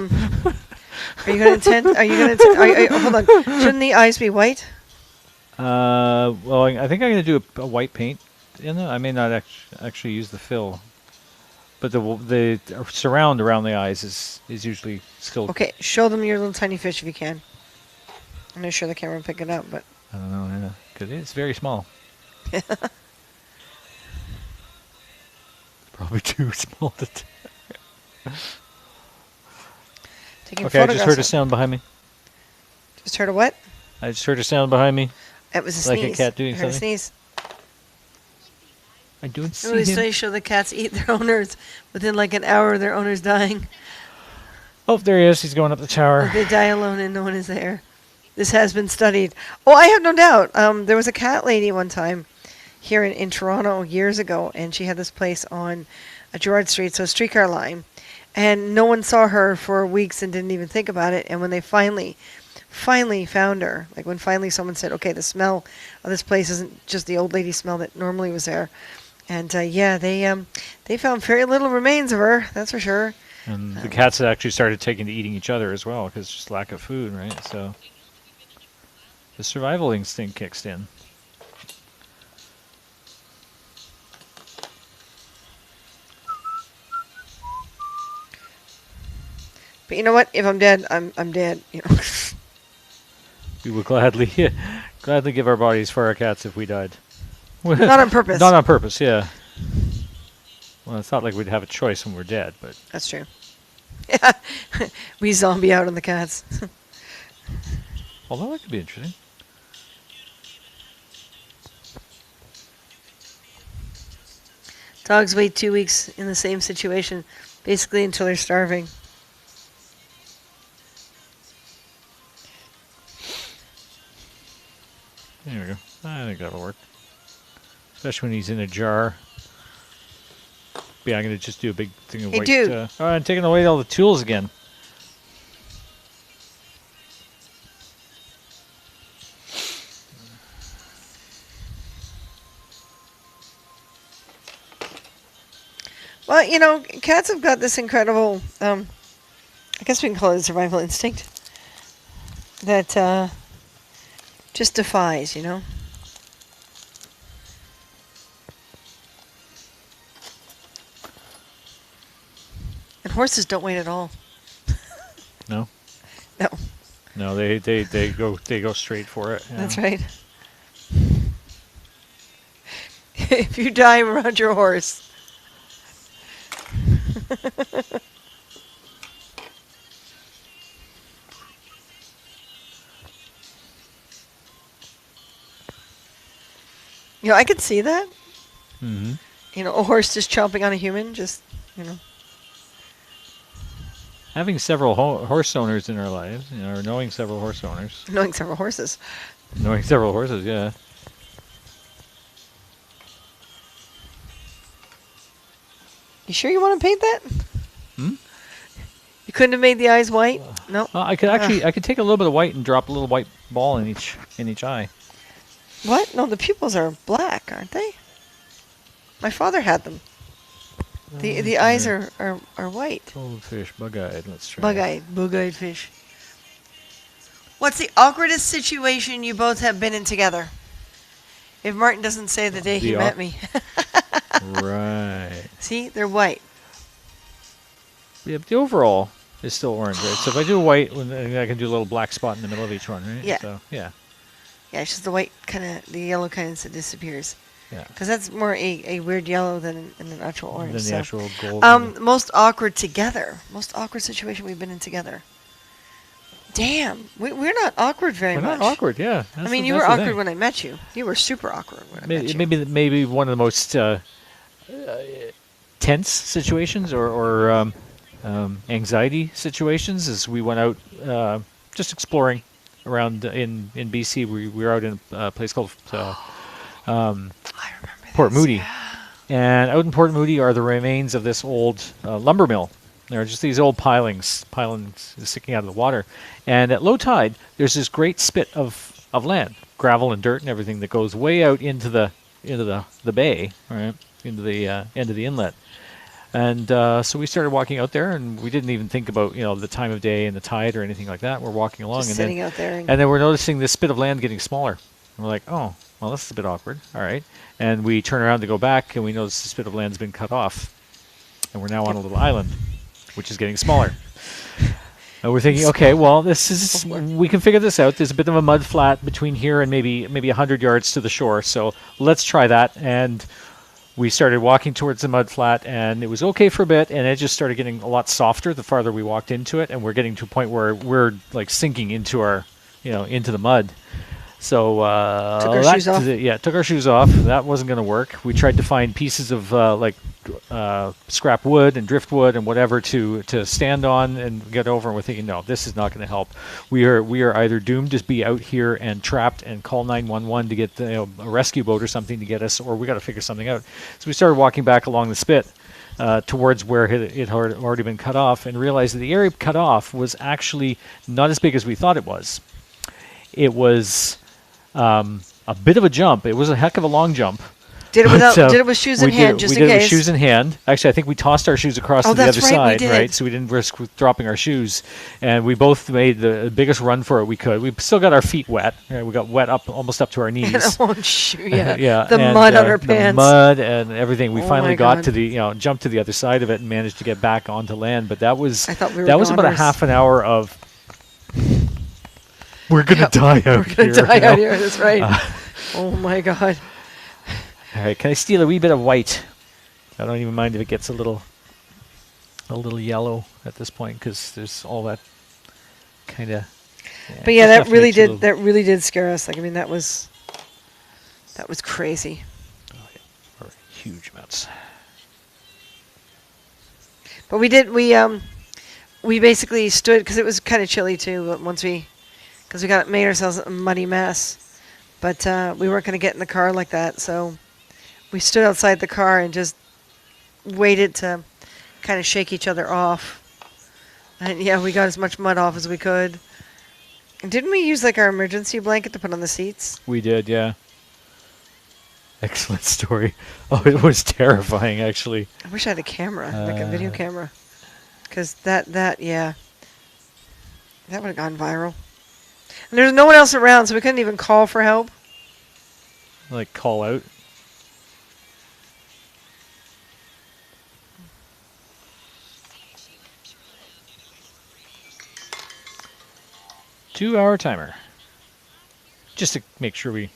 Speaker 1: you going to intend? Are you going to? Hold on. Shouldn't the eyes be white?
Speaker 2: Well, I think I'm going to do a white paint in it. I may not actually use the fill, but the surround around the eyes is usually still.
Speaker 1: Okay, show them your little tiny fish if you can. I'm not sure the camera will pick it up, but
Speaker 2: I don't know, yeah, because it's very small. Probably too small to.
Speaker 1: taking
Speaker 2: Okay, I
Speaker 1: photographs.
Speaker 2: just heard a
Speaker 1: of-
Speaker 2: sound behind me.
Speaker 1: Just heard a what?
Speaker 2: I just heard a sound behind me.
Speaker 1: It was a
Speaker 2: Like a
Speaker 1: sneeze.
Speaker 2: cat doing
Speaker 1: I heard a
Speaker 2: something?
Speaker 1: sneeze.
Speaker 2: I don't see
Speaker 1: Really,
Speaker 2: him.
Speaker 1: so you show the cats eat their owners within like an hour of their owners dying.
Speaker 2: Oh, there he is. He's going up the tower.
Speaker 1: They die alone and no one is there. This has been studied. Oh, I have no doubt. There was a cat lady one time here in Toronto years ago, and she had this place on Gerrard Street, so a streetcar line. And no one saw her for weeks and didn't even think about it. And when they finally found her, like when finally someone said, okay, the smell of this place isn't just the old lady smell that normally was there. And yeah, they found very little remains of her, that's for sure.
Speaker 2: And the cats had actually started taking to eating each other as well because just lack of food, right? So the survival instinct kicks in.
Speaker 1: But you know what? If I'm dead, I'm dead. You know.
Speaker 2: We would gladly give our bodies for our cats if we died.
Speaker 1: Not on purpose.
Speaker 2: Not on purpose, yeah. Well, it's not like we'd have a choice when we're dead, but
Speaker 1: That's true. Yeah, we zombie out on the cats.
Speaker 2: although that could be interesting.
Speaker 1: Dogs wait 2 weeks in the same situation, basically until they're starving.
Speaker 2: There we go. I think that'll work. Especially when he's in a jar. Yeah, I'm gonna just do a big thing of
Speaker 1: Hey,
Speaker 2: white.
Speaker 1: dude.
Speaker 2: Oh, I'm taking away all the tools again.
Speaker 1: Well, cats have got this incredible, I guess we can call it a survival instinct that just defies. And horses don't wait at all.
Speaker 2: No,
Speaker 1: No,
Speaker 2: no, they go straight for it. Yeah.
Speaker 1: that's right. If you die around your horse. I could see that.
Speaker 2: Mm-hmm.
Speaker 1: A horse just chomping on a human, just.
Speaker 2: Having several horse owners in our lives, or knowing several horse owners,
Speaker 1: Knowing several horses.
Speaker 2: knowing several horses, yeah.
Speaker 1: You sure you want to paint that?
Speaker 2: Hmm?
Speaker 1: You couldn't have made the eyes white? No.
Speaker 2: I could I could take a little bit of white and drop a little white ball in each eye.
Speaker 1: What? No, the pupils are black, aren't they? My father had them. The eyes are white.
Speaker 2: Goldfish, bug-eyed. Let's try.
Speaker 1: Bug-eyed fish. What's the awkwardest situation you both have been in together? If Martin doesn't say the day he met me.
Speaker 2: Right.
Speaker 1: See, they're white.
Speaker 2: Yeah, but the overall is still orange, right? So if I do white, I can do a little black spot in the middle of each one, right?
Speaker 1: Yeah.
Speaker 2: So, yeah.
Speaker 1: Yeah, it's just the yellow kind of disappears.
Speaker 2: Yeah.
Speaker 1: Because that's more a weird yellow than an actual orange.
Speaker 2: Than the
Speaker 1: so.
Speaker 2: actual gold.
Speaker 1: Most awkward together. Most awkward situation we've been in together. Damn, we're not awkward very
Speaker 2: We're
Speaker 1: much.
Speaker 2: not awkward, yeah.
Speaker 1: I mean, you were awkward when I met you. You were super awkward when I met you.
Speaker 2: Maybe one of the most tense situations or anxiety situations is we went out just exploring around in BC. We were out in a place called
Speaker 1: I remember
Speaker 2: Port
Speaker 1: this,
Speaker 2: Moody.
Speaker 1: yeah.
Speaker 2: And out in Port Moody are the remains of this old lumber mill. There are just these old pilings sticking out of the water. And at low tide, there's this great spit of land, gravel and dirt and everything that goes way out into the bay, right, into the end of the inlet. And so we started walking out there, and we didn't even think about the time of day and the tide or anything like that. We're walking along,
Speaker 1: Just
Speaker 2: and
Speaker 1: sitting
Speaker 2: then
Speaker 1: out there.
Speaker 2: and then we're noticing this spit of land getting smaller. And we're like, oh, well, this is a bit awkward. All right. And we turn around to go back, and we notice the spit of land's been cut off. And we're now on a little island, which is getting smaller. And we're thinking, okay, well, we can figure this out. There's a bit of a mud flat between here and maybe 100 yards to the shore. So let's try that. And we started walking towards the mud flat, and it was okay for a bit, and it just started getting a lot softer the farther we walked into it, and we're getting to a point where we're like sinking into into the mud. So
Speaker 1: Took our shoes off.
Speaker 2: took our shoes off. That wasn't going to work. We tried to find pieces of scrap wood and driftwood and whatever to stand on and get over. And we're thinking, no, this is not going to help. We are either doomed to be out here and trapped and call 911 to get a rescue boat or something to get us, or we got to figure something out. So we started walking back along the spit towards where it had already been cut off, and realized that the area cut off was actually not as big as we thought it was. It was a bit of a jump. It was a heck of a long jump.
Speaker 1: Did it with shoes in hand, just in case.
Speaker 2: We did it with shoes in hand. Actually, I think we tossed our shoes across to the other side, right? So we didn't risk dropping our shoes. And we both made the biggest run for it we could. We still got our feet wet. We got wet almost up to our knees.
Speaker 1: Yeah. The mud on our pants.
Speaker 2: The mud and everything. We finally got
Speaker 1: God.
Speaker 2: to jumped to the other side of it and managed to get back onto land. But that was
Speaker 1: was
Speaker 2: about a half an hour of we're gonna die out here.
Speaker 1: We're gonna die out here. That's right. Oh my God.
Speaker 2: All right, can I steal a wee bit of white? I don't even mind if it gets a little yellow at this point, because there's all that kind of. Yeah,
Speaker 1: but yeah, that really did scare us. Like, I mean, that was crazy.
Speaker 2: Oh, yeah. Or huge amounts.
Speaker 1: But we basically stood, because it was kind of chilly too. Because we made ourselves a muddy mess, but we weren't going to get in the car like that, so we stood outside the car and just waited to kind of shake each other off. And yeah, we got as much mud off as we could. And didn't we use like our emergency blanket to put on the seats?
Speaker 2: We did, yeah. Excellent story. Oh, it was terrifying, actually.
Speaker 1: I wish I had a camera, like a video camera. Because yeah. That would have gone viral. And there's no one else around, so we couldn't even call for help.
Speaker 2: Like, call out. Two-hour timer. Just to make sure we,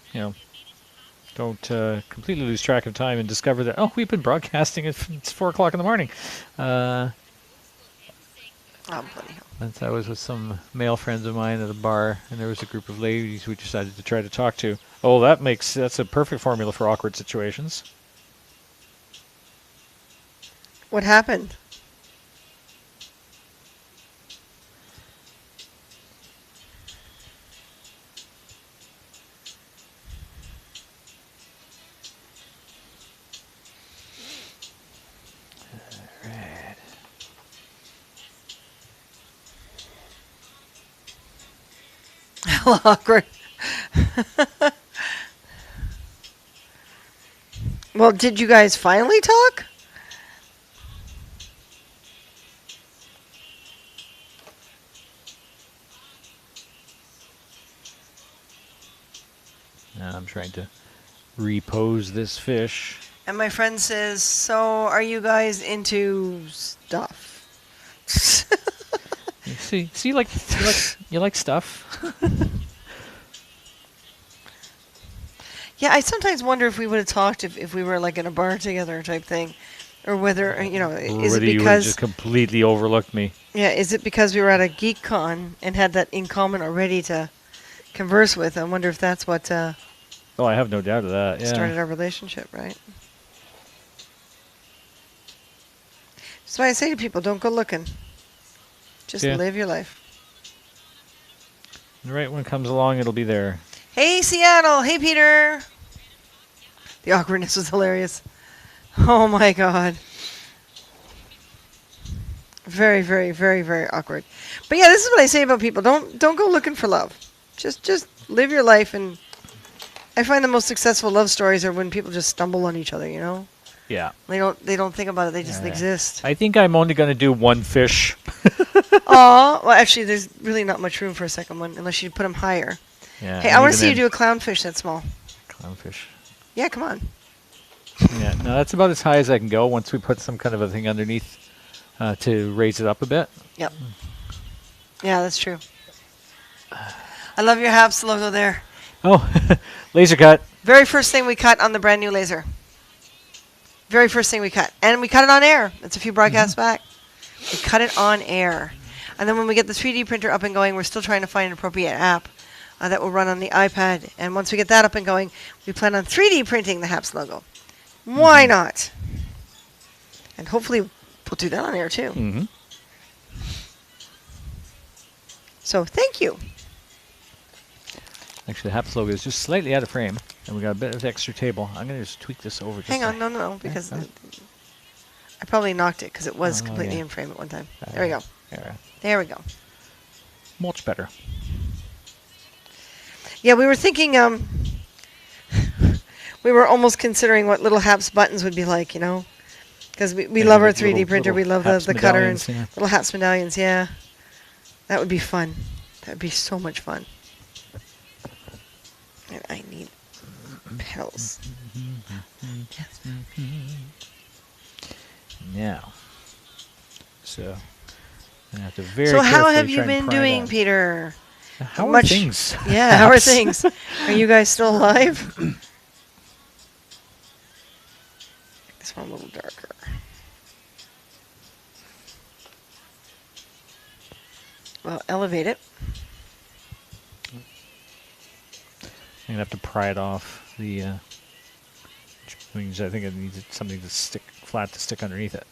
Speaker 2: don't completely lose track of time and discover that, oh, we've been broadcasting it's 4 o'clock in the morning.
Speaker 1: Oh, bloody hell.
Speaker 2: I was with some male friends of mine at a bar, and there was a group of ladies we decided to try to talk to. Oh, that's a perfect formula for awkward situations.
Speaker 1: What happened?
Speaker 2: Right.
Speaker 1: How awkward. Well, did you guys finally talk?
Speaker 2: Now I'm trying to repose this fish.
Speaker 1: And my friend says, so are you guys into stuff?
Speaker 2: See, you like stuff.
Speaker 1: Yeah, I sometimes wonder if we would have talked if we were like in a bar together type thing. Or whether, is
Speaker 2: Or
Speaker 1: it
Speaker 2: whether you
Speaker 1: because...
Speaker 2: just completely overlooked me.
Speaker 1: Yeah, is it because we were at a geek con and had that in common already to converse with? I wonder if that's what
Speaker 2: Oh, I have no doubt of that. Yeah.
Speaker 1: started our relationship, right? That's why I say to people, don't go looking. Just
Speaker 2: Yeah.
Speaker 1: live your life.
Speaker 2: The right one comes along, it'll be there.
Speaker 1: Hey, Seattle. Hey, Peter. The awkwardness was hilarious. Oh, my God. Very, very, very, very awkward. But, yeah, this is what I say about people. Don't go looking for love. Just live your life. And I find the most successful love stories are when people just stumble on each other,
Speaker 2: Yeah.
Speaker 1: They don't think about it. They just
Speaker 2: Yeah.
Speaker 1: exist.
Speaker 2: I think I'm only going to do one fish.
Speaker 1: Aw. Well, actually, there's really not much room for a second one unless you put them higher.
Speaker 2: Yeah.
Speaker 1: Hey,
Speaker 2: and
Speaker 1: I want to
Speaker 2: even
Speaker 1: see you
Speaker 2: then-
Speaker 1: do a clownfish that small.
Speaker 2: Clownfish.
Speaker 1: Yeah, come on.
Speaker 2: Yeah, no, that's about as high as I can go once we put some kind of a thing underneath to raise it up a bit.
Speaker 1: Yep. Yeah, that's true. I love your Habs logo there.
Speaker 2: Oh, laser cut.
Speaker 1: Very first thing we cut on the brand new laser. Very first thing we cut. And we cut it on air. It's a few broadcasts back. We cut it on air. And then when we get the 3D printer up and going, we're still trying to find an appropriate app that will run on the iPad. And once we get that up and going, we plan on 3D printing the Habs logo. Why not? And hopefully we'll do that on air too.
Speaker 2: Mm-hmm.
Speaker 1: So thank you.
Speaker 2: Actually, the Haps logo is just slightly out of frame, and we got a bit of extra table. I'm going to just tweak this over. Just
Speaker 1: Hang on,
Speaker 2: a-
Speaker 1: no, because
Speaker 2: Oh.
Speaker 1: I probably knocked it because it was
Speaker 2: Oh,
Speaker 1: completely
Speaker 2: yeah.
Speaker 1: in frame at one time. There we go.
Speaker 2: Yeah,
Speaker 1: There we go.
Speaker 2: much better.
Speaker 1: Yeah, we were thinking, we were almost considering what little Haps buttons would be like, because we
Speaker 2: Yeah,
Speaker 1: love our
Speaker 2: like
Speaker 1: 3D printer. We love
Speaker 2: Haps
Speaker 1: the cutter and
Speaker 2: medallions, yeah.
Speaker 1: little Haps medallions. Yeah, that would be fun. That would be so much fun. And I need pedals. Yes.
Speaker 2: Now, so I have to very.
Speaker 1: So how
Speaker 2: carefully
Speaker 1: have you
Speaker 2: try and
Speaker 1: been
Speaker 2: pry
Speaker 1: doing,
Speaker 2: that.
Speaker 1: Peter?
Speaker 2: How are
Speaker 1: much-
Speaker 2: things?
Speaker 1: Yeah, how are
Speaker 2: Haps?
Speaker 1: things? Are you guys still alive? This one a little darker. Well, elevate it.
Speaker 2: I'm gonna have to pry it off the. Which means I think it needs something to stick flat to stick underneath it.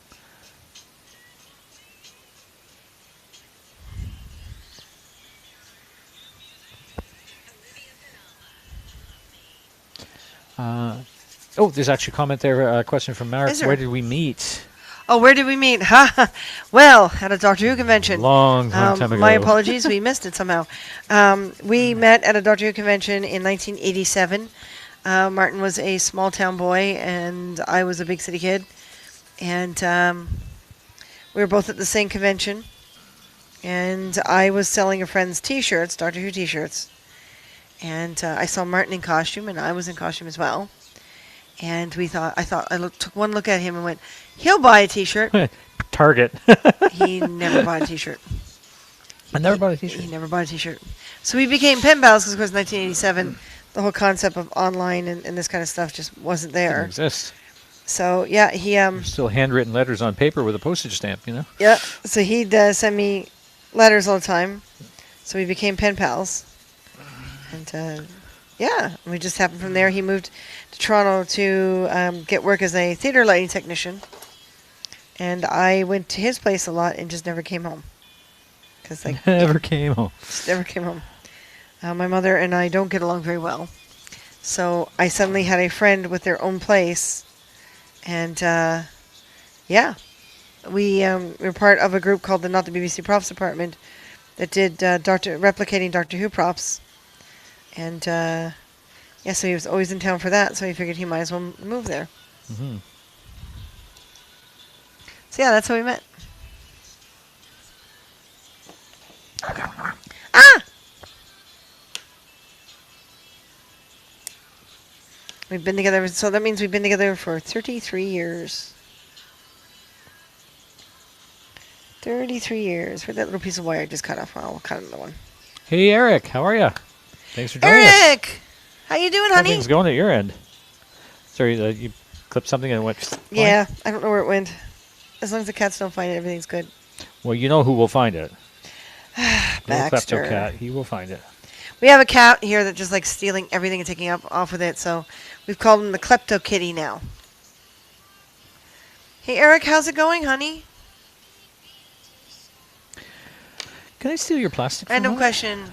Speaker 2: Oh, there's actually a comment there. A question from Mark.
Speaker 1: Is there?
Speaker 2: Where did we meet?
Speaker 1: Oh, where did we meet? Well, at a Doctor Who convention.
Speaker 2: Long time ago.
Speaker 1: My apologies, we missed it somehow. We met at a Doctor Who convention in 1987. Martin was a small town boy, and I was a big city kid. And we were both at the same convention. And I was selling a friend's T-shirts, Doctor Who T-shirts. And I saw Martin in costume, and I was in costume as well. And I took one look at him and went, he'll buy a T-shirt.
Speaker 2: Target.
Speaker 1: He never bought a T-shirt.
Speaker 2: I never bought a T-shirt.
Speaker 1: He never bought a T-shirt. So we became pen pals because, of course, 1987, the whole concept of online and this kind of stuff just wasn't there.
Speaker 2: Didn't exist.
Speaker 1: So yeah, he
Speaker 2: Still handwritten letters on paper with a postage stamp, you know.
Speaker 1: yeah. So he'd send me letters all the time. So we became pen pals. And yeah, we just happened from there. He moved to Toronto to get work as a theater lighting technician. And I went to his place a lot and just never came home. Cause
Speaker 2: Never came home.
Speaker 1: Just never came home. My mother and I don't get along very well. So I suddenly had a friend with their own place. And yeah, we were part of a group called the Not the BBC Props Department that did replicating Doctor Who props. And yeah, so he was always in town for that, so he figured he might as well move there.
Speaker 2: Mm-hmm.
Speaker 1: So yeah, that's how we met. Ah! We've been together, so that means we've been together for 33 years. 33 years. Where'd that little piece of wire just cut off? Well, we'll cut another one.
Speaker 2: Hey, Eric, how are you? Thanks for joining us.
Speaker 1: Eric! How you doing,
Speaker 2: How
Speaker 1: honey?
Speaker 2: things going at your end? Sorry, you clipped something and it went fine?
Speaker 1: Yeah, I don't know where it went. As long as the cats don't find it, everything's good.
Speaker 2: Well, you know who will find it. Little
Speaker 1: Baxter.
Speaker 2: klepto cat. He will find it.
Speaker 1: We have a cat here that just likes stealing everything and taking off with it, so we've called him the Klepto Kitty now. Hey, Eric, how's it going, honey?
Speaker 2: Can I steal your plastic? for a
Speaker 1: Random
Speaker 2: moment?
Speaker 1: question.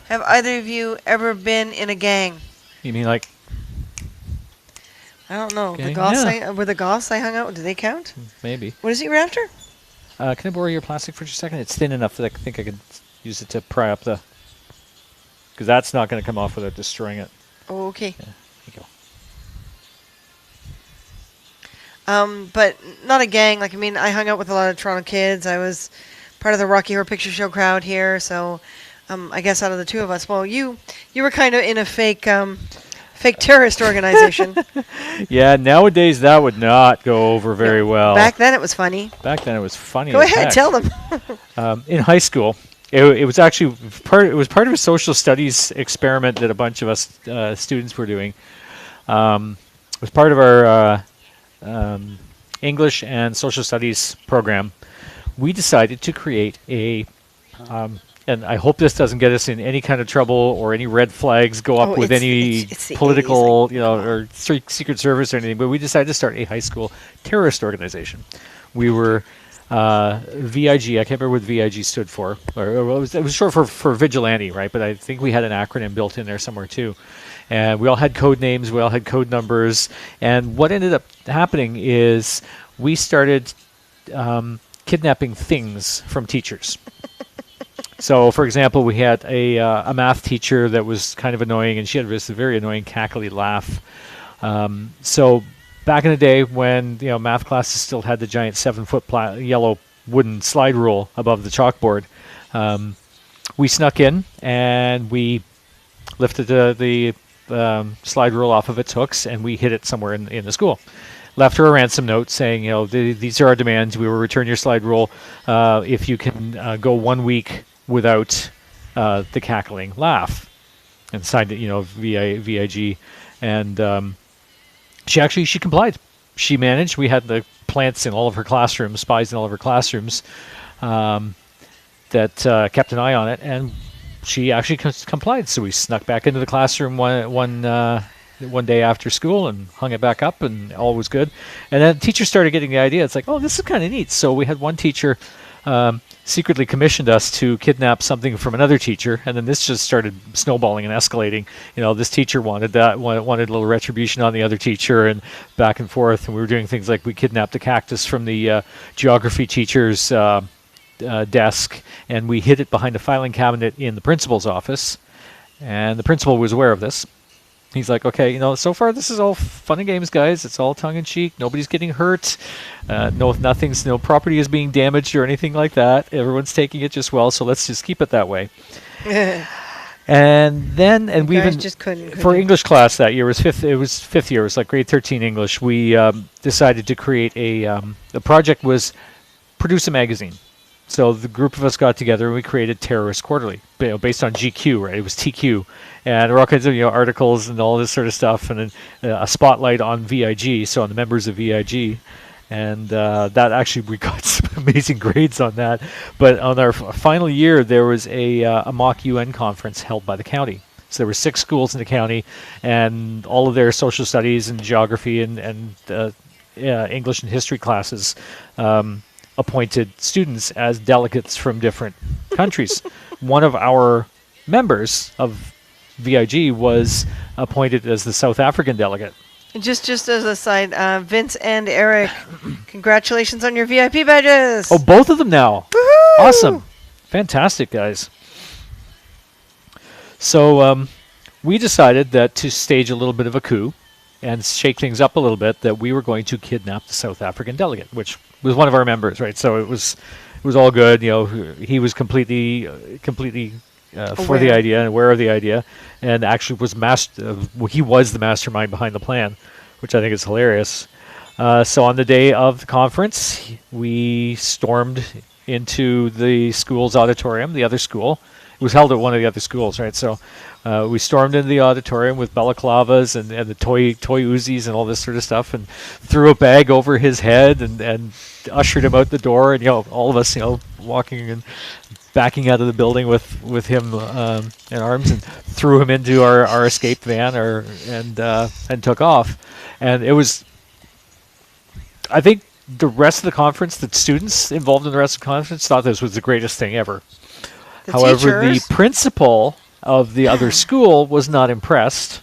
Speaker 1: Have either of you ever been in a gang?
Speaker 2: You mean like
Speaker 1: I don't know.
Speaker 2: Gang?
Speaker 1: The goths
Speaker 2: Yeah.
Speaker 1: were the goths I hung out with? Do they count?
Speaker 2: maybe?
Speaker 1: What is it you're after?
Speaker 2: Can I borrow your plastic for just a second? It's thin enough that I think I could use it to pry up the. Because that's not going to come off without destroying it.
Speaker 1: Oh, okay.
Speaker 2: Yeah, there you go.
Speaker 1: But not a gang. Like, I mean, I hung out with a lot of Toronto kids. I was part of the Rocky Horror Picture Show crowd here. So, I guess out of the two of us, well, you were kind of in a fake terrorist organization.
Speaker 2: Yeah, nowadays that would not go over very well.
Speaker 1: Back then, it was funny.
Speaker 2: Back then it was funny.
Speaker 1: Go
Speaker 2: as
Speaker 1: ahead,
Speaker 2: heck.
Speaker 1: tell them.
Speaker 2: In high school, it was actually part of a social studies experiment that a bunch of us students were doing. It was part of our English and social studies program. We decided to create a, and I hope this doesn't get us in any kind of trouble or any red flags go up with any
Speaker 1: it's the
Speaker 2: political,
Speaker 1: 80s,
Speaker 2: or Secret Service or anything. But we decided to start a high school terrorist organization. We were VIG. I can't remember what VIG stood for, or it was short for vigilante, right? But I think we had an acronym built in there somewhere too. And we all had code names, we all had code numbers. And what ended up happening is we started kidnapping things from teachers. So, for example, we had a math teacher that was kind of annoying, and she had this very annoying cackly laugh. So back in the day when math classes still had the giant 7-foot yellow wooden slide rule above the chalkboard, we snuck in and we lifted the slide rule off of its hooks and we hid it somewhere in the school. Left her a ransom note saying, these are our demands. We will return your slide rule if you can go 1 week without the cackling laugh, and signed it, VIG, and she complied. She managed. We had the plants in all of her classrooms, spies in all of her classrooms, that kept an eye on it, and she actually complied. So we snuck back into the classroom one day after school and hung it back up, and all was good. And then teachers started getting the idea. It's like, oh, this is kind of neat. So we had one teacher secretly commissioned us to kidnap something from another teacher, and then this just started snowballing and escalating. This teacher wanted that, wanted a little retribution on the other teacher, and back and forth. And we were doing things like we kidnapped a cactus from the geography teacher's desk, and we hid it behind a filing cabinet in the principal's office. And the principal was aware of this. He's like, okay, so far this is all fun and games, guys. It's all tongue-in-cheek. Nobody's getting hurt. No property is being damaged or anything like that. Everyone's taking it just well, so let's just keep it that way. And we even
Speaker 1: just couldn't.
Speaker 2: For English class that year, it was fifth year. It was like grade 13 English. We decided to create the project was produce a magazine. So the group of us got together and we created Terrorist Quarterly, based on GQ, right? It was TQ, and there were all kinds of articles and all this sort of stuff, and then a spotlight on VIG, so on the members of VIG, and that actually we got some amazing grades on that. But on our final year, there was a mock UN conference held by the county. So there were 6 schools in the county, and all of their social studies and geography and English and history classes. Appointed students as delegates from different countries. One of our members of VIG was appointed as the South African delegate.
Speaker 1: Just as a side, Vince and Eric, congratulations on your VIP badges.
Speaker 2: Oh, both of them now.
Speaker 1: Woohoo!
Speaker 2: Awesome. Fantastic, guys. So we decided that to stage a little bit of a coup and shake things up a little bit, that we were going to kidnap the South African delegate, which was one of our members, right? So it was all good. He was completely for the idea and aware of the idea, and actually was he was the mastermind behind the plan, which I think is hilarious. So on the day of the conference, we stormed into the school's auditorium, the other school. It was held at one of the other schools, right? So we stormed into the auditorium with balaclavas and the toy Uzis and all this sort of stuff, and threw a bag over his head and ushered him out the door. And all of us, walking and backing out of the building with him in arms, and threw him into our escape van and took off. And it was, I think, the rest of the conference, the students involved in the rest of the conference thought this was the greatest thing ever. However, the principal of the other school was not impressed,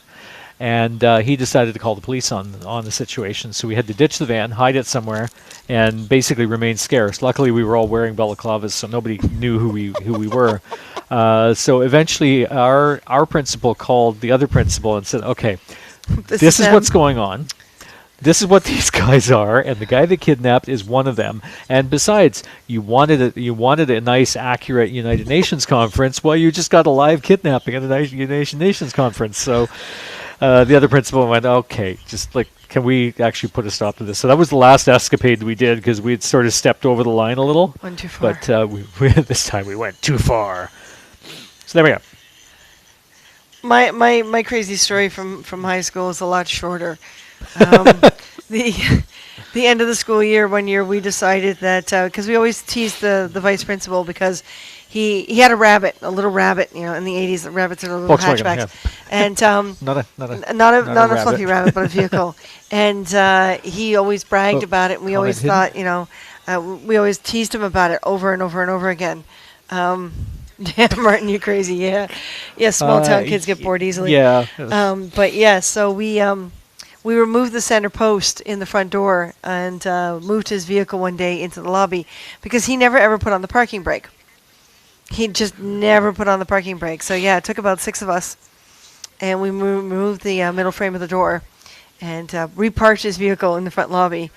Speaker 2: and he decided to call the police on the situation. So we had to ditch the van, hide it somewhere, and basically remain scarce. Luckily, we were all wearing balaclavas, so nobody knew who we were. So eventually, our principal called the other principal and said, "Okay, this is what's going on. This is what these guys are, and the guy that kidnapped is one of them. And besides, you wanted a nice, accurate United Nations conference. Well, you just got a live kidnapping at the United Nations conference." So the other principal went, "Okay, can we actually put a stop to this?" So that was the last escapade we did, because we had sort of stepped over the line a little.
Speaker 1: Went too far.
Speaker 2: But this time we went too far. So there we go.
Speaker 1: My crazy story from high school is a lot shorter. The end of the school year, one year, we decided that, because we always teased the vice principal, because he had a little rabbit, in the 80s, the rabbits are little hatchbacks. Yeah. And not a fluffy rabbit, but a vehicle. And he always bragged about it, and we always thought, we always teased him about it over and over and over again. Yeah, Martin, you crazy, yeah. Yeah, small town kids get bored easily.
Speaker 2: Yeah.
Speaker 1: But yeah, so we removed the center post in the front door and moved his vehicle one day into the lobby, because he never ever put on the parking brake. He just never put on the parking brake. So yeah, it took about 6 of us, and we removed the middle frame of the door and reparked his vehicle in the front lobby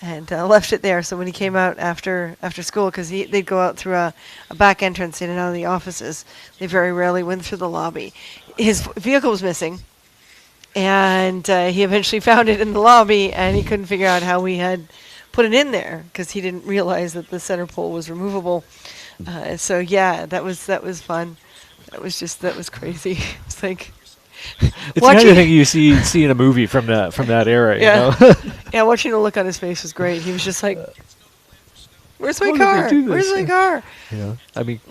Speaker 1: and left it there. So when he came out after school, because they'd go out through a back entrance in and out of the offices, they very rarely went through the lobby. His vehicle was missing. And he eventually found it in the lobby, and he couldn't figure out how we had put it in there, because he didn't realize that the center pole was removable. So yeah, that was fun. That was crazy. It's like
Speaker 2: it's the kind of thing you see in a movie from that era.
Speaker 1: Yeah.
Speaker 2: You know?
Speaker 1: Yeah, watching the look on his face was great. He was just like, "Where's my car? Where's my car?"
Speaker 2: Yeah, I mean,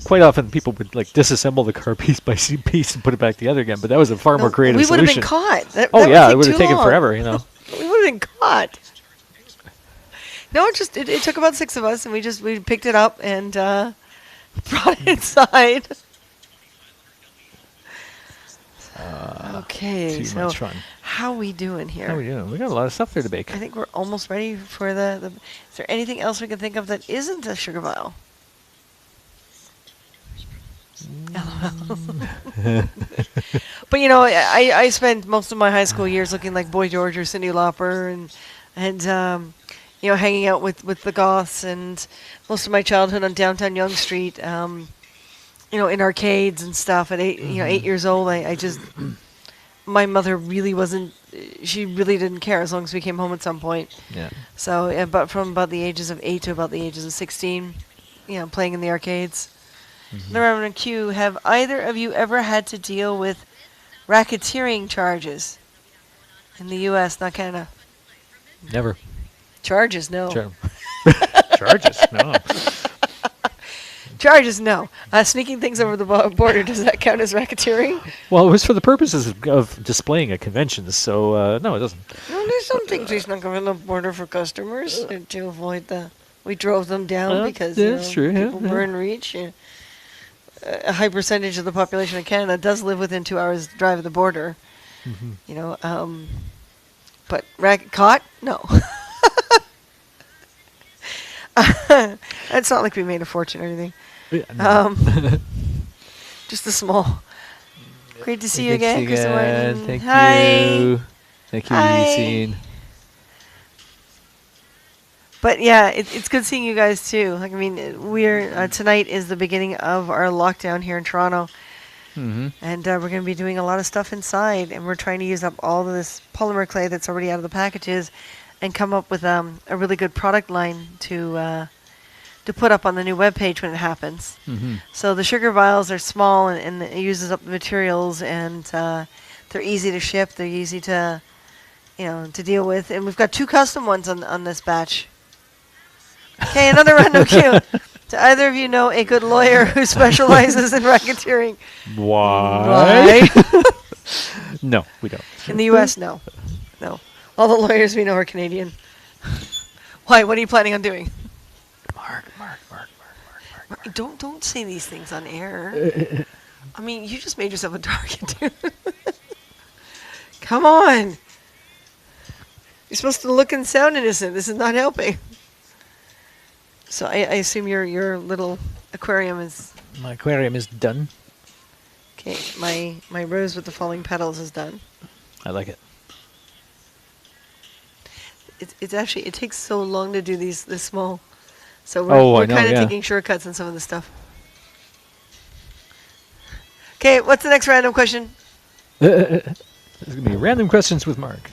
Speaker 2: quite often people would disassemble the car piece by piece and put it back together again. But that was a far more creative solution.
Speaker 1: We would have been caught. That
Speaker 2: it would have
Speaker 1: too
Speaker 2: taken
Speaker 1: long.
Speaker 2: forever.
Speaker 1: We would have been caught. No, it took about 6 of us, and we picked it up and brought it inside. Okay,
Speaker 2: Too
Speaker 1: so
Speaker 2: much fun.
Speaker 1: how we doing here?
Speaker 2: How are we doing? We got a lot of stuff there to bake.
Speaker 1: I think we're almost ready for the. Is there anything else we can think of that isn't a sugar vial? But you know, I spent most of my high school years looking like Boy George or Cyndi Lauper, and you know, hanging out with the goths, and most of my childhood on downtown Yonge Street. You know, in arcades and stuff. At 8 years old, I just, my mother really wasn't. She really didn't care as long as we came home at some point.
Speaker 2: Yeah.
Speaker 1: So, but from about the ages of 8 to about the ages of 16, you know, playing in the arcades. The Reverend Q, have either of you ever had to deal with racketeering charges in the U.S., not Canada?
Speaker 2: Never.
Speaker 1: Charges, no.
Speaker 2: Charges? No.
Speaker 1: Charges, no. Sneaking things over the border, does that count as racketeering?
Speaker 2: Well, it was for the purposes of displaying at conventions, so no, it doesn't.
Speaker 1: No, there's some things we snuck over the border for customers to avoid the. We drove them down because
Speaker 2: that's true, yeah,
Speaker 1: people were in reach. A high percentage of the population of Canada does live within 2 hours drive of the border. You know, but caught? No. It's not like we made a fortune or anything. Just a small. Great to see you again, Kristen Martin.
Speaker 2: Thank
Speaker 1: Hi.
Speaker 2: you. Thank you,
Speaker 1: Hi.
Speaker 2: Eugene.
Speaker 1: But yeah, it's good seeing you guys too. Like, I mean, we're tonight is the beginning of our lockdown here in Toronto, and we're going to be doing a lot of stuff inside, and we're trying to use up all of this polymer clay that's already out of the packages, and come up with a really good product line to put up on the new webpage when it happens. So the sugar vials are small, and it uses up the materials, and they're easy to ship. They're easy to, you know, to deal with, and we've got 2 custom ones on this batch. Okay, another random cue. Do either of you know a good lawyer who specializes in racketeering?
Speaker 2: Why? No, we don't.
Speaker 1: In the U.S., no. No. All the lawyers we know are Canadian. Why? What are you planning on doing?
Speaker 2: Mark.
Speaker 1: Don't say these things on air. I mean, you just made yourself a target, dude. Come on. You're supposed to look and sound innocent. This is not helping. So I assume your little aquarium is...
Speaker 2: My aquarium is done.
Speaker 1: Okay, my rose with the falling petals is done.
Speaker 2: I like it.
Speaker 1: It's actually, it takes so long to do this small. So
Speaker 2: I know,
Speaker 1: we're kind of
Speaker 2: yeah.
Speaker 1: taking shortcuts on some of the stuff. Okay, what's the next random question?
Speaker 2: There's going to be random questions with Mark.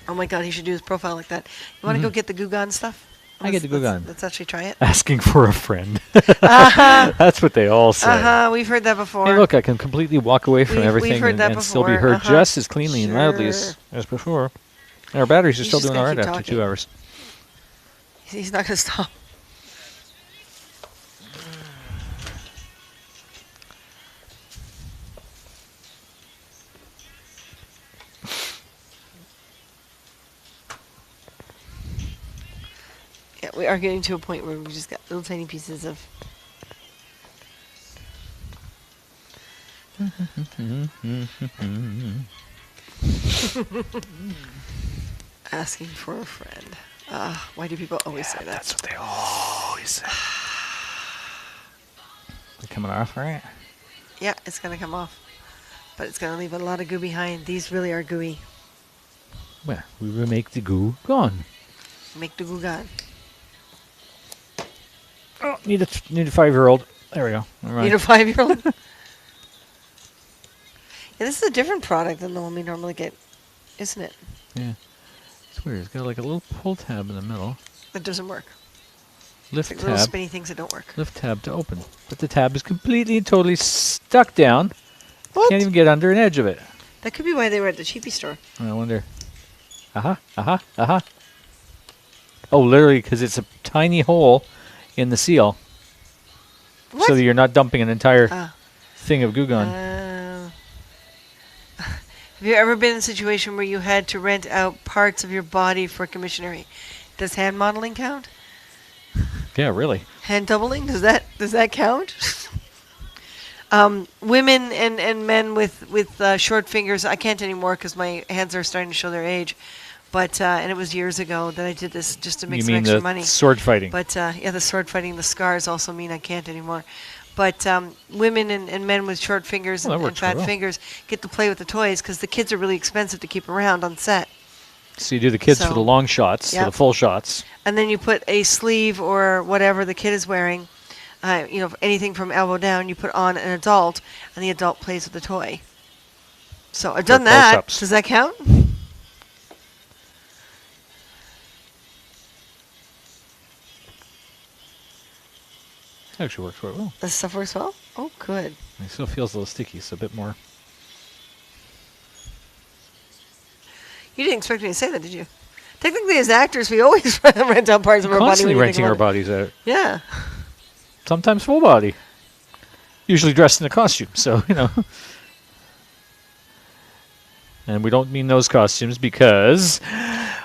Speaker 1: Oh my god, he should do his profile like that. You want to go get the Goo Gone stuff?
Speaker 2: I get the Goo Gone.
Speaker 1: Let's actually try it.
Speaker 2: Asking for a friend.
Speaker 1: Uh-huh.
Speaker 2: That's what they all say.
Speaker 1: Uh-huh, we've heard that before.
Speaker 2: Hey, look, I can completely walk away from
Speaker 1: We've
Speaker 2: everything
Speaker 1: heard that
Speaker 2: and still be
Speaker 1: before.
Speaker 2: heard
Speaker 1: Uh-huh.
Speaker 2: just as cleanly and loudly
Speaker 1: Sure.
Speaker 2: as before. And our batteries are
Speaker 1: He's
Speaker 2: still
Speaker 1: just
Speaker 2: doing all
Speaker 1: gonna
Speaker 2: right
Speaker 1: keep
Speaker 2: after
Speaker 1: talking.
Speaker 2: 2 hours.
Speaker 1: He's not going to stop. Yeah, we are getting to a point where we just got little tiny pieces of... Asking for a friend. Why do people always say that?
Speaker 2: That's what they always say. They're coming off, right?
Speaker 1: Yeah, it's going to come off. But it's going to leave a lot of goo behind. These really are gooey.
Speaker 2: Well, we will make the goo gone.
Speaker 1: Make the goo gone.
Speaker 2: Oh, need a 5-year-old. There we go. All right.
Speaker 1: Need a 5-year-old? Yeah, this is a different product than the one we normally get, isn't it?
Speaker 2: Yeah. It's weird. It's got like a little pull tab in the middle.
Speaker 1: That doesn't work.
Speaker 2: Lift
Speaker 1: It's like little
Speaker 2: tab.
Speaker 1: spinny things that don't work.
Speaker 2: Lift tab to open. But the tab is completely and totally stuck down.
Speaker 1: What?
Speaker 2: Can't even get under an edge of it.
Speaker 1: That could be why they were at the cheapie store.
Speaker 2: I wonder. Oh, literally, because it's a tiny hole in the seal.
Speaker 1: What?
Speaker 2: So that you're not dumping an entire
Speaker 1: Ah.
Speaker 2: thing of Goo Gone.
Speaker 1: Have you ever been in a situation where you had to rent out parts of your body for commissionery? Does hand modeling count?
Speaker 2: Yeah, really.
Speaker 1: Hand doubling? Does that count? Women and men with short fingers. I can't anymore because my hands are starting to show their age. But and it was years ago that I did this just to make
Speaker 2: You
Speaker 1: some
Speaker 2: mean
Speaker 1: extra
Speaker 2: the
Speaker 1: money.
Speaker 2: sword fighting?
Speaker 1: But yeah, the sword fighting, the scars also mean I can't anymore. But women and men with short fingers
Speaker 2: Well, that
Speaker 1: and
Speaker 2: works
Speaker 1: fat
Speaker 2: well.
Speaker 1: fingers get to play with the toys because the kids are really expensive to keep around on set.
Speaker 2: So you do the kids for
Speaker 1: So-
Speaker 2: the long shots, for
Speaker 1: Yep.
Speaker 2: the full shots.
Speaker 1: And then you put a sleeve or whatever the kid is wearing, anything from elbow down, you put on an adult, and the adult plays with the toy. So I've done that.
Speaker 2: close-ups.
Speaker 1: Does that count?
Speaker 2: Actually works quite well.
Speaker 1: This stuff works well? Oh, good.
Speaker 2: It still feels a little sticky, so a bit more.
Speaker 1: You didn't expect me to say that, did you? Technically, as actors, we always rent out parts of our body.
Speaker 2: Constantly
Speaker 1: when you think
Speaker 2: renting our
Speaker 1: about it.
Speaker 2: bodies out.
Speaker 1: Yeah.
Speaker 2: Sometimes full body. Usually dressed in a costume, so, And we don't mean those costumes because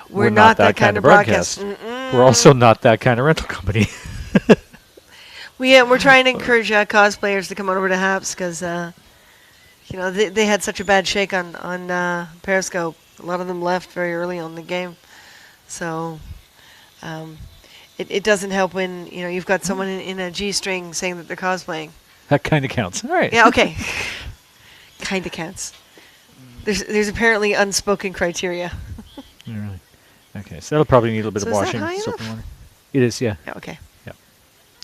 Speaker 1: We're not that kind of broadcast.
Speaker 2: We're also not that kind of rental company.
Speaker 1: We're trying to encourage cosplayers to come on over to Haps because, they had such a bad shake on Periscope. A lot of them left very early on in the game. So it doesn't help when, you've got someone in a G-string saying that they're cosplaying.
Speaker 2: That kind of counts. All right.
Speaker 1: Yeah, okay. Kind of counts. There's apparently unspoken criteria.
Speaker 2: Really. Okay, so that'll probably need a little bit
Speaker 1: So
Speaker 2: of
Speaker 1: is that
Speaker 2: washing.
Speaker 1: high
Speaker 2: Soap and
Speaker 1: enough?
Speaker 2: water. It is, yeah.
Speaker 1: Yeah, okay.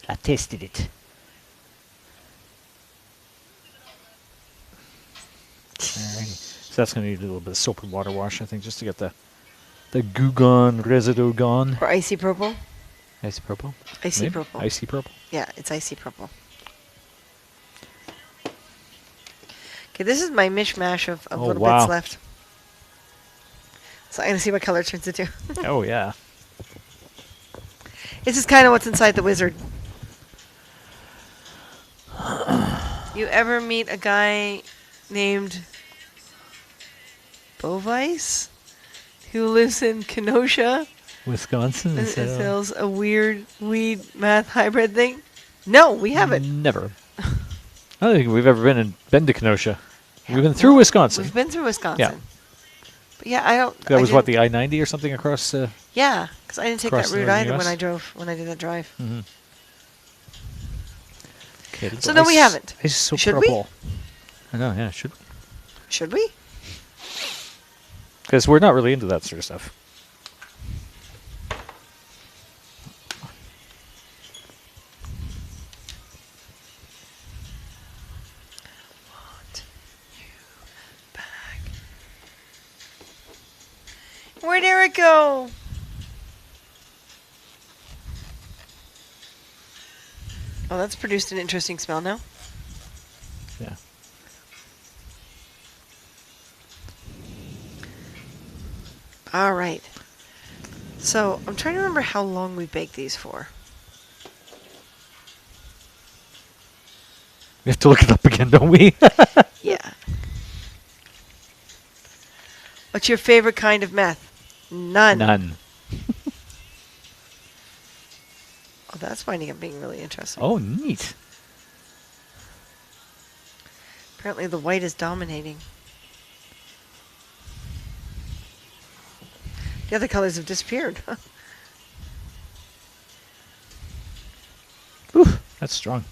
Speaker 3: I tested it.
Speaker 2: Alrighty. So that's going to need a little bit of soap and water wash, I think, just to get the goo gone, residue gone.
Speaker 1: Or icy purple.
Speaker 2: Icy purple?
Speaker 1: Icy
Speaker 2: Maybe?
Speaker 1: purple.
Speaker 2: Icy purple.
Speaker 1: Yeah, it's icy purple. Okay, this is my mishmash of
Speaker 2: Oh,
Speaker 1: little
Speaker 2: wow.
Speaker 1: bits left. So I'm going to see what color it turns into.
Speaker 2: Oh, yeah.
Speaker 1: This is kind of what's inside the wizard. You ever meet a guy named Bovice who lives in Kenosha
Speaker 2: Wisconsin?
Speaker 1: and
Speaker 2: Is that
Speaker 1: sells a weird weed math hybrid thing? No, we haven't.
Speaker 2: Never. I don't think we've ever been to Kenosha. We've been through Wisconsin.
Speaker 1: We've been through Wisconsin.
Speaker 2: Yeah.
Speaker 1: But yeah, I don't.
Speaker 2: That
Speaker 1: I
Speaker 2: was what,
Speaker 1: didn't-
Speaker 2: the I-90 or something across?
Speaker 1: Yeah, because I didn't take
Speaker 2: across
Speaker 1: that
Speaker 2: the
Speaker 1: route
Speaker 2: northern
Speaker 1: either
Speaker 2: US?
Speaker 1: when I did that drive.
Speaker 2: Mm-hmm. Okay,
Speaker 1: So no, we haven't. Should we?
Speaker 2: purple. I know, yeah, should we?
Speaker 1: Should we?
Speaker 2: Because we're not really into that sort of stuff.
Speaker 1: Where'd Eric go? Oh, that's produced an interesting smell now.
Speaker 2: Yeah.
Speaker 1: All right. So I'm trying to remember how long we baked these for.
Speaker 2: We have to look it up again, don't we?
Speaker 1: Yeah. What's your favorite kind of meth? None.
Speaker 2: None.
Speaker 1: Oh, that's winding up being really interesting.
Speaker 2: Oh, neat.
Speaker 1: Apparently the white is dominating. The other colors have disappeared.
Speaker 2: Ooh, that's strong.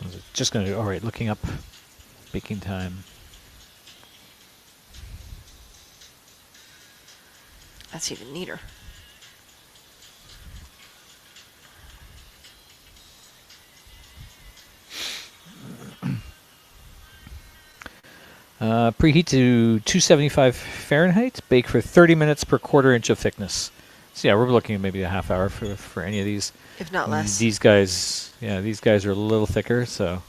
Speaker 2: Was it just going to, all right, looking up baking time.
Speaker 1: That's even neater.
Speaker 2: Preheat to 275 Fahrenheit. Bake for 30 minutes per quarter inch of thickness. So yeah, we're looking at maybe a half hour for any of these.
Speaker 1: If not
Speaker 2: And
Speaker 1: less.
Speaker 2: These guys, yeah, these guys are a little thicker, so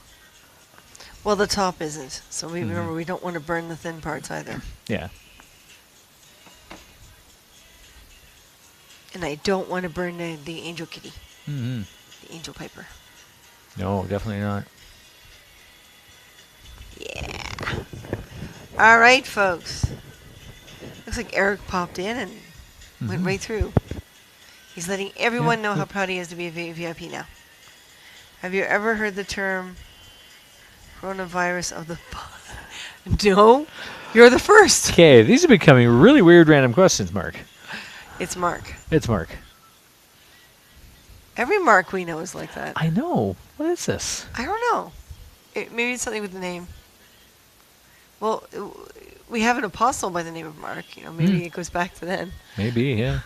Speaker 1: Well, the top isn't. So we
Speaker 2: Mhm.
Speaker 1: remember we don't want to burn the thin parts either.
Speaker 2: yeah.
Speaker 1: And I don't want to burn the angel kitty,
Speaker 2: Mm-hmm.
Speaker 1: the angel piper.
Speaker 2: No, definitely not.
Speaker 1: Yeah. All right, folks. Looks like Eric popped in and Went right through. He's letting everyone know how proud he is to be a VIP now. Have you ever heard the term coronavirus of the... No, you're the first.
Speaker 2: Okay, these are becoming really weird random questions, Mark.
Speaker 1: It's Mark.
Speaker 2: It's Mark.
Speaker 1: Every Mark we know is like that.
Speaker 2: I know. What is this?
Speaker 1: I don't know. Maybe it's something with the name. Well, we have an apostle by the name of Mark. Maybe it goes back to then.
Speaker 2: Maybe, yeah.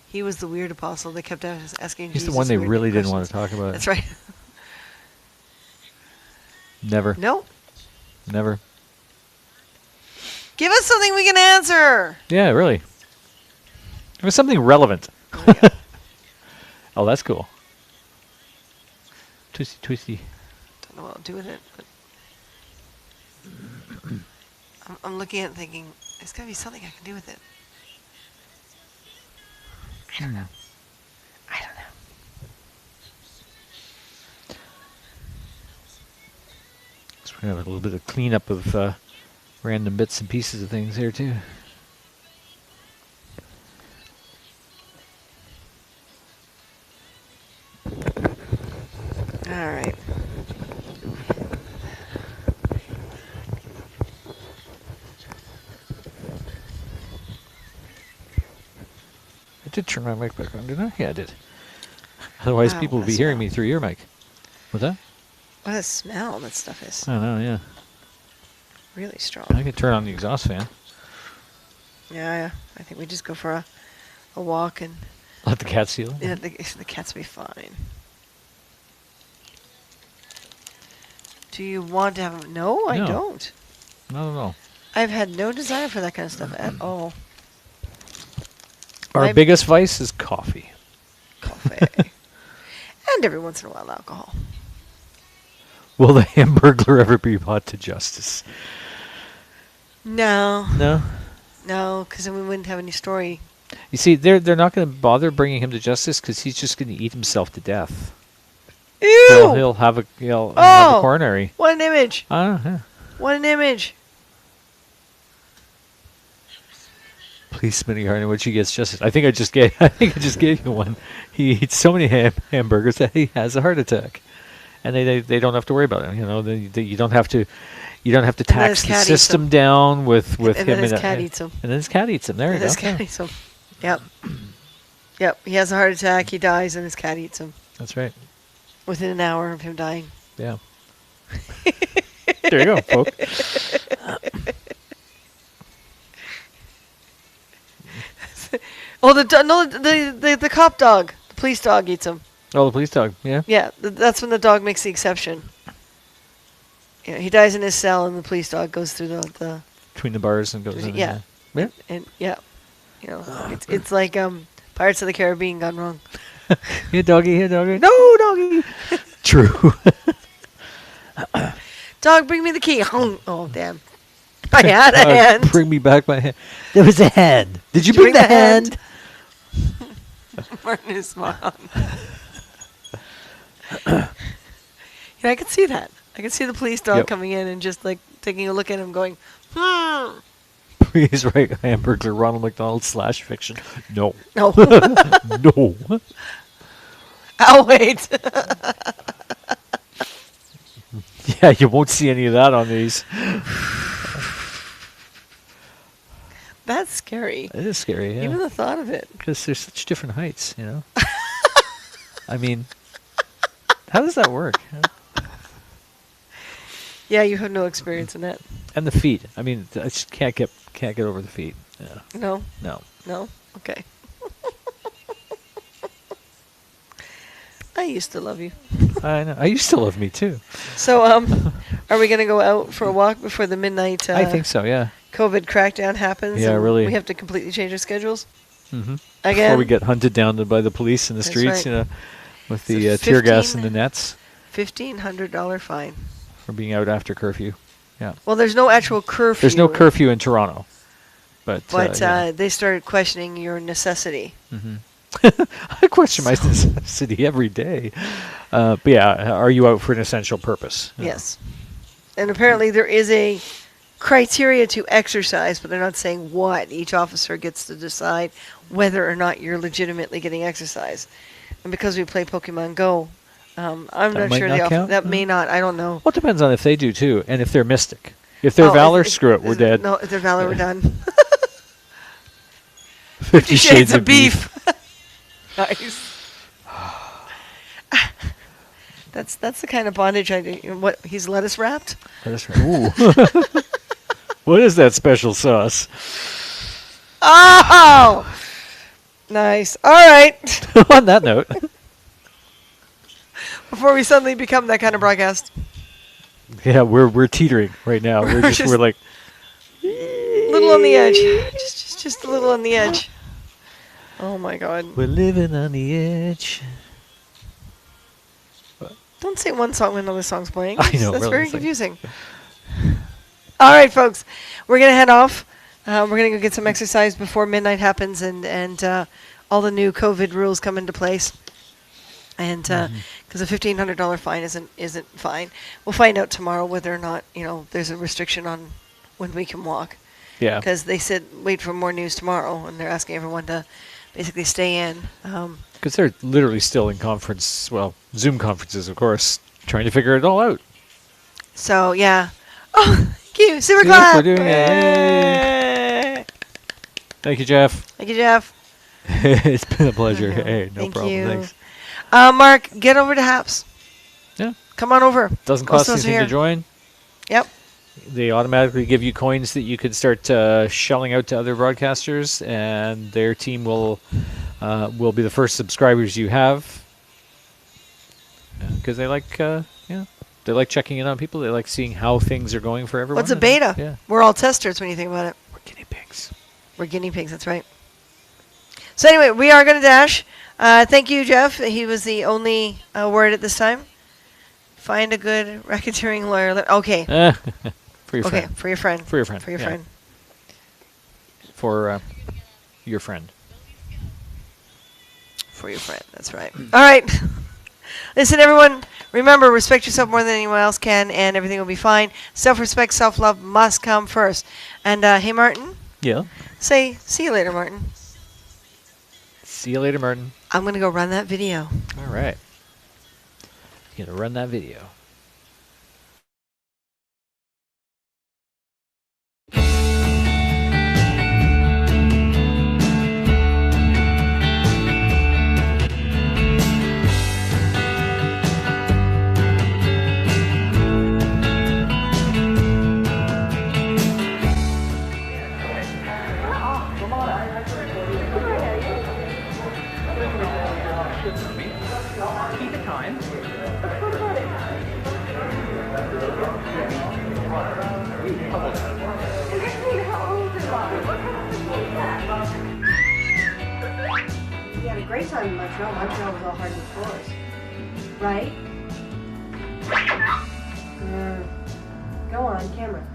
Speaker 1: He was the weird apostle. They kept asking
Speaker 2: He's
Speaker 1: Jesus
Speaker 2: the one they
Speaker 1: weird
Speaker 2: really didn't
Speaker 1: questions.
Speaker 2: want to talk about.
Speaker 1: That's right.
Speaker 2: Never.
Speaker 1: No.
Speaker 2: Never.
Speaker 1: Give us something we can answer.
Speaker 2: Yeah, really. It was something relevant.
Speaker 1: There we go.
Speaker 2: Oh, that's cool. Twisty, twisty.
Speaker 1: Don't know what I'll do with it, but I'm looking at it thinking, there's got to be something I can do with it. I don't know.
Speaker 2: So we're going to have a little bit of cleanup of random bits and pieces of things here, too.
Speaker 1: All right.
Speaker 2: I did turn my mic back on, didn't I? Yeah, I did. Otherwise,
Speaker 1: Wow,
Speaker 2: people would
Speaker 1: what
Speaker 2: be
Speaker 1: a
Speaker 2: hearing
Speaker 1: smell.
Speaker 2: me through your mic. What's that?
Speaker 1: What a smell that stuff is.
Speaker 2: I don't know, yeah.
Speaker 1: Really strong.
Speaker 2: I could turn on the exhaust fan.
Speaker 1: Yeah. I think we just go for a walk and
Speaker 2: Let the cat seal it.
Speaker 1: yeah, the cats will be fine. Do you want to have them? No, I
Speaker 2: No.
Speaker 1: don't.
Speaker 2: No.
Speaker 1: I've had no desire for that kind of stuff at all.
Speaker 2: Our
Speaker 1: My-
Speaker 2: biggest vice is coffee.
Speaker 1: Coffee. And every once in a while, alcohol.
Speaker 2: Will the Hamburglar ever be brought to justice?
Speaker 1: No.
Speaker 2: No.
Speaker 1: Because then we wouldn't have any story.
Speaker 2: You see, they're not going to bother bringing him to justice because he's just going to eat himself to death.
Speaker 1: Ew!
Speaker 2: He'll have a coronary.
Speaker 1: What an image.
Speaker 2: Yeah.
Speaker 1: What an image.
Speaker 2: Policeman Yarn, when she gets justice. I think I just gave you one. He eats so many hamburgers that he has a heart attack, and they don't have to worry about it. You don't have to
Speaker 1: then
Speaker 2: tax
Speaker 1: his
Speaker 2: the
Speaker 1: cat eats
Speaker 2: system
Speaker 1: them.
Speaker 2: down with
Speaker 1: And
Speaker 2: him.
Speaker 1: then his
Speaker 2: in
Speaker 1: cat
Speaker 2: a,
Speaker 1: eats him.
Speaker 2: And then his cat eats him. There you
Speaker 1: And
Speaker 2: go.
Speaker 1: his cat
Speaker 2: Yeah.
Speaker 1: eats him. Yep. Yep. He has a heart attack. He dies, and his cat eats him
Speaker 2: That's right.
Speaker 1: within an hour of him dying.
Speaker 2: Yeah. There you go, folk.
Speaker 1: Oh, the cop dog, the police dog eats him.
Speaker 2: Oh, the police dog. Yeah.
Speaker 1: Yeah, that's when the dog makes the exception. Yeah, he dies in his cell, and the police dog goes through the
Speaker 2: Between the bars and goes in.
Speaker 1: yeah.
Speaker 2: Yeah.
Speaker 1: and yeah, it's like Pirates of the Caribbean gone wrong.
Speaker 2: Here, doggy. Here, doggy. No, doggy. True.
Speaker 1: Dog, bring me the key. Oh, damn. I had a hand.
Speaker 2: Bring me back my hand. There was a hand. Did you
Speaker 1: Did you
Speaker 2: bring the
Speaker 1: bring the hand?
Speaker 2: hand?
Speaker 1: Martin is mom. I can see that. I can see the police dog
Speaker 2: Yep.
Speaker 1: coming in and just like taking a look at him, going,
Speaker 2: He's right. Hamburglar Ronald McDonald / fiction. No.
Speaker 1: No.
Speaker 2: No.
Speaker 1: I'll wait.
Speaker 2: Yeah, you won't see any of that on these.
Speaker 1: That's scary.
Speaker 2: It is scary,
Speaker 1: Even
Speaker 2: yeah.
Speaker 1: the thought of it.
Speaker 2: Because there's such different heights, you know? I mean, how does that work?
Speaker 1: Yeah, you have no experience in that.
Speaker 2: And the feet. I mean, I just can't get over the feet. Yeah.
Speaker 1: No?
Speaker 2: No.
Speaker 1: No? Okay. I used to love you.
Speaker 2: I know. You still love me, too.
Speaker 1: So, are we going to go out for a walk before the midnight
Speaker 2: I think so, yeah.
Speaker 1: COVID crackdown happens?
Speaker 2: Yeah,
Speaker 1: and
Speaker 2: really.
Speaker 1: We have to completely change our schedules?
Speaker 2: Mm-hmm.
Speaker 1: Again?
Speaker 2: Before we get hunted down by the police in the
Speaker 1: That's
Speaker 2: streets,
Speaker 1: right.
Speaker 2: you know, with
Speaker 1: So
Speaker 2: the tear gas and the
Speaker 1: 15
Speaker 2: nets
Speaker 1: $1,500 fine.
Speaker 2: for being out after curfew. Yeah.
Speaker 1: Well, there's no actual curfew.
Speaker 2: There's no curfew in Toronto. But, yeah.
Speaker 1: They started questioning your necessity.
Speaker 2: Mm-hmm. I question my necessity every day. But yeah, are you out for an essential purpose? Yeah.
Speaker 1: Yes. And apparently there is a criteria to exercise, but they're not saying what. Each officer gets to decide whether or not you're legitimately getting exercise. And because we play Pokemon Go, I'm
Speaker 2: That
Speaker 1: not
Speaker 2: might
Speaker 1: sure
Speaker 2: not count?
Speaker 1: that may not. I don't know.
Speaker 2: Well, it depends on if they do too, and if they're Mystic. If they're Valor, screw it, we're dead.
Speaker 1: No, if they're Valor, we're done.
Speaker 2: 50 Shades of Beef.
Speaker 1: Nice. That's the kind of bondage I do. What, he's lettuce wrapped?
Speaker 2: Ooh. What is that special sauce?
Speaker 1: Oh, nice. All right.
Speaker 2: On that note.
Speaker 1: Before we suddenly become that kind of broadcast,
Speaker 2: Yeah, we're teetering right now. We're like
Speaker 1: a little on the edge. Just a little on the edge. Oh my God.
Speaker 2: we're living on the edge.
Speaker 1: Don't say one song when another song's playing.
Speaker 2: I know,
Speaker 1: That's
Speaker 2: really,
Speaker 1: very
Speaker 2: it's like-
Speaker 1: confusing. All right, folks. We're going to head off. We're going to go get some exercise before midnight happens and all the new COVID rules come into place. And because a $1,500 fine isn't fine. We'll find out tomorrow whether or not, there's a restriction on when we can walk.
Speaker 2: Yeah.
Speaker 1: Because they said wait for more news tomorrow, and they're asking everyone to basically stay in.
Speaker 2: Because they're literally still in Zoom conferences, of course, trying to figure it all out.
Speaker 1: So, yeah. Oh, thank you. Super
Speaker 2: See,
Speaker 1: clap.
Speaker 2: we're doing it.
Speaker 1: Yay.
Speaker 2: Thank you, Jeff.
Speaker 1: Thank you, Jeff.
Speaker 2: It's been a pleasure. Hey, no
Speaker 1: Thank
Speaker 2: problem.
Speaker 1: you.
Speaker 2: Thanks.
Speaker 1: Mark, get over to Haps.
Speaker 2: Yeah.
Speaker 1: Come on over.
Speaker 2: Doesn't
Speaker 1: Most
Speaker 2: cost
Speaker 1: of us are
Speaker 2: anything to
Speaker 1: here.
Speaker 2: join.
Speaker 1: Yep.
Speaker 2: They automatically give you coins that you could start shelling out to other broadcasters, and their team will be the first subscribers you have. Because they like, they like checking in on people. They like seeing how things are going for everyone.
Speaker 1: What's a
Speaker 2: and,
Speaker 1: beta?
Speaker 2: Yeah.
Speaker 1: We're all testers when you think about it.
Speaker 2: We're guinea pigs.
Speaker 1: We're guinea pigs, that's right. So anyway, we are going to dash. Thank you, Jeff. He was the only word at this time. Find a good racketeering lawyer. Okay.
Speaker 2: For your
Speaker 1: Okay,
Speaker 2: friend.
Speaker 1: for your friend.
Speaker 2: For your friend.
Speaker 1: For your
Speaker 2: yeah.
Speaker 1: friend.
Speaker 2: For your friend.
Speaker 1: For your friend, that's right. All right. Listen, everyone, remember, respect yourself more than anyone else can, and everything will be fine. Self-respect, self-love must come first. And, hey, Martin,
Speaker 2: Yeah.
Speaker 1: say, see you later, Martin.
Speaker 2: See you later, Martin.
Speaker 1: I'm going to go run that video.
Speaker 2: All right. You're going to run that video.
Speaker 1: We had a great time in Montreal. Montreal was all hardwood floors. Right? Go on, camera.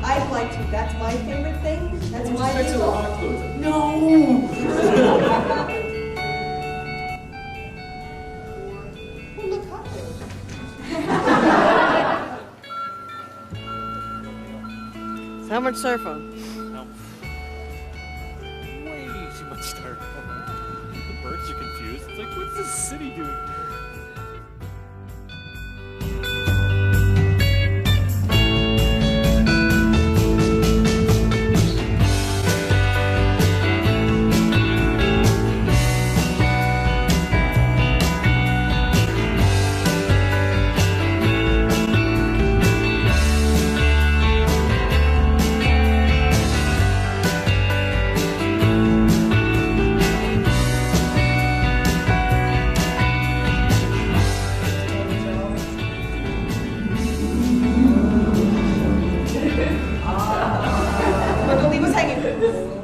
Speaker 1: I'd like to. That's my favorite thing. That's my favorite. No. Well, look up there. So how much styrofoam?
Speaker 2: Way too much styrofoam. The birds are confused. It's like, what's this city doing?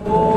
Speaker 1: Bye.